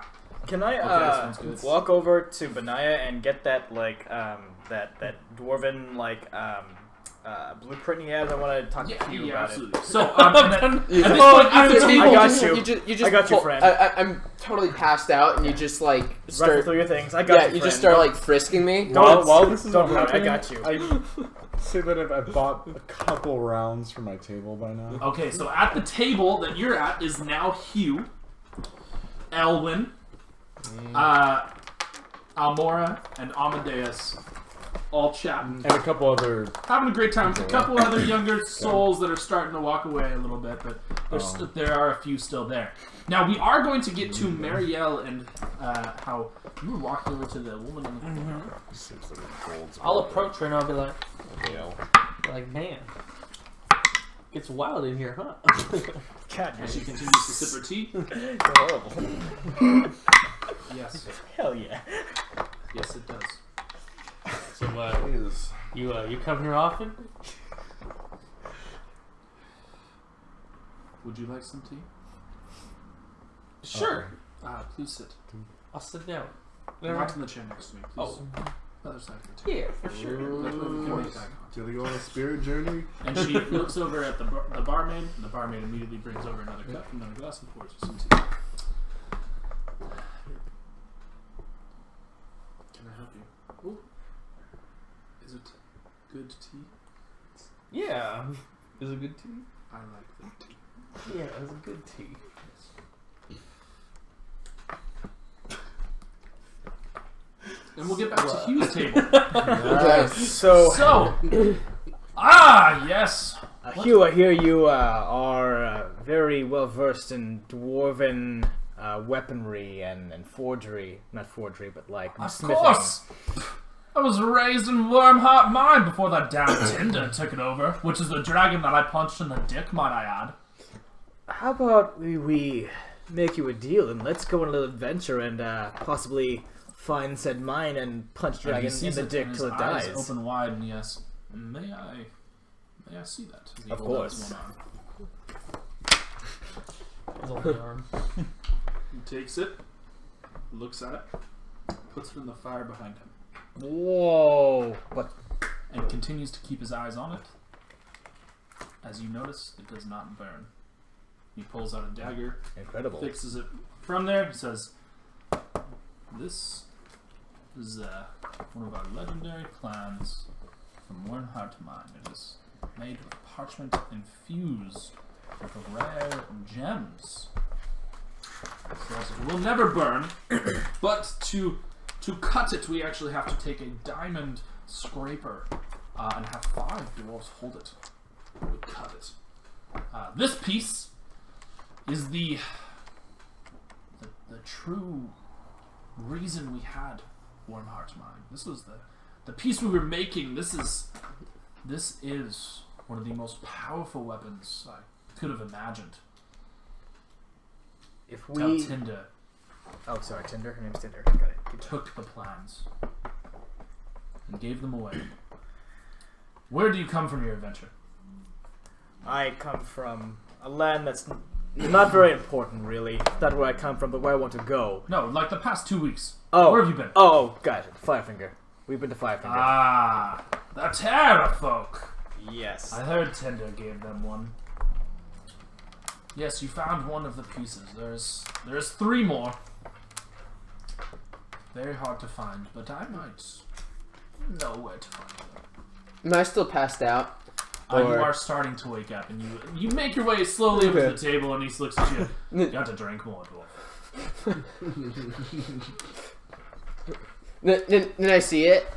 Speaker 2: Can I
Speaker 3: sounds good.
Speaker 2: walk over to Benaya and get that that dwarven blueprint he has? I want to talk to you about
Speaker 3: absolutely.
Speaker 2: it.
Speaker 3: So, at this
Speaker 4: Oh,
Speaker 3: point, at the table,
Speaker 2: I got you.
Speaker 4: You just
Speaker 2: I got you,
Speaker 4: pull-
Speaker 2: friend.
Speaker 4: I'm totally passed out, and you just like
Speaker 2: Rifle
Speaker 4: start.
Speaker 2: through your things. I got
Speaker 4: Yeah,
Speaker 2: you.
Speaker 4: you just
Speaker 2: friend.
Speaker 4: start like frisking me.
Speaker 6: While this is
Speaker 2: don't worry,
Speaker 6: happening,
Speaker 2: I got you.
Speaker 6: I say that I've bought a couple rounds for my table by now.
Speaker 3: Okay, so at the table that you're at is now Hugh, Elwyn, Almora, and Amadeus, all chatting,
Speaker 6: And a couple other.
Speaker 3: having a great time. With a couple other younger souls that are starting to walk away a little bit, but there are a few still there. Now we are going to get to Marielle and how you were walking over to the woman in the corner.
Speaker 1: I'll approach her and I'll be like, man, it's wild in here, huh?
Speaker 2: God,
Speaker 3: As she continues to sip her tea.
Speaker 2: horrible.
Speaker 3: Yes,
Speaker 2: Hell yeah.
Speaker 3: yes, it does.
Speaker 1: So
Speaker 5: Jeez.
Speaker 1: you come here often?
Speaker 3: Would you like some tea?
Speaker 1: Sure.
Speaker 3: Please sit.
Speaker 1: I'll sit down.
Speaker 3: Not in the chair next to me, please.
Speaker 1: Oh.
Speaker 3: Other side of the table.
Speaker 1: Yeah, for sure.
Speaker 3: That way we can make eye contact.
Speaker 5: Did they go on a spirit journey?
Speaker 3: And she looks over at the barmaid, and the barmaid immediately brings over another cup, another glass, and pours you some tea. Can I help you? Ooh. Is it good tea?
Speaker 1: Yeah. Is it good tea?
Speaker 3: I like the tea.
Speaker 1: Yeah, it's a good tea.
Speaker 3: And we'll get back to Hugh's table.
Speaker 4: Okay.
Speaker 2: So,
Speaker 3: Yes.
Speaker 2: Hugh, I hear you are very well versed in dwarven weaponry and forgery. Not forgery, but like
Speaker 3: Of
Speaker 2: smithing.
Speaker 3: course. I was raised in Wormheart Mine before that damn Tinder took it over, which is the dragon that I punched in the dick, might I add.
Speaker 2: How about we make you a deal and let's go on a little adventure and possibly find said mine and punch
Speaker 3: And
Speaker 2: dragon
Speaker 3: he
Speaker 2: in
Speaker 3: sees
Speaker 2: the
Speaker 3: it,
Speaker 2: dick
Speaker 3: and
Speaker 2: till
Speaker 3: his
Speaker 2: it
Speaker 3: eyes
Speaker 2: dies.
Speaker 3: open wide, and yes, may I see that? As he
Speaker 2: Of
Speaker 3: holds out his
Speaker 2: course.
Speaker 3: one arm.
Speaker 1: His only arm.
Speaker 3: He takes it, looks at it, puts it in the fire behind him,
Speaker 7: Whoa! But
Speaker 3: and continues to keep his eyes on it. As you notice, it does not burn. He pulls out a dagger,
Speaker 7: incredible.
Speaker 3: fixes it from there, says, "This is one of our legendary plans from Wernhardt Mine. It is made of parchment infused with rare gems. So it will never burn, but to cut it, we actually have to take a diamond scraper and have 5 dwarves hold it. We cut it. This piece is the true reason we had Wormheart Mine. This was the piece we were making. This is one of the most powerful weapons I could have imagined.
Speaker 7: If
Speaker 3: Tell
Speaker 7: we...
Speaker 3: Tinder
Speaker 7: Oh, sorry, Tinder. Her name's Tinder. Got it. Good job.
Speaker 3: took the plans and gave them away. Where do you come from your adventure?
Speaker 7: I come from a land that's not very important, really. Not where I come from, but where I want to go.
Speaker 3: No, like the past 2 weeks.
Speaker 7: Oh.
Speaker 3: Where have you been?
Speaker 7: Oh, gotcha. Firefinger. We've been to Firefinger.
Speaker 3: Ah, the Terra folk.
Speaker 7: Yes.
Speaker 3: I heard Tinder gave them one. Yes, you found one of the pieces. There's 3 more. Very hard to find, but I might know where to find them.
Speaker 4: Am I still passed out?
Speaker 3: You
Speaker 4: Or-
Speaker 3: are starting to wake up, and you make your way slowly over to the table, and he looks at you. You got to drink more, dwarf.
Speaker 4: Then I see it.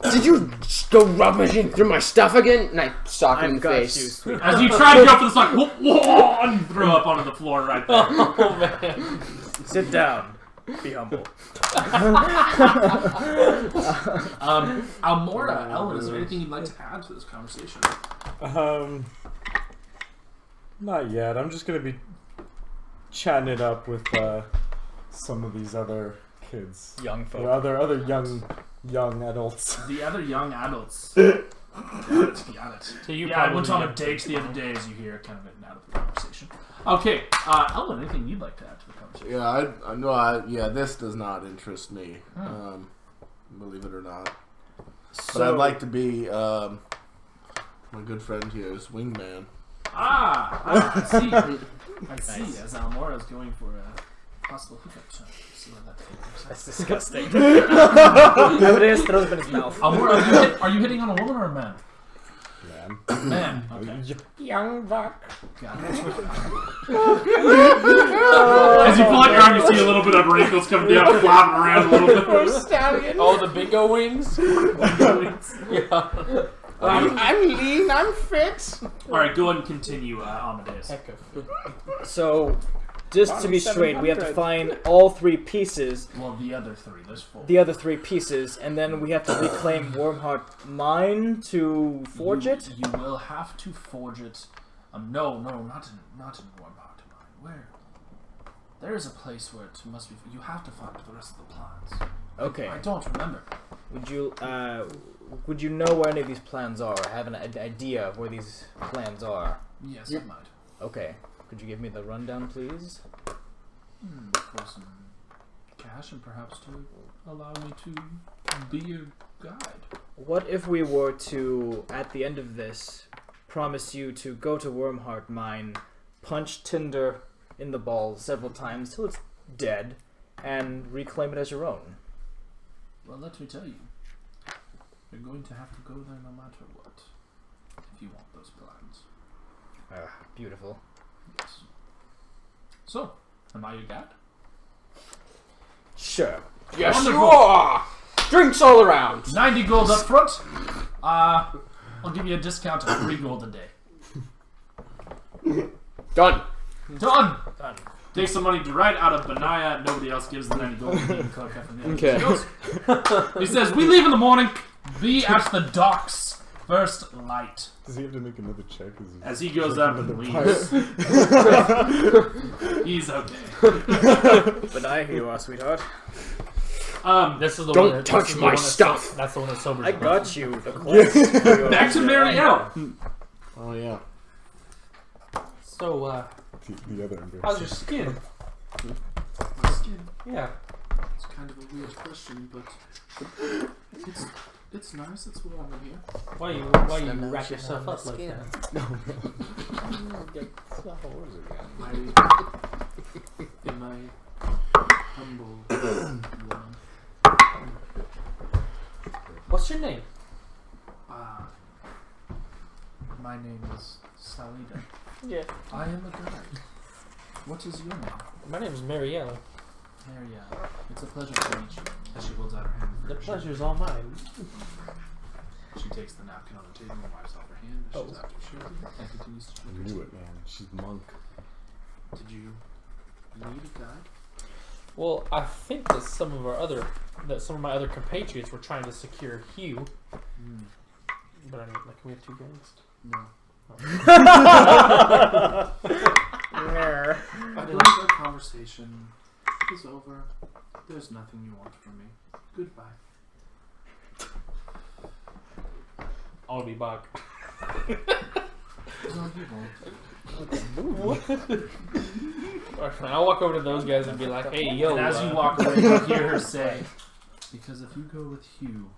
Speaker 4: Did you go rummaging through my stuff again? And I sock him in
Speaker 7: I've
Speaker 4: the
Speaker 7: got you,
Speaker 4: face.
Speaker 7: sweetheart.
Speaker 3: As you try to go for the sock, whoa, and you throw up onto the floor right there.
Speaker 1: Oh man.
Speaker 7: Sit down. Be humble.
Speaker 3: Almora, Ellen, is there anything you'd like to add to this conversation?
Speaker 6: Not yet. I'm just gonna be chatting it up with some of these other kids,
Speaker 7: Young folk.
Speaker 6: or other young adults.
Speaker 3: The other young adults. Got it.
Speaker 1: So you
Speaker 3: Yeah, I went on a
Speaker 1: probably-
Speaker 3: date the other day, as you hear, kind of in and out of the conversation. Okay, Ellen, anything you'd like to add to the conversation?
Speaker 5: Yeah, I know. Yeah, this does not interest me.
Speaker 3: Hmm.
Speaker 5: Believe it or not.
Speaker 7: So,
Speaker 5: But I'd like to be my good friend here's wingman.
Speaker 3: I see. I see. As Almora's going for a possible hookup shot. See where that figures.
Speaker 7: That's disgusting. Amadeus throws him in his mouth.
Speaker 3: Almora, are you hitting on a woman or a man?
Speaker 6: Man.
Speaker 3: Man. Okay.
Speaker 6: Young buck.
Speaker 3: Got it. As you pull out your arm, you see a little bit of wrinkles come down, flopping around a little bit.
Speaker 4: Stallion.
Speaker 1: Oh, the bingo wings. Yeah.
Speaker 6: I'm lean. I'm fit.
Speaker 3: All right, go ahead and continue, Amadeus.
Speaker 1: Heck of.
Speaker 7: So, just to be straight, we have to find all 3 pieces,
Speaker 3: Well, the other 3. There's 4.
Speaker 7: the other 3 pieces, and then we have to reclaim Wormheart Mine to forge it?
Speaker 3: You will have to forge it. No, not in Wormheart Mine. Where? There is a place where it must be. You have to find the rest of the plans.
Speaker 7: Okay.
Speaker 3: I don't remember.
Speaker 7: Would you know where any of these plans are, or have an idea of where these plans are?
Speaker 3: Yes, I might.
Speaker 7: Okay. Could you give me the rundown, please?
Speaker 3: For some cash and perhaps to allow me to be your guide.
Speaker 7: What if we were to, at the end of this, promise you to go to Wormheart Mine, punch Tinder in the balls several times till it's dead, and reclaim it as your own?
Speaker 3: Well, let me tell you, you're going to have to go there no matter what, if you want those plans.
Speaker 7: Beautiful.
Speaker 3: Yes. So, am I your guide?
Speaker 7: Sure.
Speaker 4: Yes,
Speaker 3: Wonderful.
Speaker 4: you are. Drinks all around.
Speaker 3: 90 gold up front. I'll give you a discount of 3 gold a day.
Speaker 4: Done.
Speaker 3: Done.
Speaker 7: Done.
Speaker 3: Take some money right out of Benaya. Nobody else gives the 90 gold.
Speaker 4: Okay.
Speaker 3: He says, we leave in the morning. Be at the docks. First light.
Speaker 6: Does he have to make another check?
Speaker 3: As he goes up and leaves. He's okay.
Speaker 7: But I hear you are, sweetheart.
Speaker 1: This is the
Speaker 4: Don't
Speaker 1: one that,
Speaker 4: touch
Speaker 1: this is the
Speaker 4: my
Speaker 1: one that
Speaker 4: stuff.
Speaker 1: That's the one that sobers
Speaker 7: I
Speaker 1: you up.
Speaker 7: got you. The quest.
Speaker 3: Back to Marielle.
Speaker 5: Oh yeah.
Speaker 1: So,
Speaker 6: the other embrace.
Speaker 1: How's your skin?
Speaker 3: My skin.
Speaker 1: Yeah.
Speaker 3: It's kind of a weird question, but it's nice. It's warm in here.
Speaker 1: Why you wrap yourself up like that?
Speaker 3: In my humble woman.
Speaker 1: What's your name?
Speaker 3: My name is Salida.
Speaker 1: Yeah.
Speaker 3: I am a guide. What is your name?
Speaker 1: My name is Marielle.
Speaker 3: Maria. It's a pleasure to meet you. As she holds out her hand.
Speaker 1: The pleasure's all mine.
Speaker 3: She takes the napkin on the table and wipes off her hand. As she's after shortly and continues to
Speaker 6: I
Speaker 3: drink her
Speaker 6: knew
Speaker 3: tea.
Speaker 6: it, man. She's monk.
Speaker 3: Did you need a guide?
Speaker 1: Well, I think that some of my other compatriots were trying to secure Hugh. But I mean, like, can we have 2 games?
Speaker 3: No.
Speaker 2: Nah.
Speaker 3: I believe our conversation is over. There's nothing you want from me. Goodbye.
Speaker 1: I'll be back.
Speaker 3: No, you won't.
Speaker 1: Alright, I'll walk over to those guys and be like, hey, yo.
Speaker 3: And as you walk away, you hear her say, because if you go with Hugh,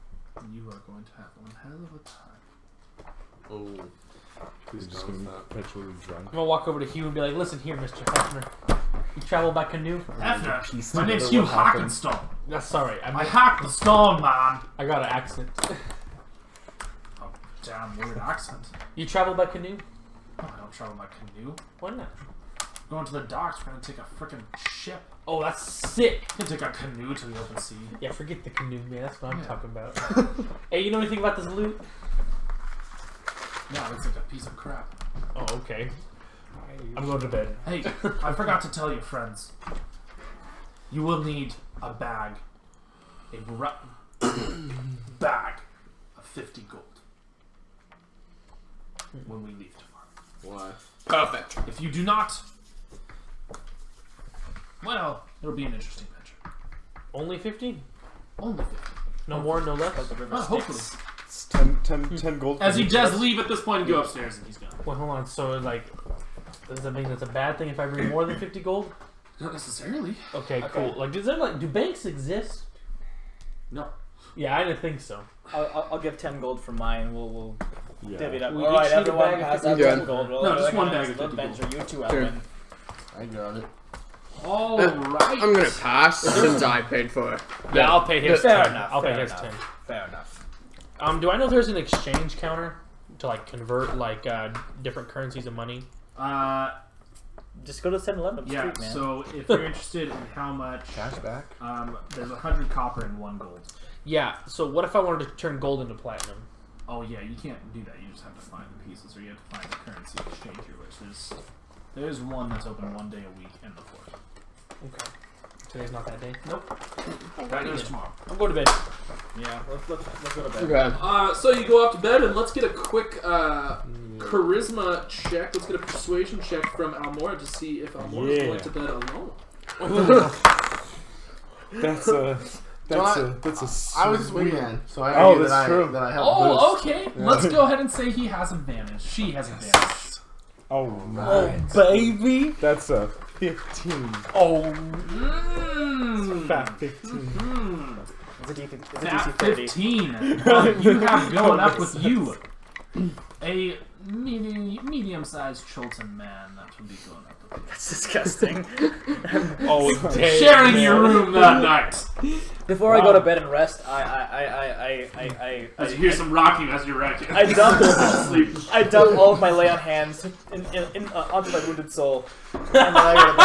Speaker 3: you are going to have one hell of a time.
Speaker 5: Oh. Please
Speaker 6: You're just
Speaker 5: don't
Speaker 6: gonna be
Speaker 5: stop.
Speaker 6: perpetually drunk.
Speaker 1: I'm gonna walk over to Hugh and be like, listen here, Mr. Hefner. You travel by canoe?
Speaker 3: Hefner,
Speaker 6: Piece
Speaker 3: my name's
Speaker 6: together
Speaker 3: Hugh
Speaker 6: what happened.
Speaker 3: Hockenstall.
Speaker 1: That's sorry.
Speaker 3: I hacked the stone, man.
Speaker 1: I got an accent.
Speaker 3: Oh, damn weird accent.
Speaker 1: You travel by canoe?
Speaker 3: Oh, I don't travel by canoe.
Speaker 1: Why not?
Speaker 3: Going to the docks, we're gonna take a freaking ship.
Speaker 1: Oh, that's sick.
Speaker 3: You can take a canoe to the open sea.
Speaker 1: Yeah, forget the canoe, man. That's what I'm
Speaker 3: Yeah.
Speaker 1: talking about. Hey, you know anything about this loot?
Speaker 3: No, it's like a piece of crap.
Speaker 1: Oh, okay. I'm going to bed.
Speaker 3: Hey, I forgot to tell you, friends. You will need a bag. Bag of 50 gold. When we leave tomorrow.
Speaker 5: Why?
Speaker 4: Perfect.
Speaker 3: If you do not, well, it'll be an interesting venture.
Speaker 1: Only 15?
Speaker 3: Only 50.
Speaker 1: No more, no less?
Speaker 3: Hopefully.
Speaker 6: It's 10 gold.
Speaker 3: As
Speaker 6: for
Speaker 3: he
Speaker 6: each
Speaker 3: does
Speaker 6: of us.
Speaker 3: leave at this point and go upstairs, and he's gone.
Speaker 1: Wait, hold on. So, like, does that mean that's a bad thing if I bring more than 50 gold?
Speaker 3: Not necessarily.
Speaker 1: Okay, cool. Like, do banks exist?
Speaker 3: No.
Speaker 1: Yeah, I didn't think so.
Speaker 2: I'll give 10 gold for mine. We'll
Speaker 6: Yeah.
Speaker 2: divvy it up.
Speaker 1: We
Speaker 2: Alright,
Speaker 1: each need a
Speaker 2: everyone
Speaker 1: bag of
Speaker 2: has
Speaker 1: 50
Speaker 2: 10
Speaker 4: gold.
Speaker 2: gold. Roll
Speaker 3: No,
Speaker 2: it
Speaker 3: just
Speaker 2: like
Speaker 3: one
Speaker 2: a
Speaker 3: bag
Speaker 2: nice
Speaker 3: of
Speaker 2: little
Speaker 3: 50
Speaker 2: adventure. You two,
Speaker 4: Sure.
Speaker 2: Alvin.
Speaker 5: I got it.
Speaker 3: All right.
Speaker 4: I'm gonna pass since I paid for it.
Speaker 1: Yeah, I'll pay his
Speaker 2: Fair
Speaker 1: 10.
Speaker 2: enough.
Speaker 1: I'll pay
Speaker 2: fair
Speaker 1: his
Speaker 2: enough,
Speaker 1: 10.
Speaker 2: Fair enough.
Speaker 1: Do I know if there's an exchange counter to, like, convert, like, different currencies of money?
Speaker 2: Just go to 7-Eleven up the
Speaker 3: Yeah,
Speaker 2: street, man.
Speaker 3: so if you're interested in how much,
Speaker 6: Cash back?
Speaker 3: there's 100 copper and 1 gold.
Speaker 1: Yeah, so what if I wanted to turn gold into platinum?
Speaker 3: Oh yeah, you can't do that. You just have to find the pieces, or you have to find the currency exchanger, which there's one that's open 1 day a week and the 4th.
Speaker 1: Okay. Today's not that day?
Speaker 3: Nope. That goes tomorrow.
Speaker 1: I'm going to bed.
Speaker 2: Yeah, let's go to bed.
Speaker 4: Okay.
Speaker 3: So you go off to bed, and let's get a quick charisma check. Let's get a persuasion check from Almora to see if Almora is going to bed alone.
Speaker 6: That's a.
Speaker 5: I was his
Speaker 6: sweet-
Speaker 5: wingman, so I
Speaker 6: Oh,
Speaker 5: knew
Speaker 6: that's true.
Speaker 5: that I helped
Speaker 3: Oh,
Speaker 5: boost.
Speaker 3: okay. Let's go ahead and say he has advantage. She has advantage.
Speaker 6: Oh,
Speaker 2: Oh, baby!
Speaker 6: that's a 15.
Speaker 1: Oh,
Speaker 6: Fat 15.
Speaker 2: It's a DC
Speaker 3: That
Speaker 2: 30.
Speaker 3: 15. You have going up with you a medium-sized Chilton man that will be going up with you.
Speaker 2: That's disgusting.
Speaker 1: oh, damn.
Speaker 3: Sharing your room that night.
Speaker 2: Before I go to bed and rest,
Speaker 3: As you hear some rocking as you're rocking.
Speaker 2: I dump,
Speaker 3: Sleep.
Speaker 2: I dump all of my lay on hands onto my wounded soul, and then I go to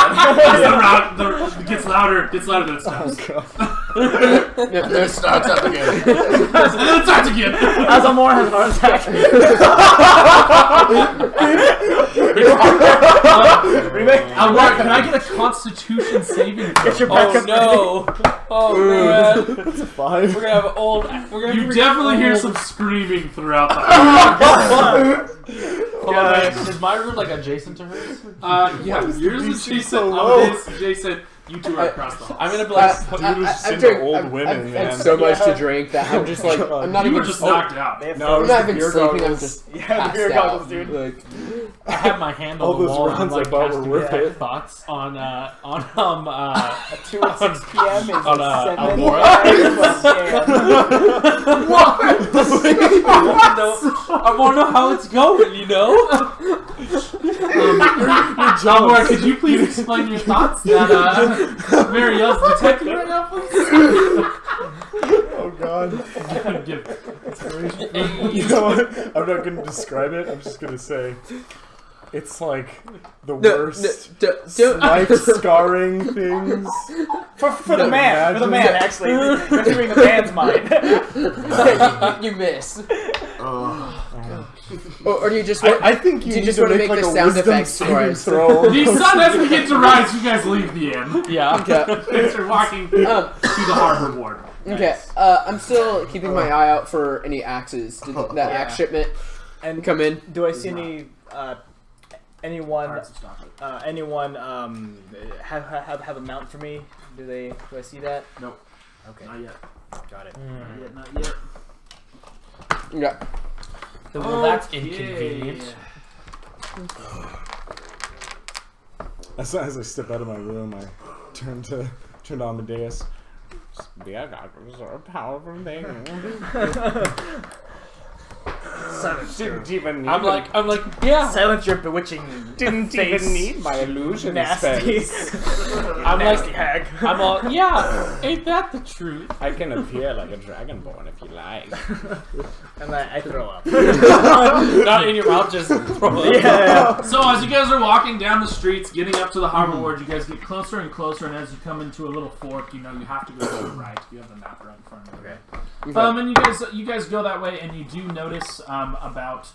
Speaker 2: bed.
Speaker 3: It gets louder than it stops.
Speaker 5: It starts up again.
Speaker 3: And then it starts again.
Speaker 2: As Amor has an heart attack.
Speaker 3: Alright, can I get a Constitution saving throw?
Speaker 2: Get your
Speaker 1: Oh,
Speaker 2: backup
Speaker 1: no. Oh, man.
Speaker 6: That's a 5.
Speaker 1: We're going to have old... We're gonna
Speaker 3: You
Speaker 1: have
Speaker 3: definitely hear
Speaker 1: old-
Speaker 3: some screaming throughout the house.
Speaker 1: Hold on, man. Is my room, like, adjacent to hers?
Speaker 3: Yeah, yours is
Speaker 6: DC
Speaker 3: Jason.
Speaker 6: so low.
Speaker 3: Jason. You two are across the hall.
Speaker 4: I'm gonna be like,
Speaker 6: Dude was just into old women,
Speaker 4: I've
Speaker 6: man.
Speaker 4: had so much to drink that I'm just like, I'm not
Speaker 3: You
Speaker 4: even
Speaker 3: were just knocked out.
Speaker 2: They have
Speaker 6: No,
Speaker 4: I'm
Speaker 6: it
Speaker 4: not
Speaker 6: was
Speaker 4: even
Speaker 6: the beer
Speaker 4: sleeping. I'm
Speaker 6: goggles.
Speaker 4: just
Speaker 2: Yeah, the
Speaker 4: passed
Speaker 2: beer
Speaker 4: out.
Speaker 2: goggles, dude.
Speaker 4: Like,
Speaker 1: I have my hand
Speaker 6: All
Speaker 1: on the
Speaker 6: those
Speaker 1: wall and
Speaker 6: rounds
Speaker 1: I'm
Speaker 6: I
Speaker 1: like
Speaker 6: bought were
Speaker 1: casting
Speaker 6: worth
Speaker 1: back
Speaker 6: it.
Speaker 1: thoughts on
Speaker 2: 2 and 6 p.m. is
Speaker 1: On,
Speaker 2: a 7
Speaker 1: Aurora. I want to know how it's going, you know?
Speaker 3: Aurora, could you please explain your thoughts that Marielle's detecting right now, please?
Speaker 6: Oh God.
Speaker 3: Give
Speaker 6: You know what? I'm not going to describe it. I'm just going to say it's like the worst
Speaker 4: don't.
Speaker 6: life scarring things.
Speaker 2: For the man, actually. You're reading the man's mind.
Speaker 4: you miss.
Speaker 5: Oh.
Speaker 4: Or do you just?
Speaker 6: I think you
Speaker 4: do you
Speaker 6: need
Speaker 4: just
Speaker 6: to
Speaker 4: want to
Speaker 6: make
Speaker 4: make
Speaker 6: like
Speaker 4: the
Speaker 6: a
Speaker 4: sound
Speaker 6: wisdom
Speaker 4: effects for
Speaker 6: saving
Speaker 4: us?
Speaker 6: throw.
Speaker 3: The sun has begun to rise. You guys leave the inn.
Speaker 1: Yeah.
Speaker 4: Okay.
Speaker 3: As you're walking to the harbor ward.
Speaker 4: Okay. I'm still keeping my eye out for any axes. Did that axe shipment
Speaker 2: And
Speaker 4: come in?
Speaker 2: do I see any anyone
Speaker 3: Parts of stock.
Speaker 2: have a mount for me? Do I see that?
Speaker 3: Nope.
Speaker 2: Okay,
Speaker 3: Not yet.
Speaker 2: got it.
Speaker 3: Not yet.
Speaker 4: Yeah.
Speaker 1: Well, that's inconvenient.
Speaker 6: As I step out of my room, I turn to Amadeus. Beer goggles are a powerful thing. Didn't even need
Speaker 1: I'm like, yeah.
Speaker 2: Silence your bewitching
Speaker 6: didn't
Speaker 2: face.
Speaker 6: even need my illusion
Speaker 2: Nasty.
Speaker 1: I'm
Speaker 2: Nasty
Speaker 1: like,
Speaker 2: hag.
Speaker 1: I'm all, yeah. Ain't that the truth?
Speaker 6: I can appear like a dragonborn if you like.
Speaker 2: And I throw up.
Speaker 1: Not in your mouth, just throw it.
Speaker 2: Yeah.
Speaker 3: So as you guys are walking down the streets, getting up to the harbor ward, you guys get closer and closer, and as you come into a little fork, you know you have to go to the right. You have the map right in front of you.
Speaker 2: Okay.
Speaker 3: And you guys go that way, and you do notice about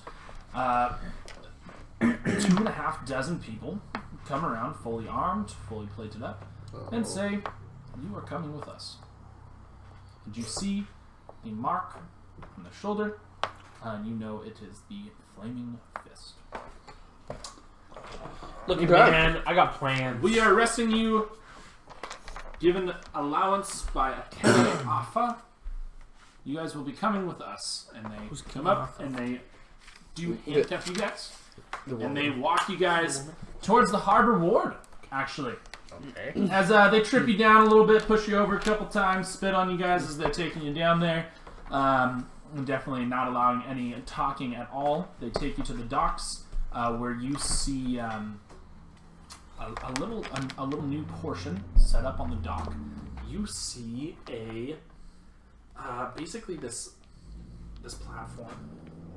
Speaker 3: 2.5 dozen people come around, fully armed, fully plated up, and say, "You are coming with us." And you see the mark on the shoulder, and you know it is the Flaming Fist.
Speaker 1: Look at me,
Speaker 4: Okay.
Speaker 1: man. I got plans.
Speaker 3: We are arresting you, given allowance by a Kenny Alpha. You guys will be coming with us, and they come up and they do handcuff you guys, and they walk you guys towards the harbor ward. Actually,
Speaker 2: Okay.
Speaker 3: as they trip you down a little bit, push you over a couple times, spit on you guys as they're taking you down there. Definitely not allowing any talking at all. They take you to the docks, where you see a little new portion set up on the dock. You see a basically this platform,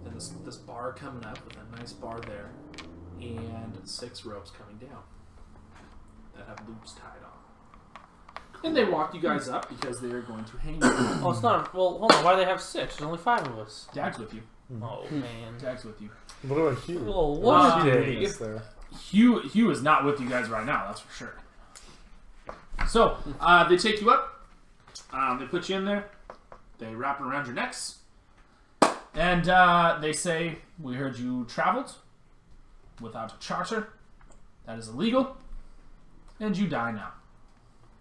Speaker 3: and this bar coming up with a nice bar there, and 6 ropes coming down that have loops tied on. And they walk you guys up because they are going to hang you.
Speaker 1: Oh, it's not. Well, hold on. Why do they have 6? There's only 5 of us.
Speaker 3: Dag's with you.
Speaker 1: Oh man.
Speaker 3: Dag's with you.
Speaker 6: What about Hugh?
Speaker 1: Well, what
Speaker 3: Hugh
Speaker 1: a
Speaker 3: is
Speaker 1: day.
Speaker 6: Is there?
Speaker 3: Hugh is not with you guys right now, that's for sure. So, they take you up, they put you in there, they wrap it around your necks, and they say, "We heard you traveled without a charter. That is illegal, and you die now,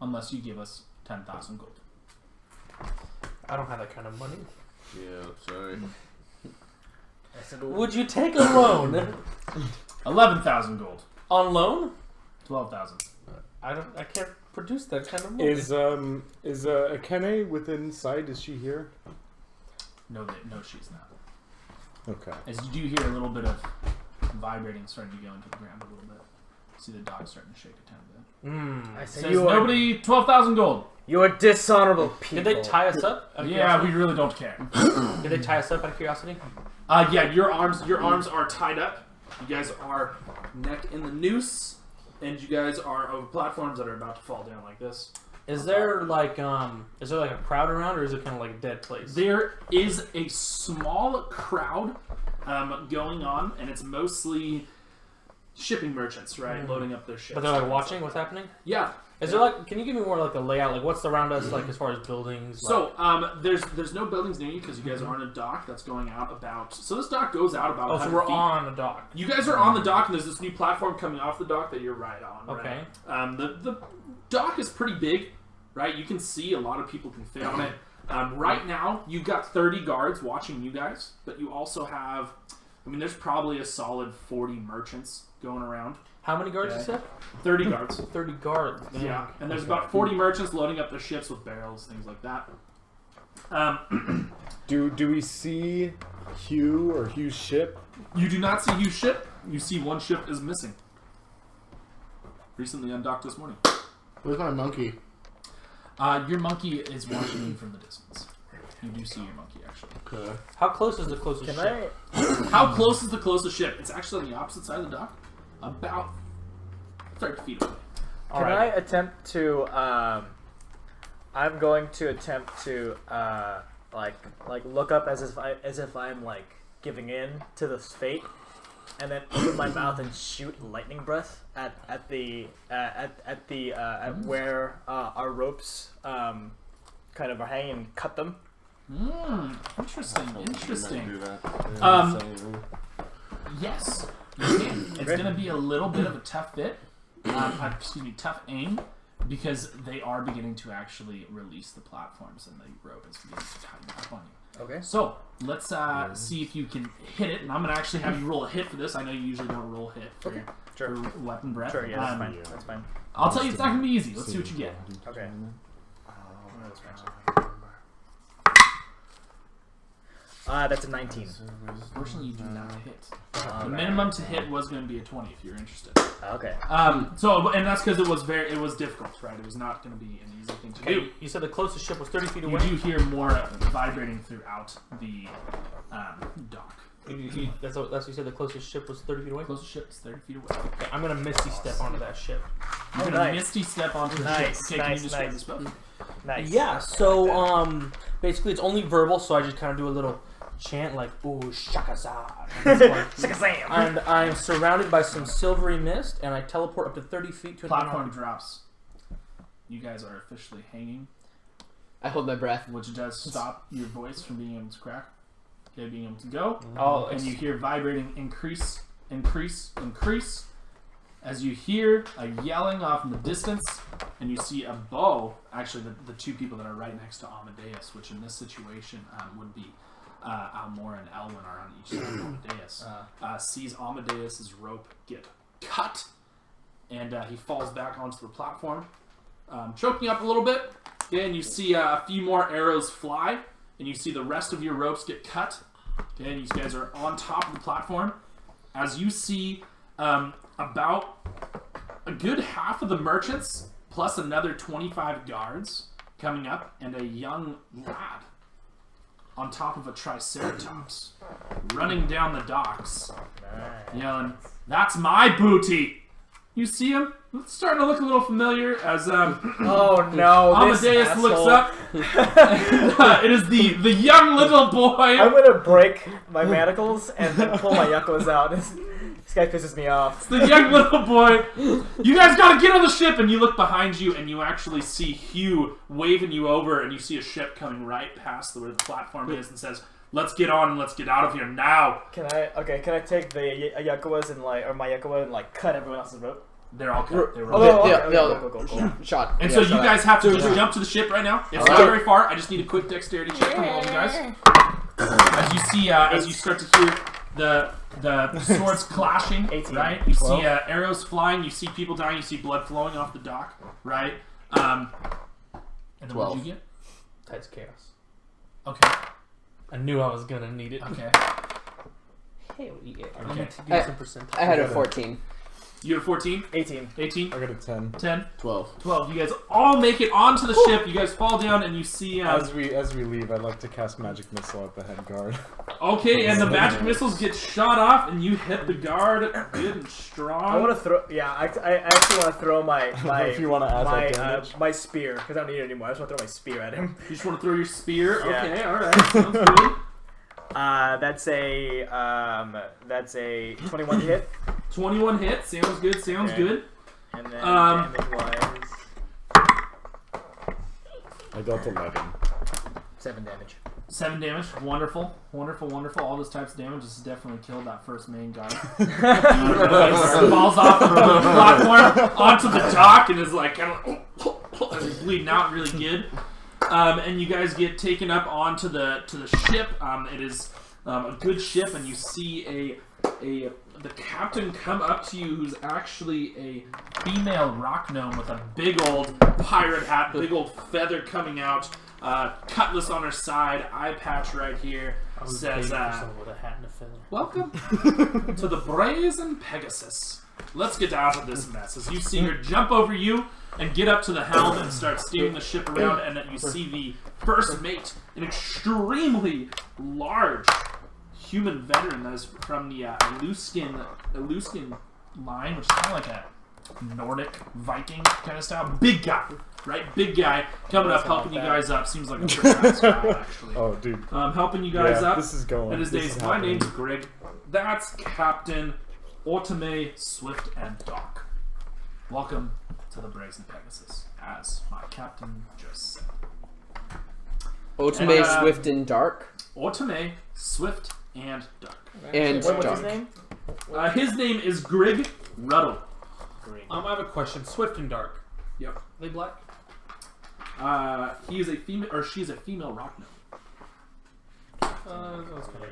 Speaker 3: unless you give us 10,000 gold."
Speaker 1: I don't have that kind of money.
Speaker 5: Yeah, sorry.
Speaker 1: Would you take a loan?
Speaker 3: 11,000 gold.
Speaker 1: On loan?
Speaker 3: 12,000.
Speaker 1: I can't produce that kind of money.
Speaker 6: Is Akene within sight? Is she here?
Speaker 3: No, she's not.
Speaker 6: Okay.
Speaker 3: As you do hear a little bit of vibrating starting to go into the ground a little bit. See the dog starting to shake a tiny bit.
Speaker 2: I say
Speaker 3: Says
Speaker 2: you are
Speaker 3: nobody 12,000 gold.
Speaker 2: you are dishonorable people.
Speaker 1: Did they tie us up? out of
Speaker 3: Yeah, we
Speaker 1: curiosity?
Speaker 3: really don't care.
Speaker 1: Did they tie us up out of curiosity?
Speaker 3: Yeah, your arms are tied up. You guys are neck in the noose, and you guys are over platforms that are about to fall down like this.
Speaker 1: Is there like a crowd around, or is it kind of like a dead place?
Speaker 3: There is a small crowd going on, and it's mostly shipping merchants, right, loading up their ships.
Speaker 1: But they're like watching what's happening.
Speaker 3: Yeah.
Speaker 1: Is there like? Can you give me more like the layout? Like what's around us, like as far as buildings?
Speaker 3: So there's no buildings near you because you guys are on a dock that's going out about. So this dock goes out about.
Speaker 1: oh, so
Speaker 3: 100
Speaker 1: we're
Speaker 3: feet.
Speaker 1: on a dock.
Speaker 3: You guys are on the dock, and there's this new platform coming off the dock that you're right on.
Speaker 1: Okay.
Speaker 3: Right? dock is pretty big, right? You can see a lot of people can fit on it. Right now, you've got 30 guards watching you guys, but you also have, there's probably a solid 40 merchants going around.
Speaker 1: How many guards you said?
Speaker 3: 30 guards.
Speaker 1: 30 guards.
Speaker 3: Yeah, and there's about 40 merchants loading up their ships with barrels, things like that.
Speaker 6: Do we see Hugh or Hugh's ship?
Speaker 3: You do not see Hugh's ship. You see one ship is missing. Recently undocked this morning.
Speaker 5: Where's my monkey?
Speaker 3: Your monkey is watching you from the distance. You do see your monkey, actually.
Speaker 5: Okay.
Speaker 1: How close is the closest
Speaker 2: Can
Speaker 1: ship?
Speaker 3: How close is the closest ship? It's actually on the opposite side of the dock. About 30 feet away.
Speaker 2: Can I attempt to? I'm going to attempt to like look up as if I'm like giving in to this fate, and then open my mouth and shoot lightning breath at where our ropes kind of are hanging and cut them.
Speaker 3: Interesting.
Speaker 5: Do that.
Speaker 3: Yes, you can. It's going to be a little bit of a tough fit. Tough aim, because they are beginning to actually release the platforms and the rope is beginning to tighten up on you.
Speaker 2: Okay.
Speaker 3: So let's see if you can hit it, and I'm going to actually have you roll a hit for this. I know you usually don't roll a hit for,
Speaker 2: Sure.
Speaker 3: for weapon breath.
Speaker 2: Sure. Yeah. That's fine. That's fine.
Speaker 3: I'll tell you it's not going to be easy. Let's see what you get.
Speaker 2: Okay. That's a 19.
Speaker 3: Unfortunately, you do not hit. The minimum to hit was going to be a 20 if you're interested.
Speaker 2: Okay.
Speaker 3: And that's because it was difficult, right? It was not going to be an easy thing to do.
Speaker 1: You said the closest ship was 30 feet
Speaker 3: You
Speaker 1: away?
Speaker 3: do hear more vibrating throughout the dock.
Speaker 1: That's what you said, the closest ship was 30 feet away?
Speaker 3: Closest ship is 30 feet away.
Speaker 1: Okay, I'm going to Misty Step onto that ship.
Speaker 3: You're going to Misty Step onto the
Speaker 2: Nice,
Speaker 3: ship. Okay, can you
Speaker 2: nice,
Speaker 3: describe
Speaker 2: nice.
Speaker 3: this spell?
Speaker 2: Nice.
Speaker 1: Yeah, so basically it's only verbal, so I just kind of do a little chant like, ooh, shakazad. And I'm surrounded by some silvery mist, and I teleport up to 30 feet to an
Speaker 3: Platform drops. You guys are officially hanging,
Speaker 4: I hold my breath.
Speaker 3: which does stop your voice from being able to crack. Okay, being able to go.
Speaker 1: Oh,
Speaker 3: And you hear vibrating increase, as you hear a yelling off in the distance, and you see a bow. Actually, the two people that are right next to Amadeus, which in this situation would be Almor and Elwin are on each side of Amadeus, sees Amadeus's rope get cut, and he falls back onto the platform, choking up a little bit. And you see a few more arrows fly, and you see the rest of your ropes get cut. Okay, and you guys are on top of the platform. As you see about a good half of the merchants, plus another 25 guards coming up, and a young lad on top of a triceratops, running down the docks, yelling, "That's my booty!" You see him? It's starting to look a little familiar as
Speaker 2: Oh no!
Speaker 3: Amadeus looks up. And, it is the young little boy.
Speaker 2: I'm gonna break my manacles and then pull my yuckos out. This guy pisses me off.
Speaker 3: It's the young little boy. You guys gotta get on the ship, and you look behind you, and you actually see Hugh waving you over, and you see a ship coming right past where the platform is, and says, "Let's get on and let's get out of here now."
Speaker 2: Can I take the yakuas and my yakuwa and cut everyone else's rope?
Speaker 3: They're all cut. They were
Speaker 2: Oh,
Speaker 3: all
Speaker 2: okay,
Speaker 3: cut.
Speaker 2: cool.
Speaker 4: Shot.
Speaker 3: And
Speaker 4: Yeah,
Speaker 3: so you
Speaker 4: shot
Speaker 3: guys
Speaker 4: at.
Speaker 3: have to just jump to the ship right now. It's not very far. I just need a quick dexterity check from all of you guys. As you see, as you start to hear the swords clashing,
Speaker 2: 18.
Speaker 3: right? You
Speaker 2: 12.
Speaker 3: see arrows flying. You see people dying. You see blood flowing off the dock, right? And then what did you get?
Speaker 1: Tides chaos.
Speaker 3: Okay.
Speaker 1: I knew I was gonna need it.
Speaker 3: Okay.
Speaker 1: Hell yeah. I'm
Speaker 3: Okay.
Speaker 1: gonna give you some percentile.
Speaker 4: I had a 14.
Speaker 3: You had a 14?
Speaker 2: 18.
Speaker 3: 18?
Speaker 6: I got a 10.
Speaker 3: 10?
Speaker 5: 12.
Speaker 3: 12. You guys all make it onto the ship. You guys fall down and you see...
Speaker 6: As we leave, I'd like to cast magic missile at the head guard.
Speaker 3: Okay, and the magic missiles get shot off, and you hit the guard good and strong.
Speaker 2: I want to throw. Yeah, I actually want to throw my
Speaker 6: If you wanna add that damage.
Speaker 2: my spear because I don't need it anymore. I just want to throw my spear at him.
Speaker 3: You just want to throw your spear?
Speaker 2: Yeah.
Speaker 3: Okay, alright. Sounds good.
Speaker 2: That's a 21 to hit,
Speaker 3: 21 hit. Sounds good, sounds
Speaker 2: Okay.
Speaker 3: good.
Speaker 2: and then
Speaker 3: Um,
Speaker 2: damage wise,
Speaker 6: I got 11.
Speaker 2: 7 damage.
Speaker 3: 7 damage. Wonderful. Wonderful, wonderful. All those types of damage. This has definitely killed that first main guy. Falls off the platform onto the dock and is like kind of as he's bleeding out really good. And you guys get taken up onto the ship. It is a good ship, and you see the captain come up to you, who's actually a female rock gnome with a big old pirate hat, big old feather coming out, cutlass on her side, eye patch right here. Says,
Speaker 1: with a hat and a feather.
Speaker 3: "Welcome to the Brazen Pegasus. Let's get out of this mess." As you see her jump over you and get up to the helm and start steering the ship around, and then you see the first mate, an extremely large human veteran that is from the Eluskin line, which is kind of like a Nordic Viking kind of style. Big guy, right? Big guy coming up, helping you guys up. Seems like a pretty nice guy, actually.
Speaker 6: Oh, dude.
Speaker 3: Helping you guys up.
Speaker 6: This is going.
Speaker 3: And his
Speaker 6: this is
Speaker 3: my
Speaker 6: happening.
Speaker 3: name's Greg. That's Captain Otome, Swift, and Dark. Welcome to the Brazen Pegasus, as my captain just said.
Speaker 4: Ultimate,
Speaker 3: And,
Speaker 4: Swift, and Dark.
Speaker 3: Otome, Swift, and Dark.
Speaker 4: And
Speaker 2: What's
Speaker 4: Dark.
Speaker 2: his name?
Speaker 3: His name is Grig Ruddle.
Speaker 1: I have a question. Swift and Dark.
Speaker 3: Yep.
Speaker 1: They black?
Speaker 3: He is a female, or she's a female rock gnome.
Speaker 1: That's kind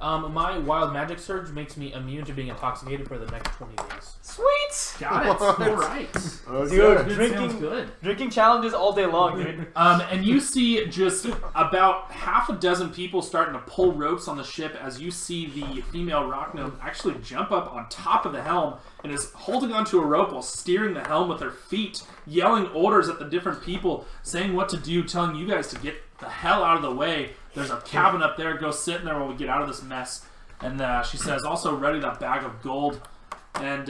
Speaker 1: of my wild magic surge makes me immune to being intoxicated for the next 20 days.
Speaker 2: Sweet!
Speaker 3: Got it. All right.
Speaker 5: Okay.
Speaker 2: Dude,
Speaker 3: Good,
Speaker 2: drinking
Speaker 3: sounds good.
Speaker 2: drinking challenges all day long, dude.
Speaker 3: And you see just about half a dozen people starting to pull ropes on the ship as you see the female rock gnome actually jump up on top of the helm and is holding onto a rope while steering the helm with her feet, yelling orders at the different people, saying what to do, telling you guys to get the hell out of the way. There's a cabin up there. Go sit in there while we get out of this mess. And she says, also ready that bag of gold. And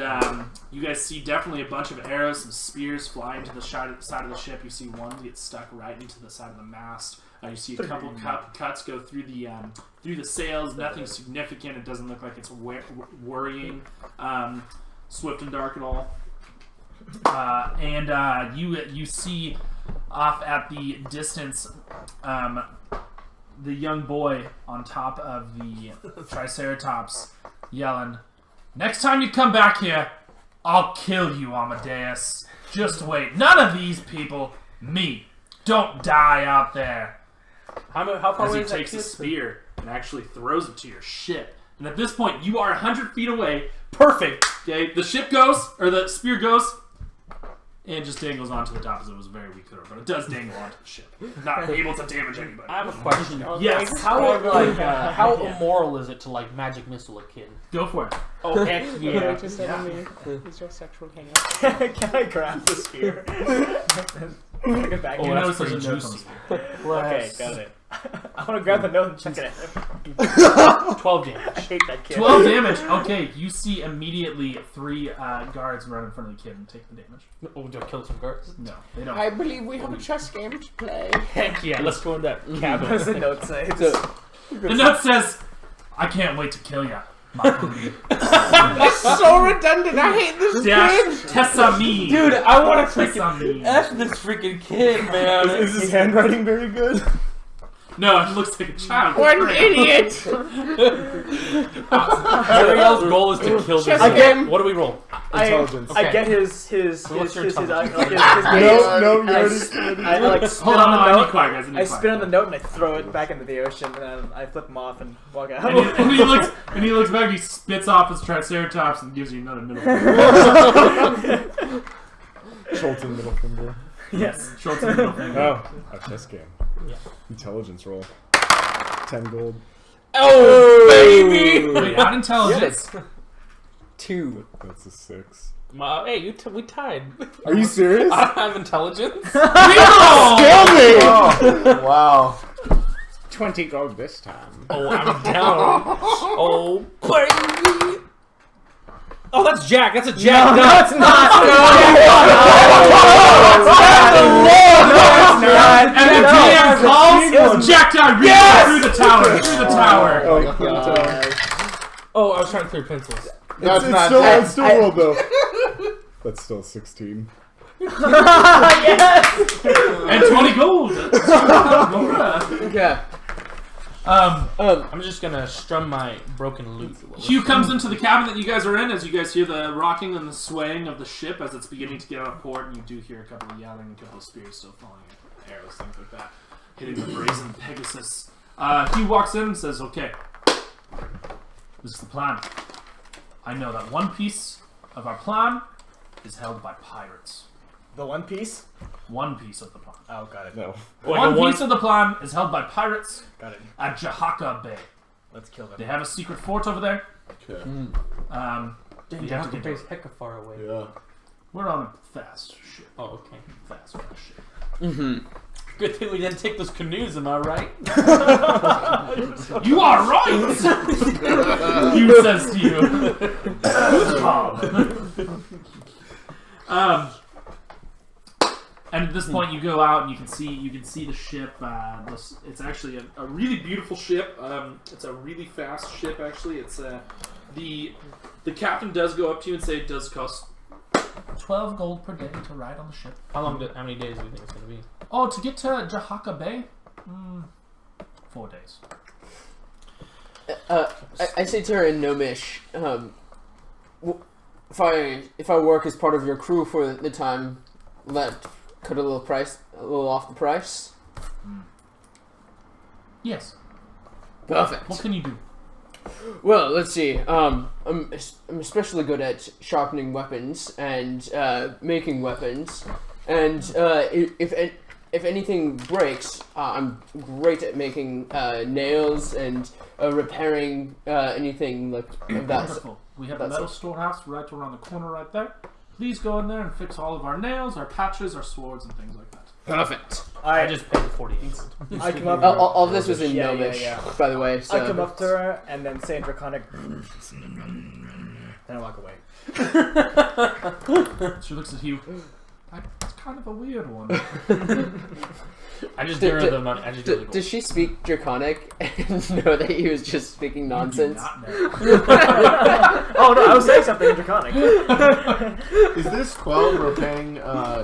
Speaker 3: you guys see definitely a bunch of arrows, some spears fly into the side of the ship. You see one get stuck right into the side of the mast. You see a couple cuts go through the sails. Nothing significant. It doesn't look like it's worrying Swift and Dark at all. And you see off at the distance the young boy on top of the Triceratops yelling, "Next time you come back here, I'll kill you, Amadeus. Just wait. None of these people. Me. Don't die out there."
Speaker 1: How far
Speaker 3: As
Speaker 1: away
Speaker 3: he
Speaker 1: is that
Speaker 3: takes a
Speaker 1: kid?
Speaker 3: spear and actually throws it to your ship. And at this point, you are 100 feet away.
Speaker 1: Perfect.
Speaker 3: Okay, the ship goes, or the spear goes, and just dangles onto the top as it was very weak there, but it does dangle onto the ship. Not able to damage anybody.
Speaker 1: I have a question.
Speaker 3: Yes.
Speaker 1: How immoral is it to magic missile a kid?
Speaker 3: Go for it.
Speaker 1: Oh heck yeah!
Speaker 8: Just is your sexual hang-up?
Speaker 2: Can I grab the spear? Take it back.
Speaker 3: You
Speaker 1: Oh,
Speaker 3: notice
Speaker 1: that's
Speaker 3: there's a
Speaker 1: pretty
Speaker 3: note on the
Speaker 1: juicy.
Speaker 3: spear.
Speaker 2: Okay, got it. I want to grab the note and check it out.
Speaker 1: 12 damage.
Speaker 2: I hate that kid.
Speaker 3: 12 damage. Okay, you see immediately 3 guards run in front of the kid and take the damage.
Speaker 1: Oh, do I kill some guards?
Speaker 3: No, they don't.
Speaker 8: I believe we have a chess game to play.
Speaker 1: Heck yeah! Let's go in that
Speaker 2: What
Speaker 1: cabin.
Speaker 2: does the note say?
Speaker 4: So,
Speaker 3: The note says, "I can't wait to kill ya, Makuri.
Speaker 8: That's so redundant. I hate this
Speaker 3: Dash Tessami."
Speaker 1: Dude, I want to freaking
Speaker 3: Tessami.
Speaker 1: F this freaking kid, man.
Speaker 6: Is his handwriting very good?
Speaker 3: No, it looks like a child.
Speaker 8: What an idiot!
Speaker 1: Ariel's goal is to kill this
Speaker 8: Chess
Speaker 1: guy.
Speaker 8: game.
Speaker 1: What do we roll?
Speaker 6: Intelligence.
Speaker 2: I get his
Speaker 1: what's your
Speaker 2: his
Speaker 1: intelligence?
Speaker 2: gaze,
Speaker 6: No,
Speaker 2: and
Speaker 6: you
Speaker 2: I
Speaker 6: already
Speaker 2: s-
Speaker 6: split it.
Speaker 2: I like spit
Speaker 3: Hold
Speaker 2: on the
Speaker 3: on, I need
Speaker 2: note.
Speaker 3: quiet, guys.
Speaker 2: I spit on the note and I throw it back into the ocean, and then I flip him off and walk out.
Speaker 3: And he looks back, he spits off his Triceratops and gives you another middle finger.
Speaker 6: Schulten middle finger.
Speaker 2: Yes.
Speaker 3: Schultz middle finger.
Speaker 6: Oh, a chess game.
Speaker 1: Yeah.
Speaker 6: Intelligence roll. 10 gold.
Speaker 4: oh, baby!
Speaker 3: Wait, add intelligence.
Speaker 4: 2.
Speaker 6: That's a 6.
Speaker 1: Hey, we tied.
Speaker 6: Are you serious?
Speaker 1: I don't have intelligence.
Speaker 5: Oh, wow.
Speaker 8: 20 gold this time.
Speaker 1: Oh, I'm down. Oh, baby. Oh, that's Jack. That's a Jack.
Speaker 2: No, it's not.
Speaker 3: And the DM calls Jack down through the tower. Through the tower.
Speaker 6: Oh, God.
Speaker 1: Oh, I was trying to clear pencils.
Speaker 5: That's
Speaker 6: It's
Speaker 5: not
Speaker 6: still,
Speaker 5: that.
Speaker 6: it's still rolled though. That's still 16.
Speaker 2: Yes.
Speaker 3: And 20 gold.
Speaker 4: Okay.
Speaker 1: I'm just gonna strum my broken lute.
Speaker 3: Hugh comes into the cabin that you guys are in as you guys hear the rocking and the swaying of the ship as it's beginning to get out of port, and you do hear a couple of yelling and a couple of spears still falling, arrows, things like that, hitting the brazen Pegasus. Hugh walks in and says, "Okay, this is the plan. I know that one piece of our plan is held by pirates.
Speaker 2: The one piece?
Speaker 3: One piece of the plan.
Speaker 2: Oh, got it.
Speaker 6: No.
Speaker 3: One piece of the plan is held by pirates
Speaker 2: Got it.
Speaker 3: at Jahaka Bay.
Speaker 2: Let's kill them.
Speaker 3: They have a secret fort over there.
Speaker 5: Okay.
Speaker 3: Um,
Speaker 1: Dang,
Speaker 3: we
Speaker 1: you
Speaker 3: have
Speaker 1: have
Speaker 3: to
Speaker 1: to
Speaker 3: get
Speaker 1: base hecka far away.
Speaker 5: Yeah.
Speaker 3: We're on a fast ship.
Speaker 1: Oh, okay.
Speaker 3: Fast ship.
Speaker 1: Good thing we didn't take those canoes, am I right?
Speaker 3: You are right! Hugh says to you. Good job. And at this point, you go out and you can see the ship. It's actually a really beautiful ship. It's a really fast ship. Actually, it's the captain does go up to you and say it does cost 12 gold per day to ride on the ship.
Speaker 1: How many days do you think it's gonna be?
Speaker 3: Oh, to get to Jahaka Bay, 4 days.
Speaker 4: I say to her in Gnomish, if I work as part of your crew for the time, will that cut a little off the price?
Speaker 3: Yes.
Speaker 4: Perfect.
Speaker 3: What can you do?
Speaker 4: Well, let's see. I'm especially good at sharpening weapons and making weapons, and if anything breaks, I'm great at making nails and repairing anything like that.
Speaker 3: Wonderful. We have a metal storehouse right around the corner right there. Please go in there and fix all of our nails, our patches, our swords, and things like that.
Speaker 4: Perfect.
Speaker 1: I just paid 48.
Speaker 2: I come up.
Speaker 4: All this was in
Speaker 2: Yeah,
Speaker 4: Gnomish,
Speaker 2: yeah.
Speaker 4: by the way. So.
Speaker 2: I come up to her and then say in Draconic, then I walk away.
Speaker 3: She looks at you. That's kind of a weird one.
Speaker 1: I just give her the money. I just give her the
Speaker 4: Does she speak Draconic and know that he was just speaking nonsense?
Speaker 3: You do not know.
Speaker 2: Oh no, I was saying something in Draconic.
Speaker 5: Is this 12 we're paying?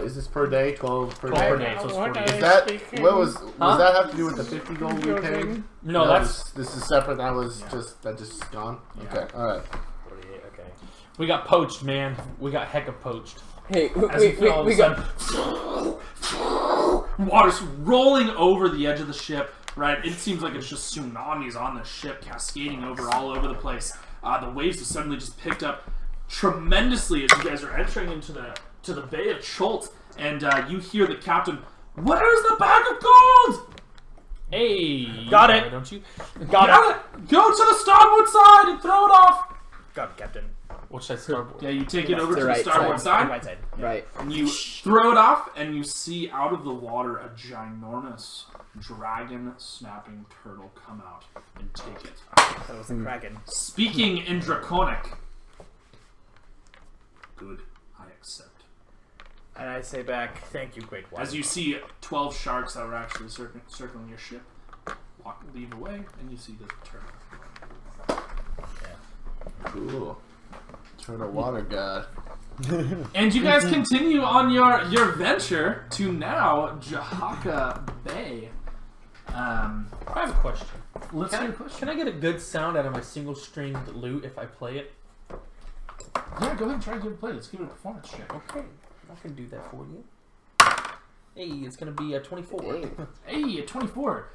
Speaker 5: Is this per day? 12 per
Speaker 1: 12
Speaker 5: day?
Speaker 1: per day, so it's 48.
Speaker 5: Is that what was that have to do with the 50 gold we paid?
Speaker 1: No, that's
Speaker 5: this is separate. That was just gone.
Speaker 3: Yeah.
Speaker 5: Okay, all right.
Speaker 2: 48, okay.
Speaker 1: we got poached, man. We got hecka poached.
Speaker 4: Hey,
Speaker 3: As you feel all of
Speaker 4: we
Speaker 3: a
Speaker 4: got.
Speaker 3: sudden, water's rolling over the edge of the ship, right? It seems like it's just tsunamis on the ship, cascading over all over the place. The waves have suddenly just picked up tremendously as you guys are entering into the Bay of Cholt, and you hear the captain, "Where's the bag of gold?"
Speaker 1: Hey,
Speaker 2: Got it.
Speaker 1: Don't you?
Speaker 2: Got it.
Speaker 3: Go to the starboard side and throw it off.
Speaker 2: Got it, Captain.
Speaker 1: Which side starboard?
Speaker 3: Yeah, you take it over
Speaker 4: The
Speaker 3: to
Speaker 4: right
Speaker 3: the starboard side.
Speaker 2: Right side. Yeah.
Speaker 4: Right.
Speaker 3: And you throw it off, and you see out of the water a ginormous dragon snapping turtle come out and take it.
Speaker 2: That was the Kraken.
Speaker 3: Speaking in Draconic. Good, I accept.
Speaker 2: And I say back, thank you, Great One.
Speaker 3: As you see 12 sharks that were actually circling your ship leave away, and you see the turtle.
Speaker 5: Cool. Turtle water god.
Speaker 3: And you guys continue on your venture to now Jahaka Bay.
Speaker 1: I have a question.
Speaker 3: Let's hear your question.
Speaker 1: Can I get a good sound out of my single-stringed lute if I play it?
Speaker 3: Yeah, go ahead and try to give it a play. Let's give it a performance check.
Speaker 1: Okay, I can do that for you. Hey, it's gonna be a 24.
Speaker 3: Hey, at 24.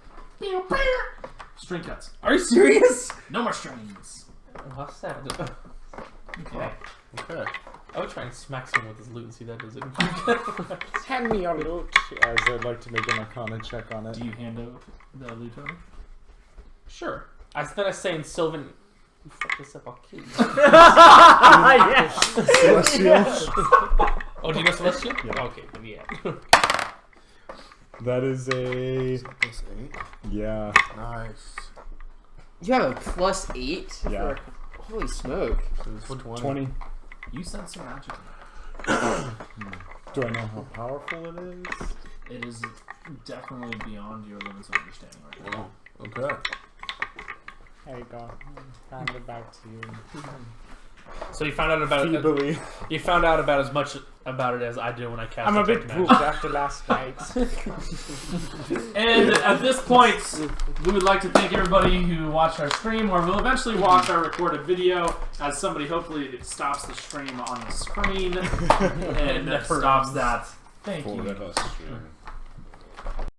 Speaker 3: String cuts.
Speaker 1: Are you serious?
Speaker 3: No more strings.
Speaker 1: How sad.
Speaker 3: Okay.
Speaker 5: Okay.
Speaker 1: I would try and smack someone with his lute and see if that does it.
Speaker 6: Hand me your lute, as I'd like to make an Arcana check on it.
Speaker 3: Do you hand over the lute over?
Speaker 1: Sure. Then I say in Sylvan, you fuck this up, I'll kill you.
Speaker 2: Yes.
Speaker 1: Oh, do you know Celestial?
Speaker 6: Yeah.
Speaker 1: Okay, then yeah.
Speaker 6: That is a...
Speaker 5: Plus 8.
Speaker 6: Yeah.
Speaker 5: Nice.
Speaker 4: You have a +8?
Speaker 6: Yeah.
Speaker 4: Holy smoke.
Speaker 5: So it's
Speaker 6: 20.
Speaker 3: You sense some magic.
Speaker 6: Do I know how powerful it is?
Speaker 3: It is definitely beyond your limits of understanding right now.
Speaker 5: Whoa. Okay.
Speaker 6: There you go. Hand it back to you.
Speaker 1: So you found out about it. You found out about as much about it as I did when I cast.
Speaker 8: I'm a bit
Speaker 1: Detect
Speaker 8: pooped
Speaker 1: Magic.
Speaker 8: after last night.
Speaker 3: And at this point, we would like to thank everybody who watched our stream, or will eventually watch our recorded video, as somebody hopefully stops the stream on the screen and stops that. Thank you.
Speaker 6: Forever stream.